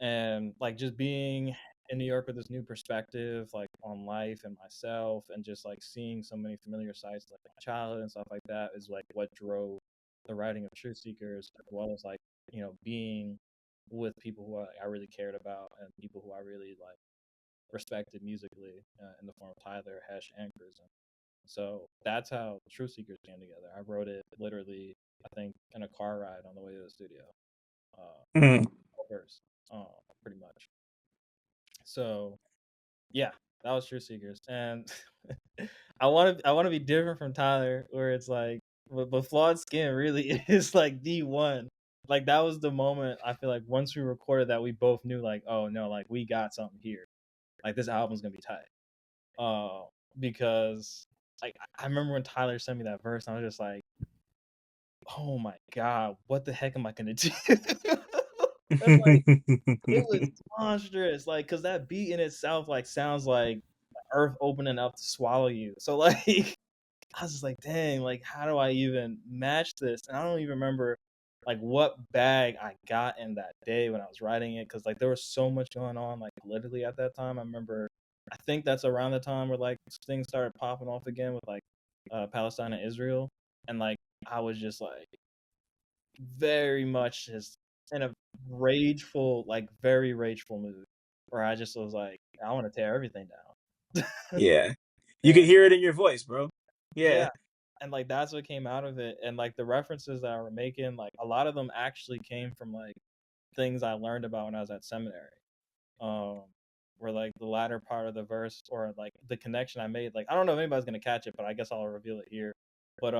And like just being in New York with this new perspective, like on life and myself, and just like seeing so many familiar sights, like my childhood and stuff like that, is like what drove the writing of Truth Seekers, as well as like being with people who I really cared about, and people who I really like respected musically in the form of Tyler, Hesh, and Cruisin'. So that's how Truth Seekers came together. I wrote it literally, I think, in a car ride on the way to the studio. Mhm. Verse, pretty much. So yeah, that was Truth Seekers, and I want to be different from Tyler, where it's like, but Flawed Skin really is like the one. Like that was the moment I feel like once we recorded that, we both knew like, oh no, like we got something here. Like this album's gonna be tight. Because like I remember when Tyler sent me that verse, and I was just like, oh my god, what the heck am I gonna do? That's like it was monstrous, like because that beat in itself like sounds like earth opening up to swallow you. So like I was just like, dang, like how do I even match this? And I don't even remember like what bag I got in that day when I was writing it, because like there was so much going on like politically at that time. I remember I think that's around the time where like things started popping off again with like Palestine and Israel. And like I was just like very much just in a rageful, like very rageful mood where I just was like, I want to tear everything down. Yeah. You can And hear it in your voice, bro. Yeah. yeah, and like that's what came out of it. And like the references that I were making, like a lot of them actually came from like things I learned about when I was at seminary. Um, where like the latter part of the verse or like the connection I made, like I don't know if anybody's gonna catch it, but I guess I'll reveal it here. But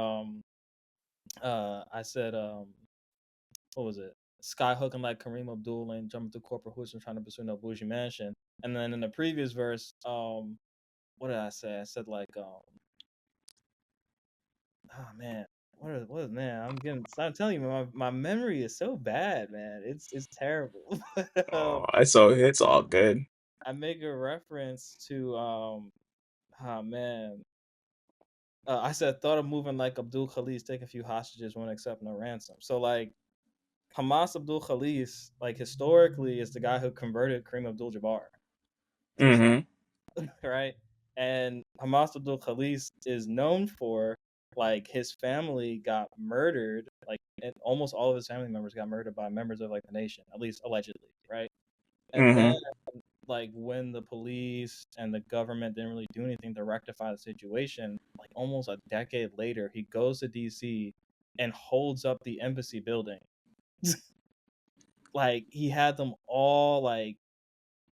I said what was it? Sky hooking like Kareem Abdul and jumping through corporate hoops and trying to pursue no bougie mansion. And then in the previous verse, what did I say? I said like oh man, what is man? I'm telling you, my memory is so bad, man. It's terrible. Oh, it's all good. I make a reference to oh man. I said thought of moving like Abdul Khalis, take a few hostages, won't accept no ransom. So like Hamas Abdul Khalis, like historically, is the guy who converted Kareem Abdul-Jabbar to Islam, right? And Hamas Abdul Khalis is known for like his family got murdered, like and almost all of his family members got murdered by members of like the nation, at least allegedly, right? And then like when the police and the government didn't really do anything to rectify the situation, like almost a decade later, he goes to DC and holds up the embassy building. Like he had them all like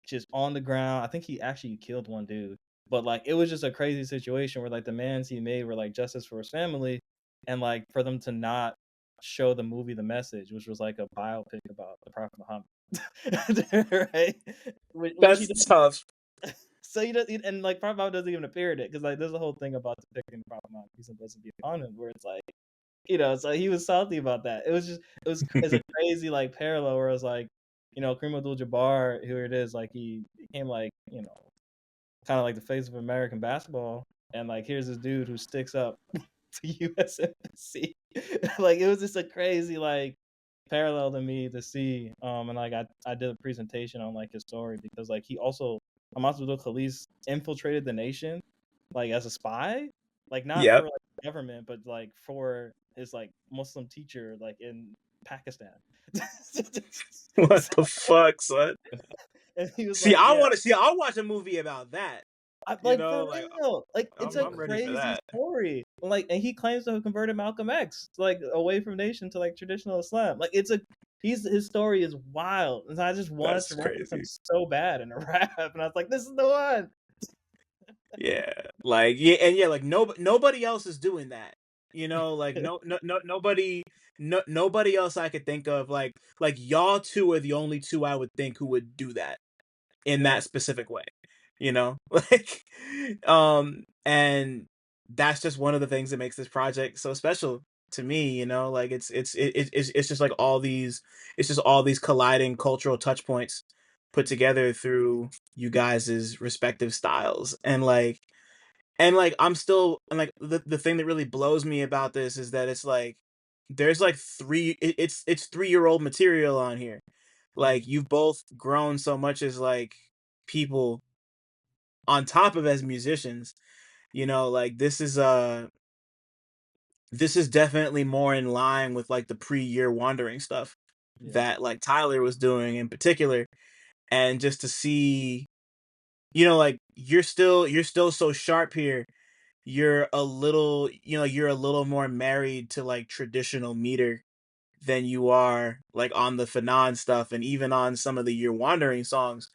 just on the ground. I think he actually killed one dude, but like it was just a crazy situation where like the demands he made were like justice for his family, and like for them to not show the movie The Message, which was like a biopic about the Prophet Muhammad, right? Which he That's tough. so he does, and like Prophet Muhammad doesn't even appear in it because like there's a whole thing about depicting the Prophet Muhammad, peace and blessings be upon him, where it's like so he was salty about that. It's a crazy like parallel where it was like, Kareem Abdul-Jabbar, who it is, like he became like, kind of like the face of American basketball, and like here's this dude who sticks up to U.S. Embassy. Like it was just a crazy like parallel to me to see. And like I did a presentation on like his story because like he also Hamas Abdul Khalis infiltrated the nation like as a spy, like not for Yep. like the government, but like for his like Muslim teacher like in Pakistan. What the fuck, son? And he was like, yeah, I'll watch a movie about that. like for Like real, like it's a I'm ready for crazy that. story. Like, and he claims to have converted Malcolm X like away from nation to like traditional Islam. Like his story is wild, and I just wanted That's to reference him crazy. so bad in a rap, and I was like, this is the one. Yeah. Like like nobody else is doing that. Like nobody else I could think of like y'all two are the only two I would think who would do that in Yeah, that specific way. Like and that's just one of the things that makes this project so special to me. Like it's just like all these colliding cultural touch points put together through you guys' respective styles. And I'm still, and like the thing that really blows me about this is that it's like there's like it's 3-year-old material on here. Like you've both grown so much as like people on top of as musicians. Like this is definitely more in line with like the pre-year wandering stuff yeah, that like Tyler was doing in particular. And just to see like you're still so sharp here. You're a little, you're a little more married to like traditional meter than you are like on the Fanon stuff and even on some of the You're Wandering songs.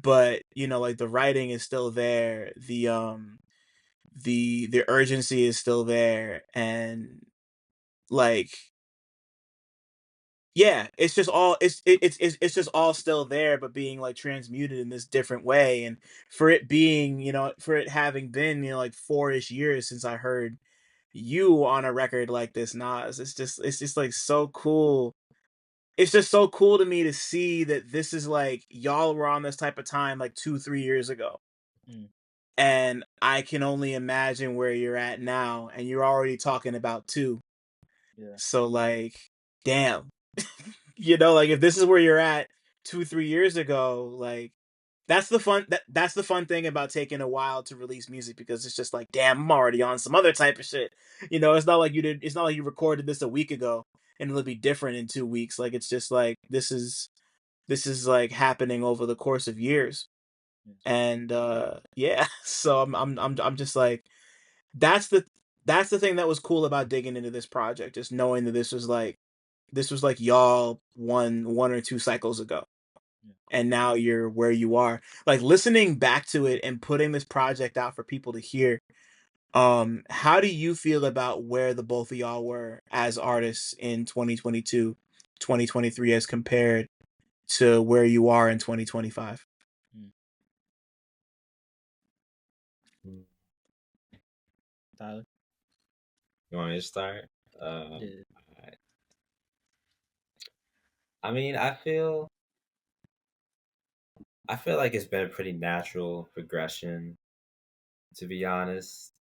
But like the writing is still there. The urgency is still there, and like yeah, it's just all it's just all still there, but being like transmuted in this different way. And for it being, for it having been, like 4-ish years since I heard you on a record like this, Nas, it's just like so cool. It's just so cool to me to see that this is like y'all were on this type of time like 2-3 years ago. Mm. And I can only imagine where you're at now, and you're already talking about two. Yeah. So like, damn. Like if this is where you're at 2-3 years ago, like that's the fun thing about taking a while to release music, because it's just like, damn, I'm already on some other type of shit. It's not like you recorded this a week ago and it'll be different in 2 weeks. Like it's just like this is like happening over the course of years. Yes. And yeah, so I'm just like, that's the thing that was cool about digging into this project, just knowing that this was like y'all one or two cycles ago, Yeah. and now you're where you are. Like listening back to it and putting this project out for people to hear. How do you feel about where the both of y'all were as artists in 2022, 2023 as compared to where you are in 2025? Tyler? You want me to start? Yeah. Alright. I mean, I feel like it's been a pretty natural progression, to be honest.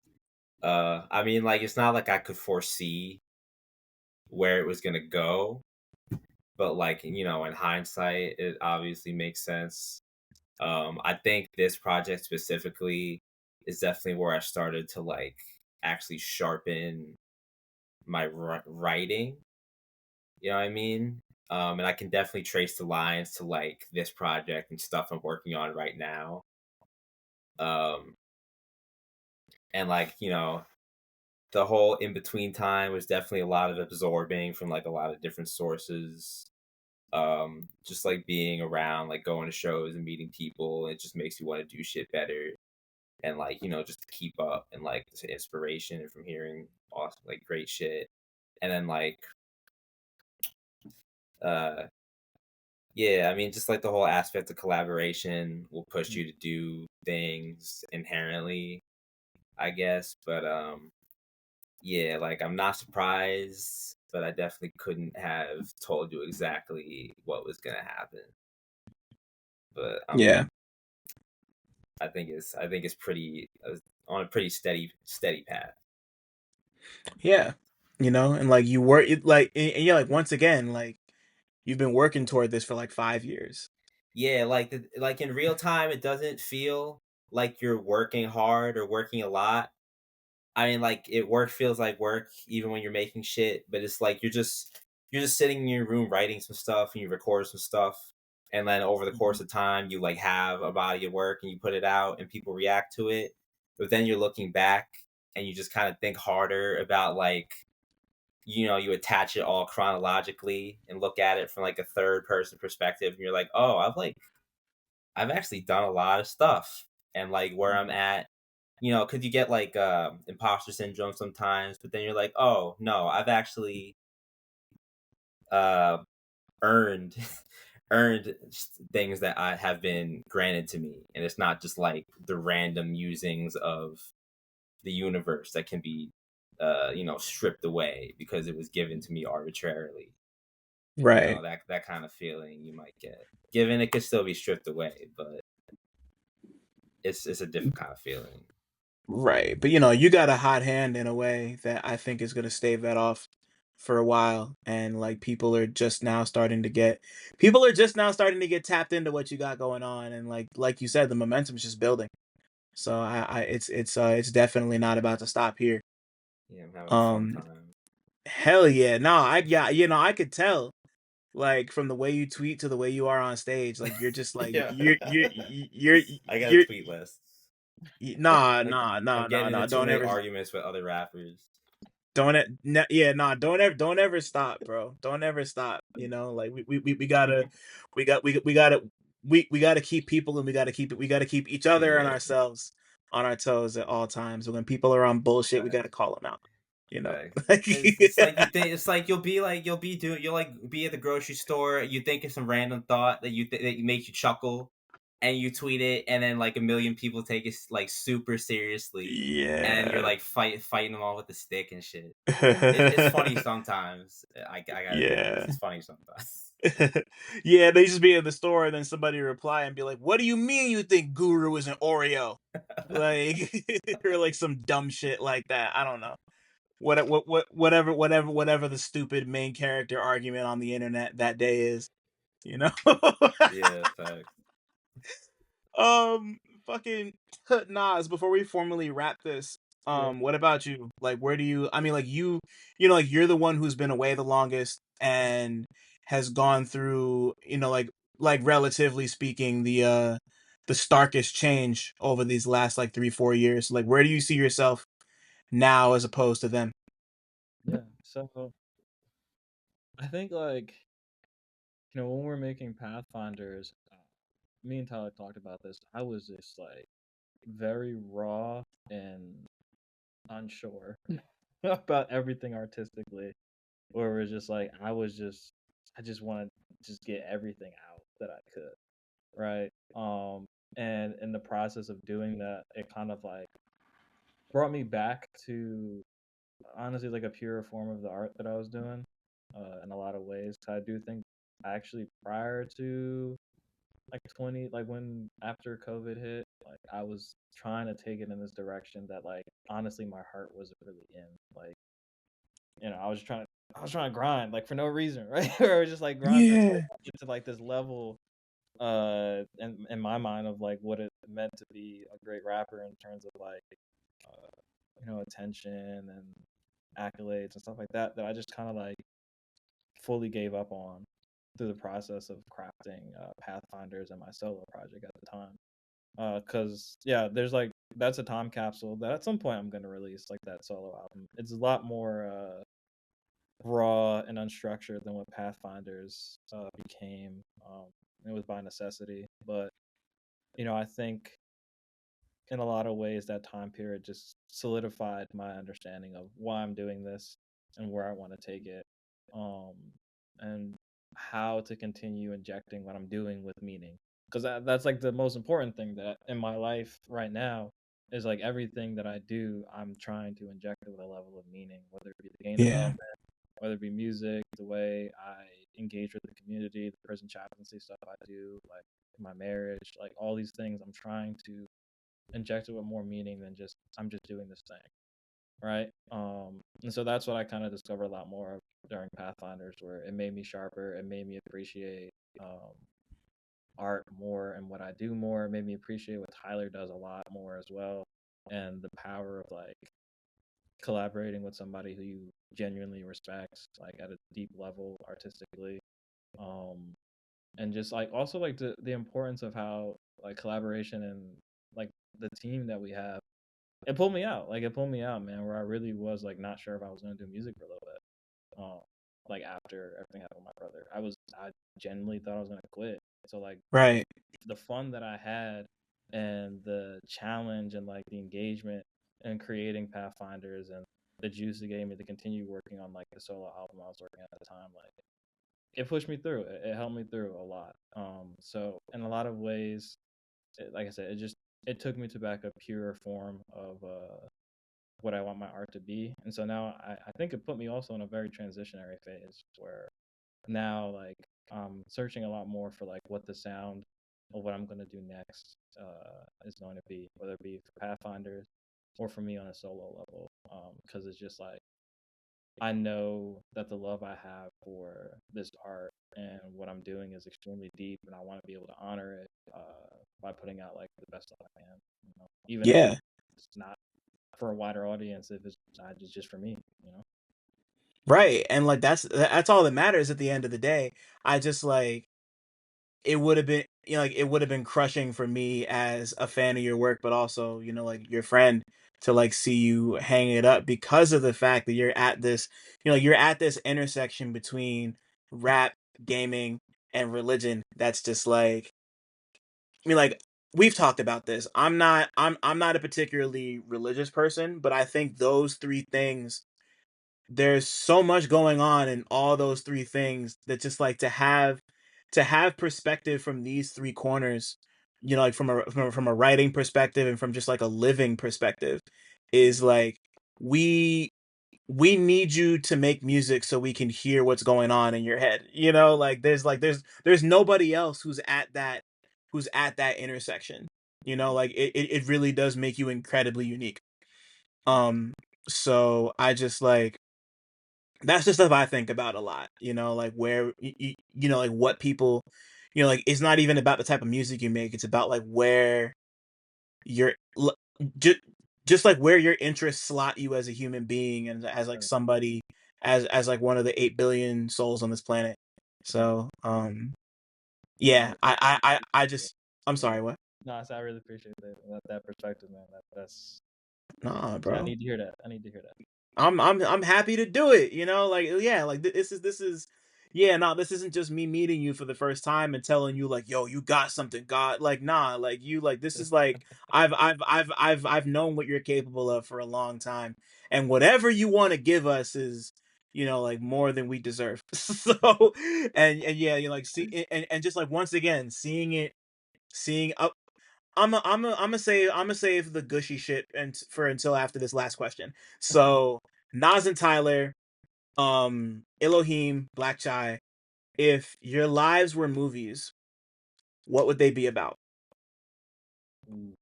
I mean, like it's not like I could foresee where it was gonna go, but like in hindsight, it obviously makes sense. I think this project specifically is definitely where I started to like actually sharpen my writing. You know what I mean? And I can definitely trace the lines to like this project and stuff I'm working on right now. Um, and like the whole in between time was definitely a lot of absorbing from like a lot of different sources. Just like being around, like going to shows and meeting people, it just makes you want to do shit better, and like just to keep up, and like the inspiration from hearing awesome like great shit. And then like uh yeah, I mean just like the whole aspect of collaboration will push you to do things inherently, I guess. But yeah, like I'm not surprised, but I definitely couldn't have told you exactly what was gonna happen. But Yeah. I think it's pretty on a pretty steady path. Yeah. And like you work it like, and you're like, once again, like you've been working toward this for like 5 years. Yeah, like like in real time, it doesn't feel like you're working hard or working a lot. I mean, like work feels like work even when you're making shit, but it's like you're just sitting in your room writing some stuff and you record some stuff, and then over the course of time, you like have a body of work and you put it out and people react to it. But then you're looking back and you just kind of think harder about like you attach it all chronologically and look at it from like a third person perspective, and you're like, oh, I've actually done a lot of stuff, and like where I'm at, because you get like imposter syndrome sometimes, but then you're like, oh no, I've actually uh earned earned things that I have been granted to me, and it's not just like the random musings of the universe that can be stripped away because it was given to me arbitrarily. Right. That kind of feeling you might get. Given it could still be stripped away, but it's a different kind of feeling. Right. But you got a hot hand in a way that I think is gonna stave that off for a while. And like people are just now starting to get tapped into what you got going on, and like you said, the momentum's just building. So it's definitely not about to stop here. Yeah, I'm having a fun Um time. Hell yeah. No, I could tell Like from the way you tweet to the way you are on stage, like you're just like Yeah. I got a you're tweet list. nah Like nah nah I'm nah getting nah. into too Don't many ever arguments with other rappers. yeah, nah, don't ever stop, bro. Don't ever stop. You know, like we gotta we gotta we gotta keep people, and we gotta keep each other and Yeah. ourselves on our toes at all times. And when people are on bullshit, we Facts. gotta call them out. You know, Facts. It's like you think it's like you'll be at the grocery store. You think of some random thought that that makes you chuckle, and you tweet it, and then like a million people take it like super seriously, and you're yeah. like fighting them all with the stick and shit. It's funny sometimes. I gotta be honest. Yeah. It's funny sometimes. Yeah, they just be in the store and then somebody reply and be like, "What do you mean you think Guru is an Oreo?" Like or like some dumb shit like that. I don't know. Whatever the stupid main character argument on the internet that day is, you know. Yeah, facts. Fucking Nas. Before we formally wrap this, Yeah. what about you? Like, where do you? I mean, like like you're the one who's been away the longest and has gone through, like relatively speaking, the starkest change over these last like 3-4 years. Like, where do you see yourself now as opposed to them? Yeah. So I think like when we're making Pathfinders, me and Tyler talked about this. I was just like very raw and unsure about everything artistically, where it was just like I just want to just get everything out that I could, right? And in the process of doing that, it kind of like brought me back to honestly like a pure form of the art that I was doing, in a lot of ways. I do think actually prior to like 20, like when after COVID hit, like I was trying to take it in this direction that like honestly my heart wasn't really in. Like, I was trying to grind like for no reason, right? Or I was just like grinding to Yeah. get to like this level in my mind of like what it meant to be a great rapper in terms of like attention and accolades and stuff like that I just kind of like fully gave up on through the process of crafting Pathfinders and my solo project at the time. Because yeah, there's like that's a time capsule that at some point I'm gonna release like that solo album. It's a lot more raw and unstructured than what Pathfinders became. It was by necessity, but I think in a lot of ways that time period just solidified my understanding of why I'm doing this and where I want to take it, um, and how to continue injecting what I'm doing with meaning. Because that's like the most important thing that in my life right now is like everything that I do, I'm trying to inject it with a level of meaning, whether it be the game Yeah. development, whether it be music, the way I engage with the community, the prison chaplaincy stuff I do, like my marriage, like all these things I'm trying to inject it with more meaning than just I'm just doing this thing, right? And so that's what I kind of discovered a lot more of during Pathfinders, where it made me sharper, it made me appreciate art more and what I do more, it made me appreciate what Tyler does a lot more as well, and the power of like collaborating with somebody who you genuinely respect, like at a deep level artistically, um, and just like also like the importance of how like collaboration and like the team that we have it pulled me out, man, where I really was like not sure if I was gonna do music for a little bit. Like after everything happened with my brother, I genuinely thought I was gonna quit. So like Right. the fun that I had and the challenge and like the engagement in creating Pathfinders and the juice it gave me to continue working on like the solo album I was working at the time, like it pushed me through. It helped me through a lot. So in a lot of ways, like I said, it took me to back a pure form of what I want my art to be. And so now I think it put me also in a very transitionary phase where now like I'm searching a lot more for like what the sound of what I'm gonna do next is going to be, whether it be for Pathfinders or for me on a solo level. Because it's just like I know that the love I have for this art and what I'm doing is extremely deep, and I want to be able to honor it by putting out like the best stuff I can. Even if Yeah. it's not for a wider audience, if it's just for me. Right, and like that's all that matters at the end of the day. I just like it would have been like it would have been crushing for me as a fan of your work, but also like your friend to like see you hang it up because of the fact that you're at this you're at this intersection between rap, gaming, and religion. That's just like like we've talked about this. I'm not a particularly religious person, but I think those three things there's so much going on in all those three things that just like to have perspective from these three corners, like from a writing perspective and from just like a living perspective is like we we need you to make music so we can hear what's going on in your head. Like there's nobody else who's at that intersection. Like it really does make you incredibly unique. So I just like that's just stuff I think about a lot, like where like what people, like it's not even about the type of music you make, it's about like where your just like where your interests slot you as a human being and as like Right. somebody as like one of the 8 billion souls on this planet. So, yeah, I just I'm sorry, what? No, I really appreciate that perspective, man. That's Nah, I bro. need to hear that. I need to hear that. I'm happy to do it, like yeah, like this is yeah, no, this isn't just me meeting you for the first time and telling you like, yo, you got something, God, like nah, like you like this is like I've known what you're capable of for a long time, and whatever you want to give us is like more than we deserve. So and yeah, you like see and just like once again seeing up I'm gonna save the gushy shit and for until after this last question. So Nas and Tyler, Illohim, blackchai. If your lives were movies, what would they be about? Ooh,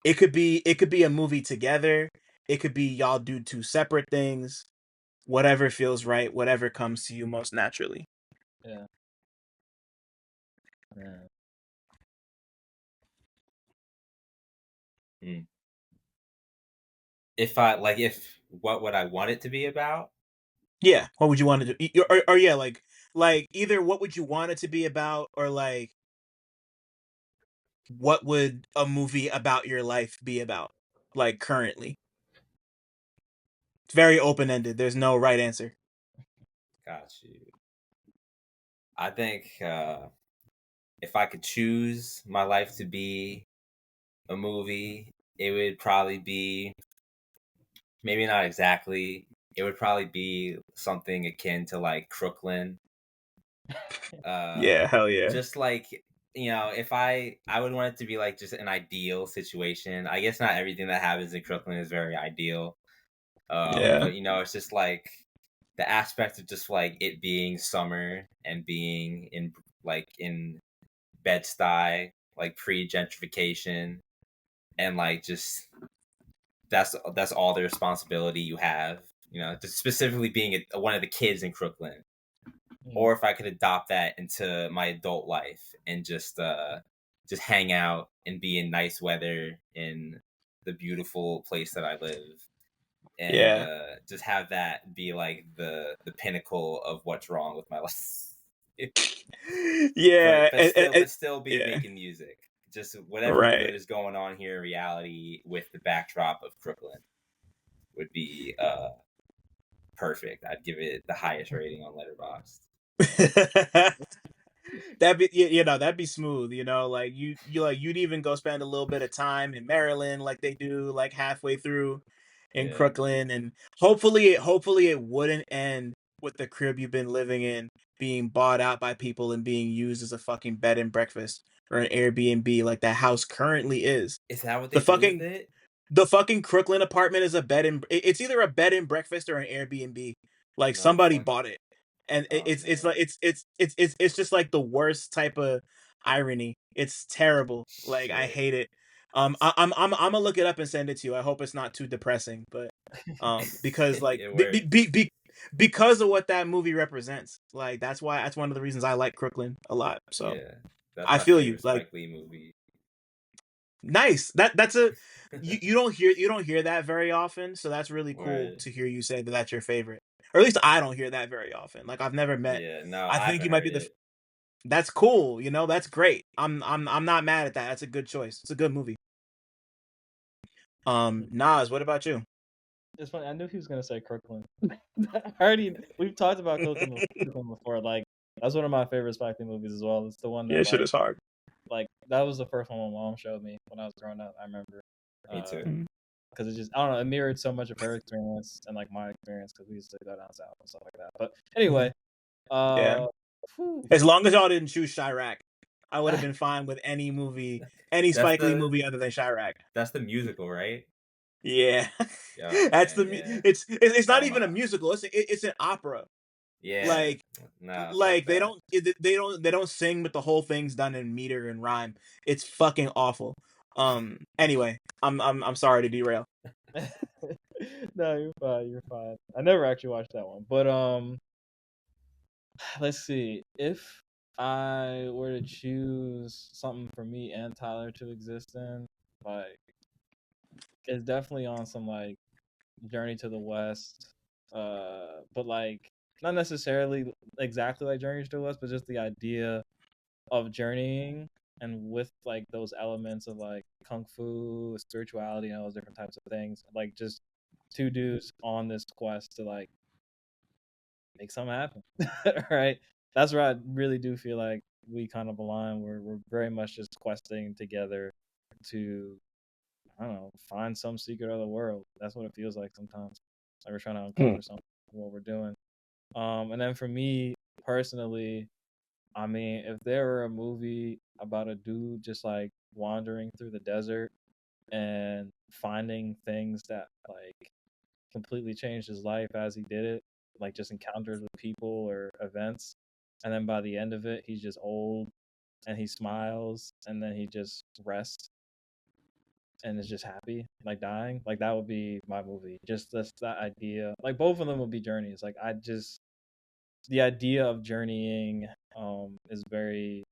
It could be a movie together. It could be y'all do two separate things. Whatever feels right, whatever comes to you most naturally. yeah, man. Hmm. If what would I want it to be about? Yeah, what would you want to do? Or yeah, like either what would you want it to be about, or like what would a movie about your life be about, like currently? It's very open ended. There's no right answer. Got you. I think if I could choose my life to be a movie, it would probably be maybe not exactly. It would probably be something akin to like Crooklyn. Yeah, hell yeah. Just like if I would want it to be like just an ideal situation. I guess not everything that happens in Crooklyn is very ideal. Yeah. But it's just like the aspect of just like it being summer and being in Bed-Stuy, like pre-gentrification, and like just that's all the responsibility you have. Just specifically being one of the kids in Crooklyn, or if I could adopt that into my adult life and just hang out and be in nice weather in the beautiful place that I live, and Yeah. just have that be like the pinnacle of what's wrong with my life. Yeah. but still be Yeah. making music. Just whatever good Right. is going on here in reality with the backdrop of Crooklyn would be perfect. I'd give it the highest rating on Letterboxd. That'd be that'd be smooth, like you'd even go spend a little bit of time in Maryland like they do like halfway through in Yeah. Crooklyn, and hopefully it wouldn't end with the crib you've been living in being bought out by people and being used as a fucking bed and breakfast or an Airbnb like that house currently is. Is that what The they do with fucking it? the fucking Crooklyn apartment is a it's either a bed and breakfast or an Airbnb. Like No somebody fuck. bought it. And Oh it's man. like it's just like the worst type of irony. It's terrible. Like I Shit. hate it. I'm gonna look it up and send it to you. I hope it's not too depressing, but because like It works. because of what that movie represents. Like that's one of the reasons I like Crooklyn a lot. So Yeah. That's I my feel you. favorite Like Spike Lee movie. nice. That's a you don't hear that very often, so that's really cool Word. to hear you say that that's your favorite. or at least I don't hear that very often. Like I've never met. Yeah, no, I I think haven't you might heard be the. it. That's cool. You know, that's great. I'm not mad at that. That's a good choice. It's a good movie. Nas, what about you? It's funny. I knew he was gonna say Kirkland. I already we've talked about Kirkland before. Like that's one of my favorite Spike Lee movies as well. It's the one Yeah, that shit is hard. like that was the first one my mom showed me when I was growing up. I remember. Me too. Because it just I don't know, it mirrored so much of her experience and like my experience because we used to go down south and stuff like that. But anyway, Yeah. whew. As long as y'all didn't choose Chirac, I would have been fine with any movie, any That's Spike Lee the movie other than Chirac. that's the musical, right? Yeah, Oh that's man, yeah. it's not even a Drama. musical. It's an opera. Yeah. Like No, fuck like that. they don't sing, but the whole thing's done in meter and rhyme. It's fucking awful. Anyway, I'm sorry to derail. No, you're fine. You're fine. I never actually watched that one, but let's see. If I were to choose something for me and Tyler to exist in, like, it's definitely on some like Journey to the West, but like not necessarily exactly like Journey to the West, but just the idea of journeying and with like those elements of like kung fu, spirituality, and all those different types of things. Like just two dudes on this quest to like make something happen. Right? That's where I really do feel like we kind of align. We're very much just questing together to I don't know, find some secret of the world. That's what it feels like sometimes. Like we're trying to uncover something what we're doing. And then for me personally, I mean, if there were a movie about a dude just like wandering through the desert and finding things that like completely changed his life as he did it, like just encounters with people or events, and then by the end of it, he's just old and he smiles and then he just rests and is just happy, like dying. Like that would be my movie. Just that idea. Like both of them would be journeys. Like I just the idea of journeying is very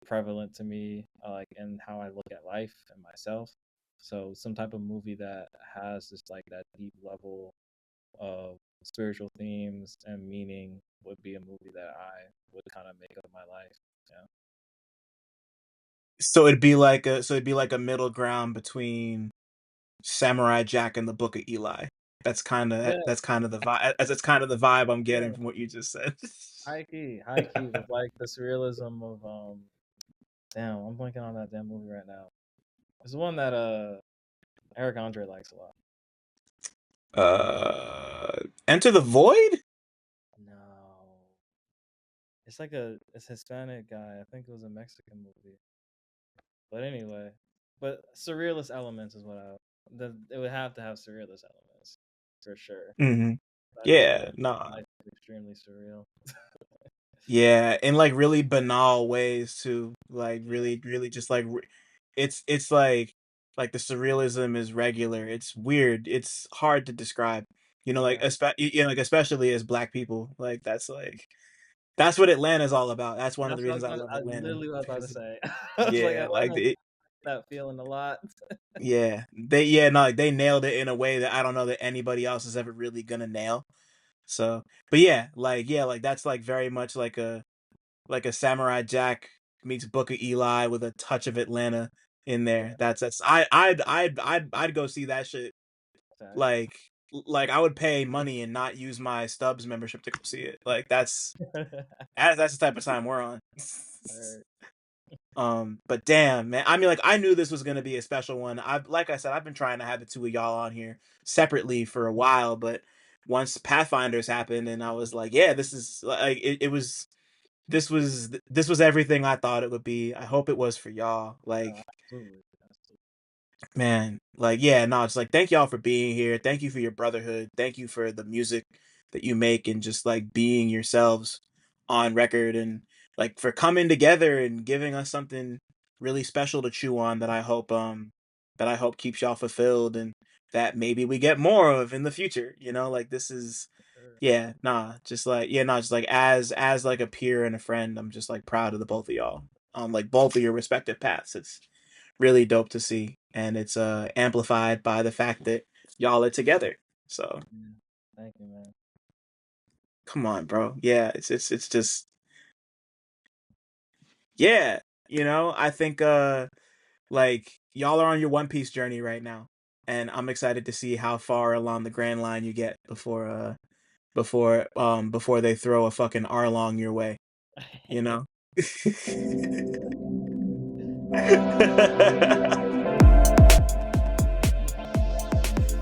prevalent to me, like in how I look at life and myself. So some type of movie that has just like that deep level of spiritual themes and meaning would be a movie that I would kind of make of my life. Yeah. So it'd be like a middle ground between Samurai Jack and the Book of Eli. Yeah, That's kind of the vibe. That's kind of the vibe I'm getting yeah. from what you just said. High key with like the surrealism of damn, I'm blanking on that damn movie right now. It's the one that Eric Andre likes a lot. Enter the Void. No. It's Hispanic guy. I think it was a Mexican movie. But anyway, but surrealist elements is what it would have to have surrealist elements for sure. Mm-hmm. I just feel Yeah, like nah. life is extremely surreal. Yeah, in like really banal ways too. Like Yeah, really, really just like it's like the surrealism is regular. It's weird. It's hard to describe. You know, like yeah. like especially as Black people, that's what Atlanta's all about. That's one of the That's what reasons I love I Atlanta literally what I was about to because say. I was like, yeah, like Atlanta that feeling a lot. yeah, yeah, no, like they nailed it in a way that I don't know that anybody else is ever really gonna nail. So, but yeah, like that's like very much like a Samurai Jack meets Book of Eli with a touch of Atlanta in there. Yeah, That's I'd go see that shit. facts. Like I would pay money and not use my Stubbs membership to go see it. Like that's the type of time we're on. Alright. But damn, man. I mean, like I knew this was gonna be a special one. Like I said, I've been trying to have the two of y'all on here separately for a while, but once Pathfinders happened, and I was like, yeah, this is like it was this was everything I thought it would be. I hope it was for y'all. No, Like absolutely. man, like yeah, no, it's like thank y'all for being here. Thank you for your brotherhood. Thank you for the music that you make and just like being yourselves on record and like for coming together and giving us something really special to chew on that I hope keeps y'all fulfilled and that maybe we get more of in the future. You know, like this is Sure. yeah, nah, just like yeah, nah, just like as like a peer and a friend, I'm just like proud of the both of y'all on like both of your respective paths. It's really dope to see, and it's amplified by the fact that y'all are together. So Yeah. Thank you, man. come on, bro. Yeah, it's just yeah. I think like y'all are on your One Piece journey right now, and I'm excited to see how far along the Grand Line you get before they throw a fucking Arlong your way. You know.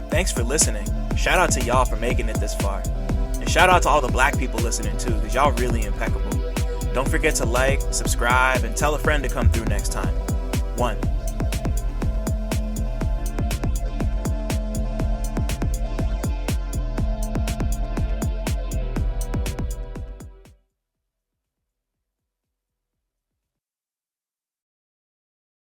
Thanks for listening. Shout out to y'all for making it this far. And shout out to all the black people listening too, because y'all really impeccable. Don't forget to like, subscribe, and tell a friend to come through next time. 1.